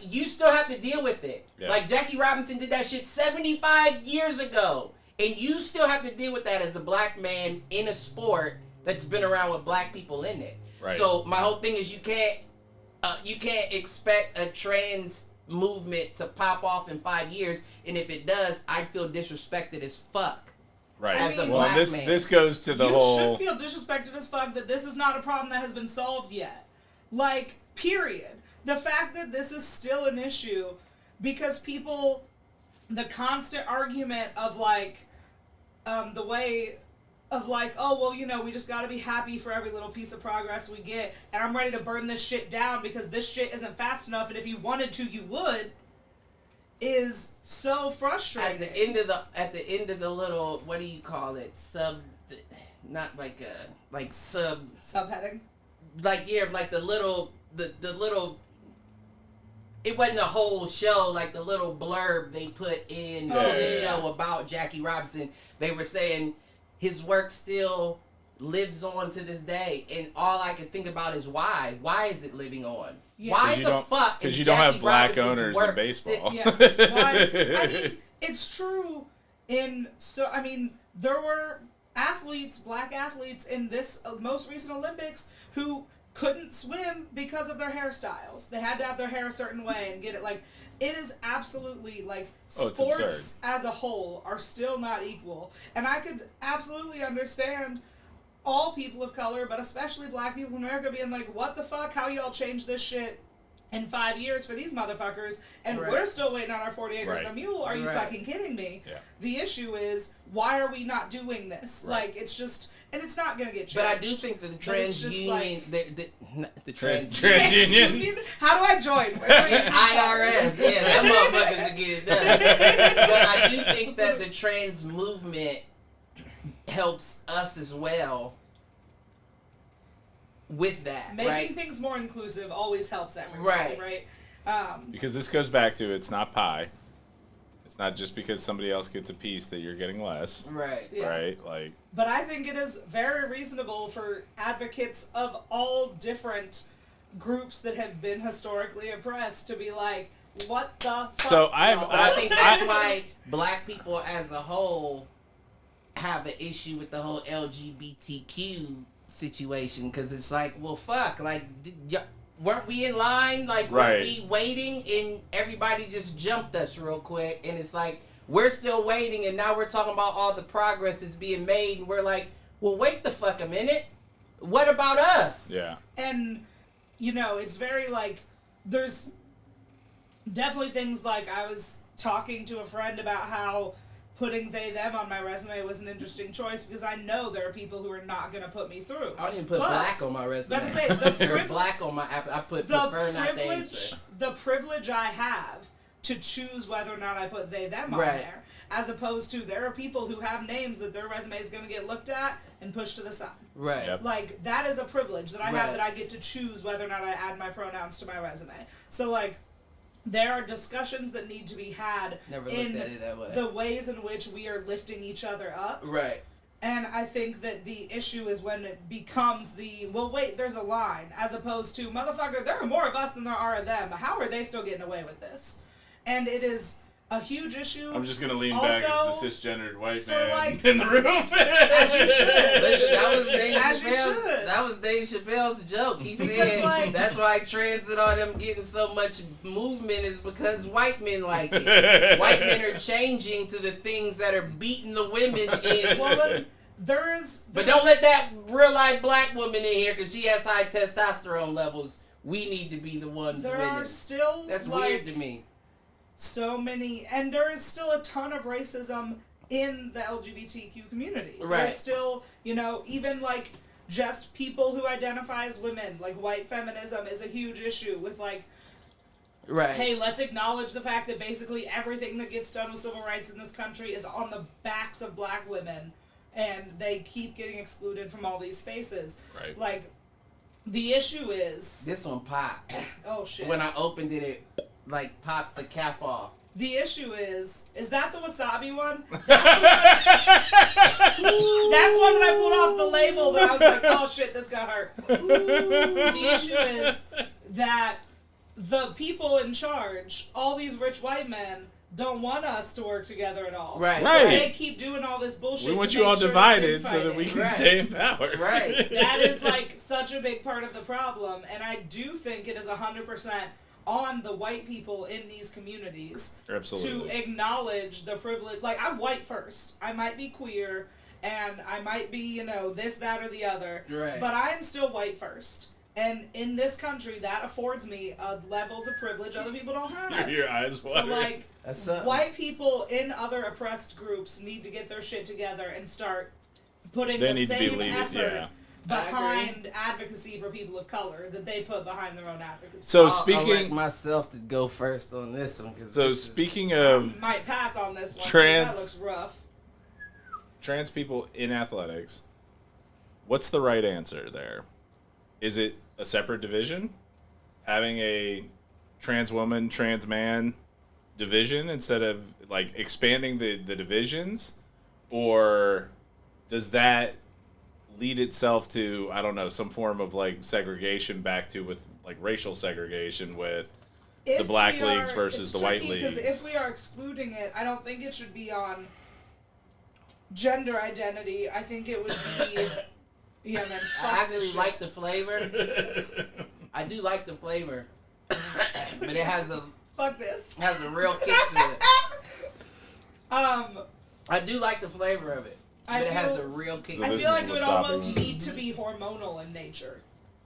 you still have to deal with it. Yeah. Like Jackie Robinson did that shit 75 years ago. And you still have to deal with that as a black man in a sport that's been around with black people in it. Right. So my whole thing is you can't expect a trans movement to pop off in 5 years, and if it does, I'd feel disrespected as fuck. Right. As a well, black this man. this goes to the You whole. should feel disrespected as fuck that this is not a problem that has been solved yet. Like, period. The fact that this is still an issue because people, the constant argument of like, the way of like, oh, well, you know, we just gotta be happy for every little piece of progress we get, and I'm ready to burn this shit down because this shit isn't fast enough, and if you wanted to, you would, is so frustrating. At the end of the little, what do you call it? Not like Subheading? like the little, it wasn't a whole show, like the little blurb they put in the show about Jackie Robinson. They were saying his work still lives on to this day, and all I can think about is why. Why is it living on? Yeah. Why the fuck? Because is you don't have Jackie black Robinson's owners work in baseball. Yeah. Why? I mean, it's true. There were black athletes in this most recent Olympics who couldn't swim because of their hairstyles. They had to have their hair a certain way and get it like. It is absolutely like sports as a whole are still not equal, and I could absolutely understand all people of color, but especially black people in America, being like, "What the fuck? How y'all change this shit in 5 years for these motherfuckers, and we're still waiting on our 40 acres and a mule? Are you fucking kidding me?" Yeah. The issue is, why are we not doing this? Right. Like, it's just, and it's not gonna get changed. But I do think that the trans union, the trans union. How do I join? IRS, yeah, that motherfuckers to get it done. But I do think that the trans movement helps us as well with that, Making right? things more inclusive always helps everybody, right? Because this goes back to it's not pie. It's not just because somebody else gets a piece that you're getting less. Right. Yeah. Right? Like. But I think it is very reasonable for advocates of all different groups that have been historically oppressed to be like, what the fuck? So But I think that's why black people as a whole have an issue with the whole LGBTQ situation, because it's like, well, fuck, like, weren't we in line? Like, weren't we waiting, and everybody just jumped us real quick, and it's like, we're still waiting, and now we're talking about all the progress that's being made, and we're like, well, wait the fuck a minute. What about us? Yeah. And, you know, it's very like, there's definitely things like, I was talking to a friend about how putting they them on my resume was an interesting choice because I know there are people who are not going to put me through. I didn't put black on my resume. Gotta say, the black on my app. I put the prefer, not they. privilege, the privilege I have to choose whether or not I put they them on there, as opposed to there are people who have names that their resume is going to get looked at and pushed to the side. Right. Yep. Like, that is a privilege that I have, that I get to choose whether or not I add my pronouns to my resume. So, like, there are discussions that need to be had in the ways in which we are lifting each other up. Right. And I think that the issue is when it becomes well, wait, there's a line, as opposed to, motherfucker, there are more of us than there are of them. How are they still getting away with this? And it is a huge issue. I'm just going to lean back as the cisgendered white man like, in the room. As you should. Listen, that was Dave Chappelle's joke. He said that's why transit on them getting so much movement is because white men like it. White men are changing to the things that are beating the women in. Well, there's but don't let that real life black woman in here because she has high testosterone levels. We need to be the ones winning. Are still that's weird to me. So many, and there is still a ton of racism in the LGBTQ community. Right. There's still, you know, even like just people who identify as women, like white feminism is a huge issue with like, hey, let's acknowledge the fact that basically everything that gets done with civil rights in this country is on the backs of black women, and they keep getting excluded from all these spaces. Right. Like, the issue is... This one popped. Oh, shit. When I opened it like popped the cap off. The issue is that the wasabi one? That's one that I pulled off the label that I was like, oh shit, this got hurt. The issue is that the people in charge, all these rich white men, don't want us to work together at all. Right. So they keep doing all this bullshit. We want to you make all sure divided it's so that we infighting. can stay in power. Right. That is like such a big part of the problem, and I do think it is 100% on the white people in these communities Absolutely. to acknowledge the privilege. Like, I'm white first. I might be queer, and I might be, you know, this, that, or the other. Right. But I am still white first. And in this country, that affords me levels of privilege other people don't have. Your eyes water. So, like, That's something. white people in other oppressed groups need to get their shit together and start putting They the need to be same leading, effort yeah. behind advocacy for people of color that they put behind their own advocacy. So I'll speaking, elect myself to go first on this one. Cause so this is- speaking of Might pass on this one. Trans- That looks rough. trans people in athletics, what's the right answer there? Is it a separate division? Having a trans woman, trans man division instead of like expanding the divisions? Or does that lead itself to, I don't know, some form of like segregation back to with like racial segregation with the black leagues versus the white leagues? Because if we are excluding it, I don't think it should be on gender identity. I think it would be... Yeah, man. I Fuck actually this shit. like the flavor. I do like the flavor, but it has a Fuck this. real kick to it. I do like the flavor of it, but it has a real kick. So I this feel is like it would wasabi. almost need to be hormonal in nature.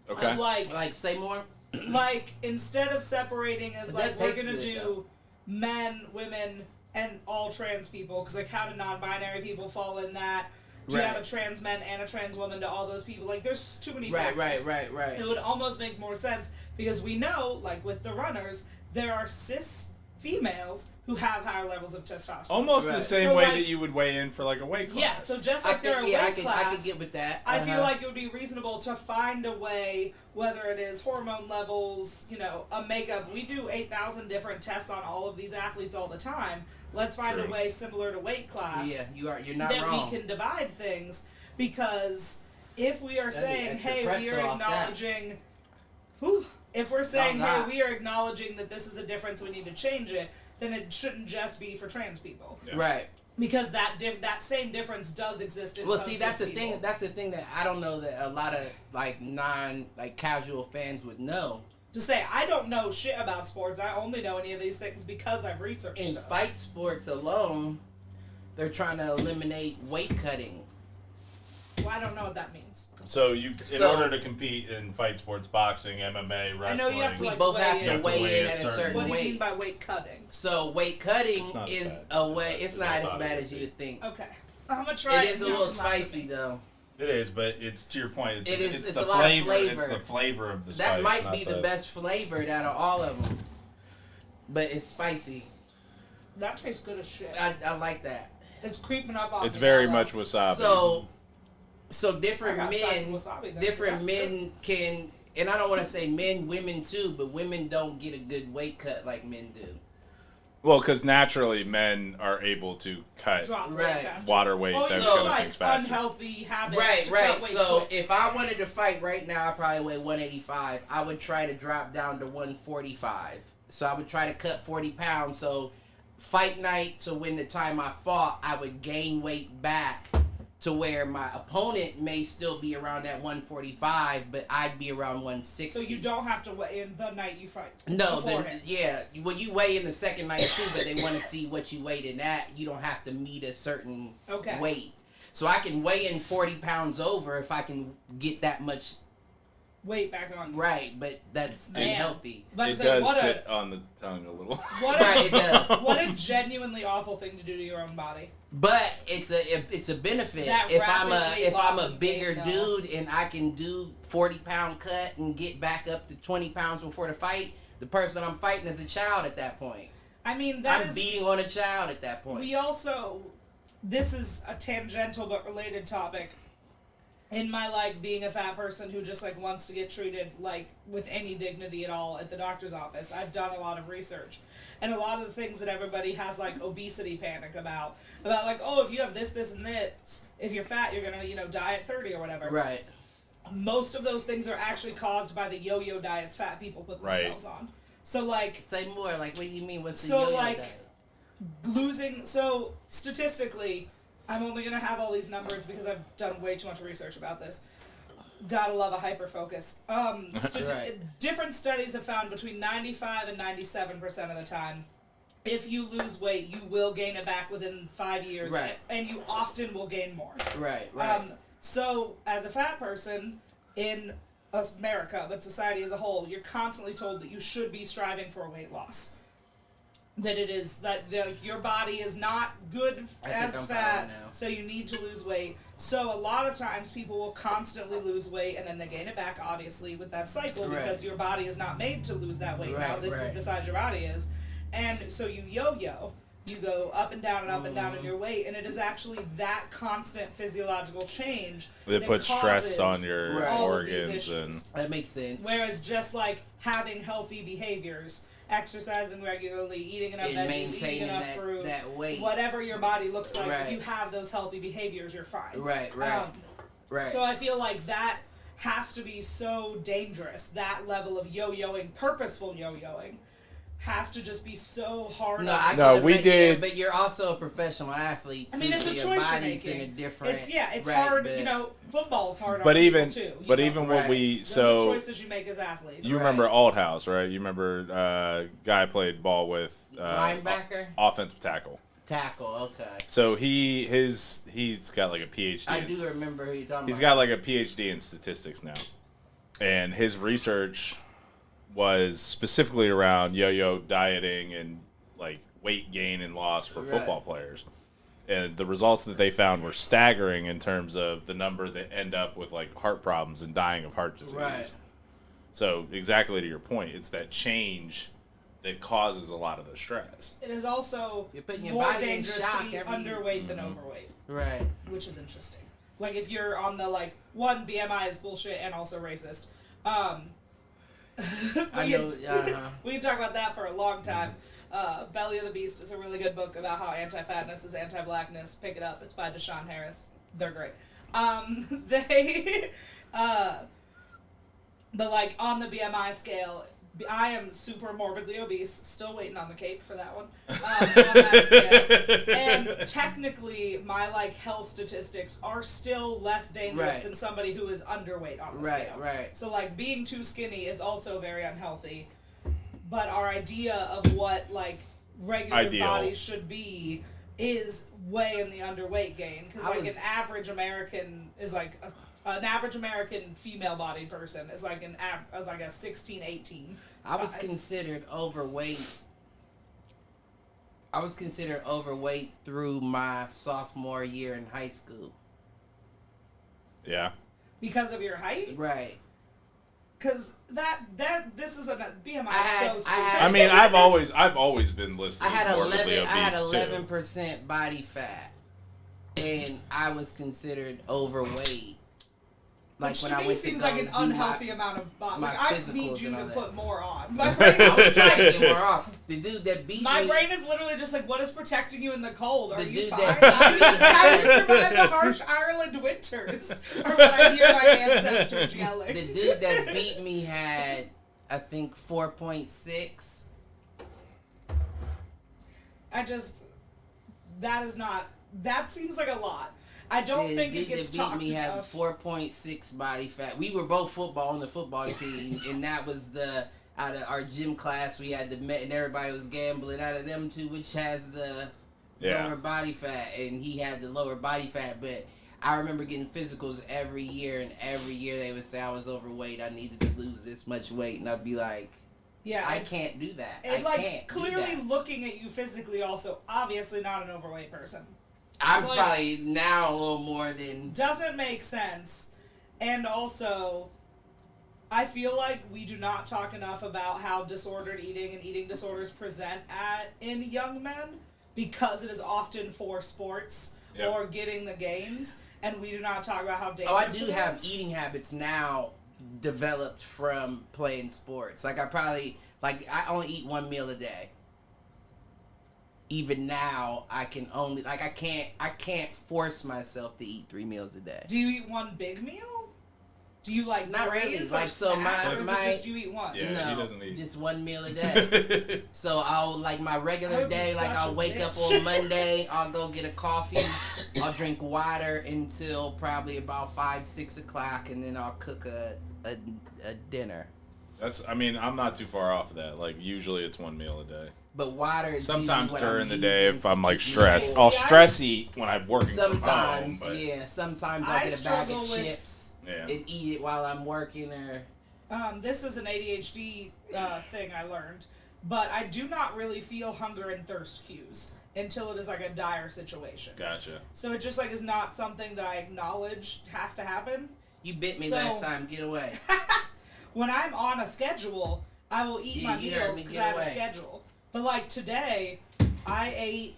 Okay. Of like, Like, say more. like instead of separating as It like does we're taste gonna good, do though. men, women, and all trans people, because like how do non-binary people fall in that? Do you Right. have a trans man and a trans woman to all those people? Like there's too many Right, factors. right. It would almost make more sense because we know, like with the runners, there are cis females who have higher levels of testosterone. Almost the Right. same So, way like- that you would weigh in for like a weight class. Yeah, so just I like there are think, yeah, weight class, I could get with that. I feel Uh-huh. like it would be reasonable to find a way, whether it is hormone levels, you know, a makeup. We do 8,000 different tests on all of these athletes all the time. Let's find True. a way similar to weight class Yeah, you're not that wrong. we can divide things, because if we are That'd be saying, extra hey, we pretzel are off that. acknowledging, if we're saying, Not hey, that. we are acknowledging that this is a difference, we need to change it, then it shouldn't just be for trans people. Yeah. Right. Because that same difference does exist in Well, some see, that's cis the people. thing. That's the thing that I don't know that a lot of like casual fans would know. To say, I don't know shit about sports. I only know any of these things because I've researched In stuff. fight sports alone, they're trying to eliminate weight cutting. Well, I don't know what that means. So you, in So- order to compete in fight sports, boxing, MMA, wrestling, I know you have to, We like, both weigh have in. to have to weigh weigh in a at a certain certain What do you mean weight. by weight cutting? So weight cutting It's not as is bad a way. It's as not I as thought bad it as would you would think. Okay. I'm gonna try It is a No, little it's not spicy me. though. it is, but it's to your point. It's, It is- It's it's the a lot of flavor. flavor. It's the flavor of the That spice. might not be the best flavored out of all of them. But it's spicy. That tastes good as shit. I like that. It's creeping up on It's me very now, much though. wasabi. So different I got men, wasabi then, different that's men can, and I don't want to say men, women too, but women don't get a good weight cut like men do. well, because naturally men are able to cut Drop weight Right. faster. water weight, Well, those you so, kind of like things faster. unhealthy habits. Right, to right. cut weight So quick. if I wanted to fight right now, I probably weigh 185. I would try to drop down to 145. So I would try to cut 40 pounds. So fight night to when the time I fought, I would gain weight back to where my opponent may still be around that 145, but I'd be around 160. So you don't have to weigh in the night you fight. No, then beforehand. yeah. Well, you weigh in the second night too, but they want to see what you weighed in at. You don't have to meet a certain Okay. weight. So I can weigh in 40 pounds over if I can get that much Weight back on. right, but that's Man. unhealthy. But It say, does what sit on the tongue a little. what Right, it a does. what a genuinely awful thing to do to your own body. But it's a benefit That if rapid weight I'm loss a and bigger gain, though. dude and I can do 40-pound cut and get back up to 20 pounds before the fight. The person I'm fighting is a child at that point. I mean, that I'm is. beating on a child at that point. We also, this is a tangential but related topic. in my, like, being a fat person who just, like, wants to get treated, like, with any dignity at all at the doctor's office, I've done a lot of research. And a lot of the things that everybody has, like, obesity panic about, like, oh, if you have this, this, and this, if you're fat, you're gonna, you know, die at 30 or whatever. Right. Most of those things are actually caused by the yo-yo diets fat people put themselves on. So, like... Say more, like, what do you mean? What's the so, yo-yo like, diet? So, statistically... I'm only going to have all these numbers because I've done way too much research about this. Gotta love a hyper-focus. Right. Different studies have found between 95 and 97% of the time, if you lose weight, you will gain it back within 5 years. Right. And you often will gain more. Right. So, as a fat person in America, but society as a whole, you're constantly told that you should be striving for weight loss. That it is that your body is not good as fat, so you need to lose weight. So a lot of times people will constantly lose weight and then they gain it back, obviously, with that cycle because your body is not made to lose that weight. Now this is the size your body is, and so you yo-yo. You go up and down and up and down in your weight, and it is actually that constant physiological change that puts stress on your organs, and that makes sense. Whereas just like having healthy behaviors, exercising regularly, eating enough veggies, eating enough fruit, that weight, whatever your body looks like, if you have those healthy behaviors, you're fine. Right. So I feel like that has to be so dangerous. That level of yo-yoing, purposeful yo-yoing, has to just be so hard. We did. But you're also a professional athlete. I mean, it's a choice you're making. In a different. It's hard. You know, football's hard. But on even too. But even what we those are choices you make as athletes. You remember Althouse, right? You remember guy played ball with linebacker, offensive tackle. Okay. So he's got like a PhD. I do remember who you're talking about. He's got like a PhD in statistics now, and his research was specifically around yo-yo dieting and like weight gain and loss for football players. And the results that they found were staggering in terms of the number that end up with like heart problems and dying of heart disease. Right. So exactly to your point, it's that change that causes a lot of the stress. It is also more dangerous to be underweight than overweight. Right. Which is interesting. Like if you're on the like, one, BMI is bullshit and also racist. We can talk about that for a long time. Belly of the Beast is a really good book about how anti-fatness is anti-blackness. Pick it up. It's by Deshaun Harris. They're great. But like on the BMI scale, I am super morbidly obese. Still waiting on the cape for that one. On that scale. And technically, my like health statistics are still less dangerous than somebody who is underweight on the scale. So like being too skinny is also very unhealthy. But our idea of what like regular bodies should be is way in the underweight game. Because like an average American is like an average American female-bodied person is like a 16, 18 I was considered overweight. I was considered overweight through my sophomore year in high school. Yeah. Because of your height? Right. Because this is a BMI so stupid. I mean, I've always been listed morbidly obese. I had 11% body fat, and I was considered overweight. Like which when to I me went seems to like an unhealthy amount of body. Like I need you to put more on. My brain I was trying to get more on. The dude that beat me. My brain is literally just like, what is protecting you in the cold? Are you fine? How do you survive the harsh Ireland winters? Or when I hear my ancestors yelling. The dude that beat me had, I think, 4.6. That seems like a lot. I don't think it gets talked about. The dude that beat me had 4.6 body fat. We were both on the football team, and that was out of our gym class, we had and everybody was gambling out of them two, which has the lower body fat, and he had the lower body fat, but I remember getting physicals every year, and every year they would say I was overweight, I needed to lose this much weight, and I'd be like, I can't do that. And clearly looking at you physically also, obviously not an overweight person. I'm probably now a little more than... Doesn't make sense. And also, I feel like we do not talk enough about how disordered eating and eating disorders present in young men because it is often for sports or getting the gains. and we do not talk about how dangerous Oh, I do it have is. eating habits now developed from playing sports. Like I only eat 1 meal a day. Even now, I can only I can't force myself to eat 3 meals a day. Do you eat one big meal? Do you like Not graze really. or Like, so snacks, my- or is it my- just you eat one? Yeah, no, he doesn't eat. just 1 meal a day. So I'll my I regular would be day, such I'll a wake up bitch. on Monday, I'll go get a coffee, I'll drink water until probably about 5-6 o'clock, and then I'll cook a dinner. I'm not too far off of that. Like, usually it's 1 meal a day. But water is Sometimes usually what during I'm the day, using if to I'm like keep me stressed, full. I'll stress eat when I'm working Sometimes, from home. But yeah. Sometimes I I'll get a bag struggle of with- chips yeah. and eat it while I'm working, or This is an ADHD thing I learned, but I do not really feel hunger and thirst cues until it is like a dire situation. Gotcha. So it just like is not something that I acknowledge has to happen. you bit me So- last time. Get away. When I'm on a schedule, I will eat Yeah, my you heard meals me, because get I have a away. schedule. But like today, I ate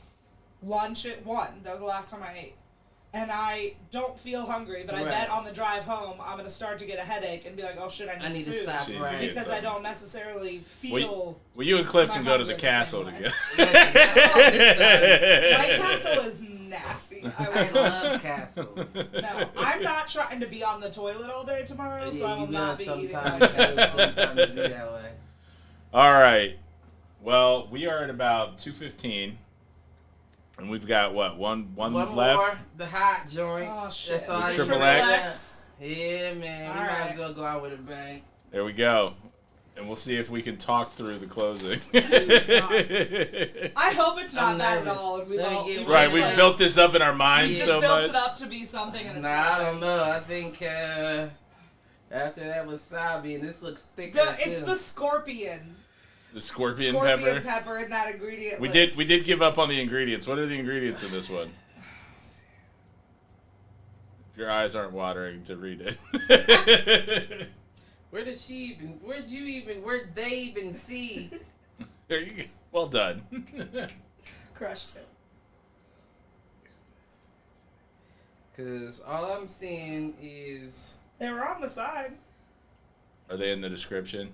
lunch at 1. That was the last time I ate. And I don't feel hungry, but I Right. bet on the drive home I'm gonna start to get a headache and be like, oh shit, I need to food. stop Shit, right. yeah. Because I don't necessarily feel Well, you and Cliff My can go to the hunger the same castle way. together. Listen, my castle is nasty. I love castles. No, I'm not trying to be on the toilet all day tomorrow, so I Yeah, will you not will be eating. sometimes be that way. All right. Well, we are at about 2:15, and we've got one One left. more, the hot joint. Oh shit. That's all I Triple need. X. Yeah, man. We All might right. as well go out with a bang. There we go. And we'll see if we can talk through the closing. I hope it's not I'm that at nervous. all. And we Let me all get we Right, just, we've like, built this up in our minds we just so built much. it up to be something, and it's Nah, not. I don't know. I think after that wasabi, and this looks thicker. It's too. the scorpion. The scorpion pepper. pepper in that ingredient We list. did give up on the ingredients. What are the ingredients in this one? If your eyes aren't watering to read it. Where'd they even see? There you go. Well done. Crushed it. Because all I'm seeing is... They were on the side. Are they in the description?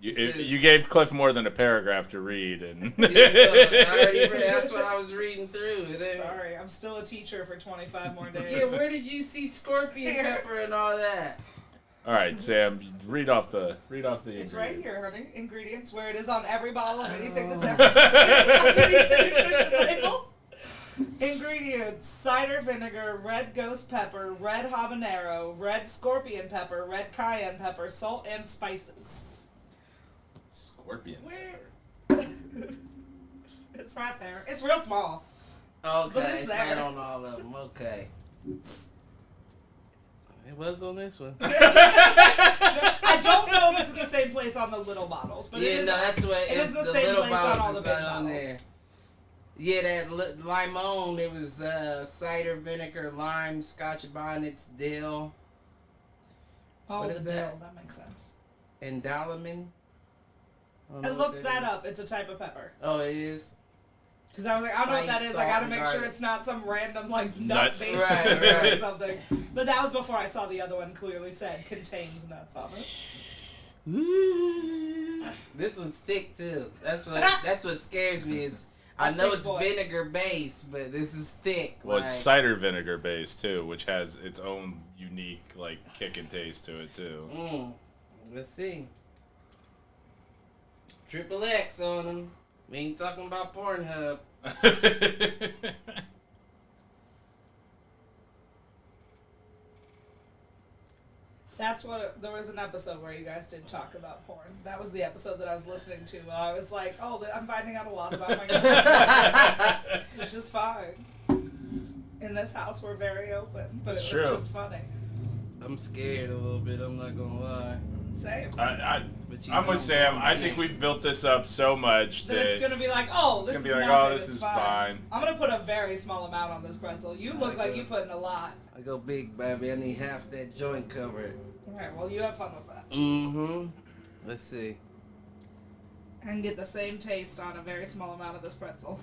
You, It says- you gave Cliff more than a paragraph to read, and I already read. That's what I was reading through. It ain't- Sorry, I'm still a teacher for 25 more days. Yeah, where did you see scorpion Here. pepper and all that? all right, Sam, read off the It's right ingredients. here, honey. Ingredients, where it is on every bottle of anything that's ever existed underneath the nutrition label. Ingredients: cider vinegar, red ghost pepper, red habanero, red scorpion pepper, red cayenne pepper, salt, and spices. Scorpion. Where? It's right there. It's real small. Okay, But it's it's there. not on all of them. Okay. It was on this one. I don't know if it's in the same place on the little bottles, but Yeah, it is. no, that's what it is the the same little place on bottles all the is big not on bottles. there. Yeah, that limon, it was cider vinegar, lime, scotch bonnets, dill, Oh, What the is dill. that? That makes sense. and dallimin. I looked that up. It's a type of pepper. Oh, it is? Because I was like, I don't know what that Spice, is. I gotta salt, and make sure garlic. it's not some random like Nut. nut-based Right, pepper or right. something. But that was before I saw the other one clearly said contains nuts on it. This one's thick too. That's what scares me is I know thick it's boy. vinegar based, but this is thick. Well, like, it's cider vinegar based too, which has its own unique like kick and taste to it too. Let's see. Triple X on them. We ain't talking about Pornhub. That's what there was an episode where you guys did talk about porn. That was the episode that I was listening to. I was like, oh, I'm finding out a lot about my girlfriend, which is fine. In this house, we're very open, but it was True. just funny. I'm scared a little bit. I'm not gonna lie. Same. But you I'm know with Sam. I'm I big. think we've built this up so much Then it's that gonna be like, oh, this it's is gonna be like, nothing, oh, this it's is fine. I'm gonna put a very small amount on this pretzel. You look like you put in a lot. I go big, baby. I need half that joint covered. Alright, well, you have fun with that. Mm-hmm. Let's see. And get the same taste on a very small amount of this pretzel.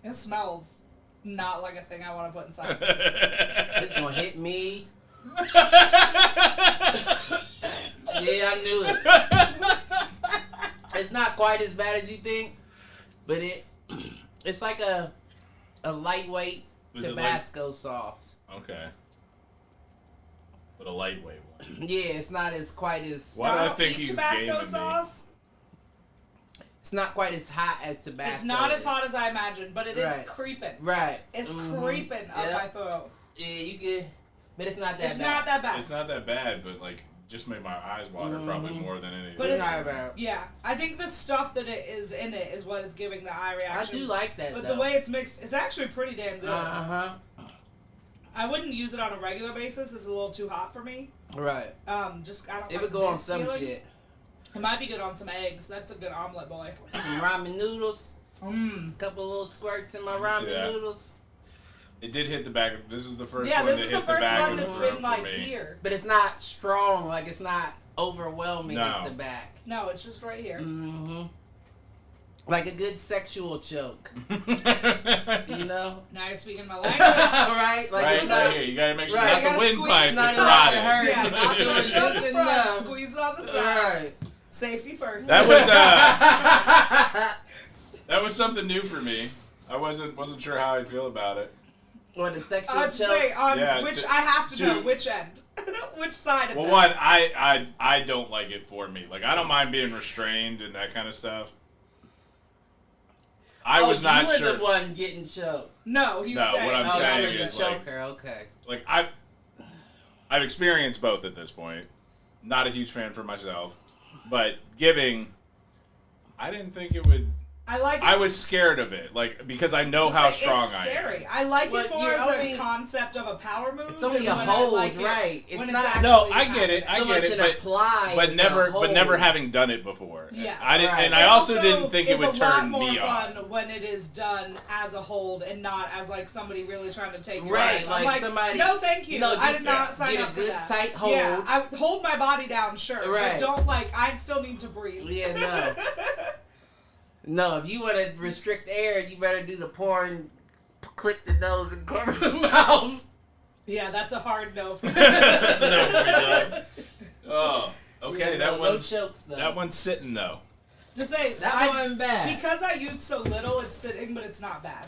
It smells not like a thing I want to put inside. It's gonna hit me. Yeah, I knew it. It's not quite as bad as you think, but it's like a lightweight Is it Tabasco sauce. Okay. But a lightweight one. Yeah, it's not as quite as. Why do I don't think eat he's Tabasco gaming sauce. It's not quite as hot as Tabasco. It's not as is. hot as I imagined, but it is Right. creeping. Right. It's Mhm. creeping up Yep. my throat. Yeah, you can, but it's not that It's bad. not that bad. It's not that bad, but like just made my eyes water probably more than anything. But It's it's not bad. yeah. I think the stuff that it is in it is what is giving the eye I reaction. do like that But though. the way it's mixed, it's actually pretty damn good. Uh-huh. I wouldn't use it on a regular basis. It's a little too hot for me. Right. Just I don't. It like would go on this some feeling. shit. It might be good on some eggs. That's a good omelet, boy. Some ramen noodles. Mmm. Couple little squirts in my I can see ramen that. noodles. It did hit the back. This is the first Yeah, one this that is hit the first back one of the that's throat been for like me. here. But it's not strong. Like it's not overwhelming No. at the back. No, it's just right here. Mm-hmm. Like a good sexual choke. You know? Now you're speaking my language. Right? Like Right, it's not. right here. You gotta make sure Right, not you the gotta windpipe. squeeze, It's not not enough to hurt. Yeah, not doing Just it on the front. enough. Squeeze it on the side. Right. Safety first. That was something new for me. I wasn't sure how I'd feel about it. Or the sexual I'd choke. say on Yeah, which to- I have to know to- which end, which side of Well, that. one, I don't like it for me. Like I don't mind being restrained and that kind of stuff. I was not you were sure. the one getting choked. No, he's No, saying. what I'm Oh, saying that was is, a like- choker. Okay. Like I've experienced both at this point. Not a huge fan for myself, but giving, I didn't think it would. I like it. I was scared of it, like because I know Just how like, strong it's I am. scary. I like Well, it more you're as only- a concept of a power move. It's only than a when hold, I like it right. It's when not- actually No, I get it. happening. So much it, it but applies but as never a but never whole. having done it before. Yeah. I didn't, Right. and I also It didn't think it is would a lot turn more me on. fun when it is done as a hold and not as like somebody really trying to take your Right, life. I'm like somebody- no, thank you. No, I just did not sign get a up for good that. tight hold. Yeah, I hold my body down, sure, Right. but don't like. I still need to breathe. Yeah, no. No, if you want to restrict air, you better do the porn, click the nose and cover the mouth. Yeah, that's a hard no. That's a no for me, Doug. Oh, okay. Yeah, that no one's chokes though. that one's sitting though. Just say That I, wasn't bad. because I used so little. It's sitting, but it's not bad.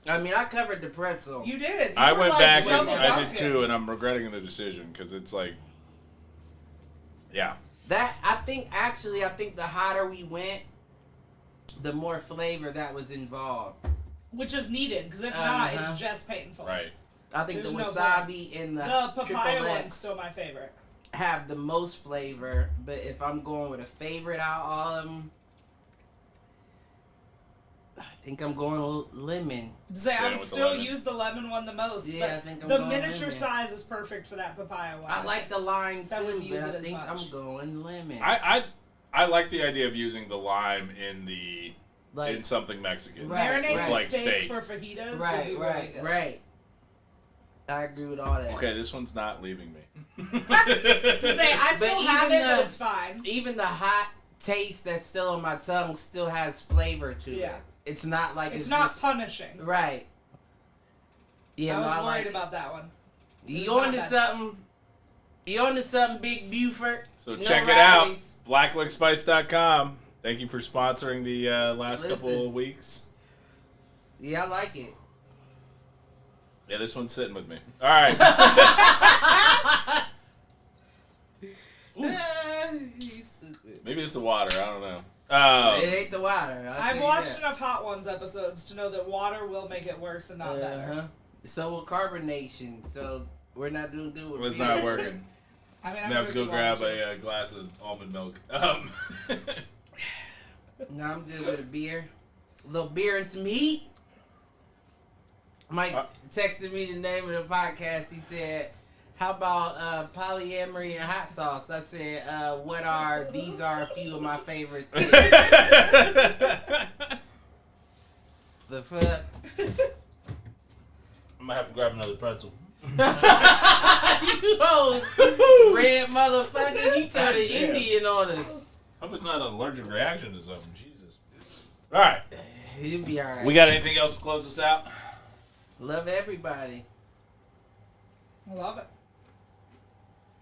I mean, I covered the pretzel. You did. You I were went like back double and I did dunking. too, and I'm regretting the decision because it's like, yeah. That I think the hotter we went, the more flavor that was involved. Which is needed, because if not, Uh-huh. it's just painful. Right. I think There's the no wasabi and The the papaya triple one's X still my favorite. have the most flavor. But if I'm going with a favorite out of all of them, I think I'm going with lemon. Say I Same would with the still lemon. use the lemon one the most. Yeah, but I think I'm the going miniature lemon. size is perfect for that papaya one. I like the lime I wouldn't too, use but it I as think much. I'm going lemon. I like the idea of using the lime in Like, in something Mexican. Right, Marinate right. a Like steak, steak. for fajitas. would be right, really right, good. right. I agree with all that. Okay, this one's not leaving me. To say I still But have even it, but the- it's fine. Even the hot taste that's still on my tongue still has flavor to Yeah. it. It's not like It's not just, punishing. right. Yeah, I was no, I worried like. about that one. You It's on not to bad. something? You on to something, Big Buford? So No check it out. rallies. BlackLickSpice.com. Thank you for sponsoring the last Listen. couple of weeks. Yeah, I like it. Yeah, this one's sitting with me. All right. He's stupid. Maybe it's the water. I don't know. It ain't the water. I've watched enough Hot Ones episodes to know that water will make it worse and not better. So will carbonation. So we're not doing good with It's beer. not working. I mean, I'm I'm gonna have to go gonna grab do water, a glass of almond milk. No, I'm good with a beer. A little beer and some heat. Mike texted me the name of the podcast. He said, how about polyamory and hot sauce? I said, these are a few of my favorite things. The fuck? I'm gonna have to grab another pretzel. You old red motherfucker. He turned an Indian on us. Hope it's not an allergic reaction to something. Jesus. All right. You'll be alright. We got anything else to close us out? Love everybody. I love it.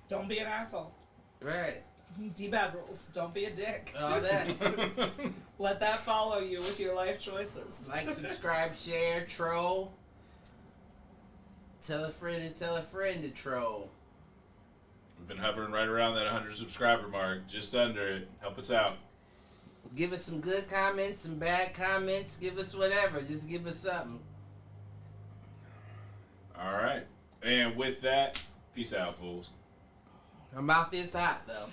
Don't be an asshole. Right. D-bad rules. Don't be a dick. All that. Let that follow you with your life choices. Like, subscribe, share, troll. Tell a friend and tell a friend to troll. We've been hovering right around that 100 subscriber mark, just under it. Help us out. Give us some good comments, some bad comments. Give us whatever. Just give us something. All right. And with that, peace out, fools. Her mouth is hot, though.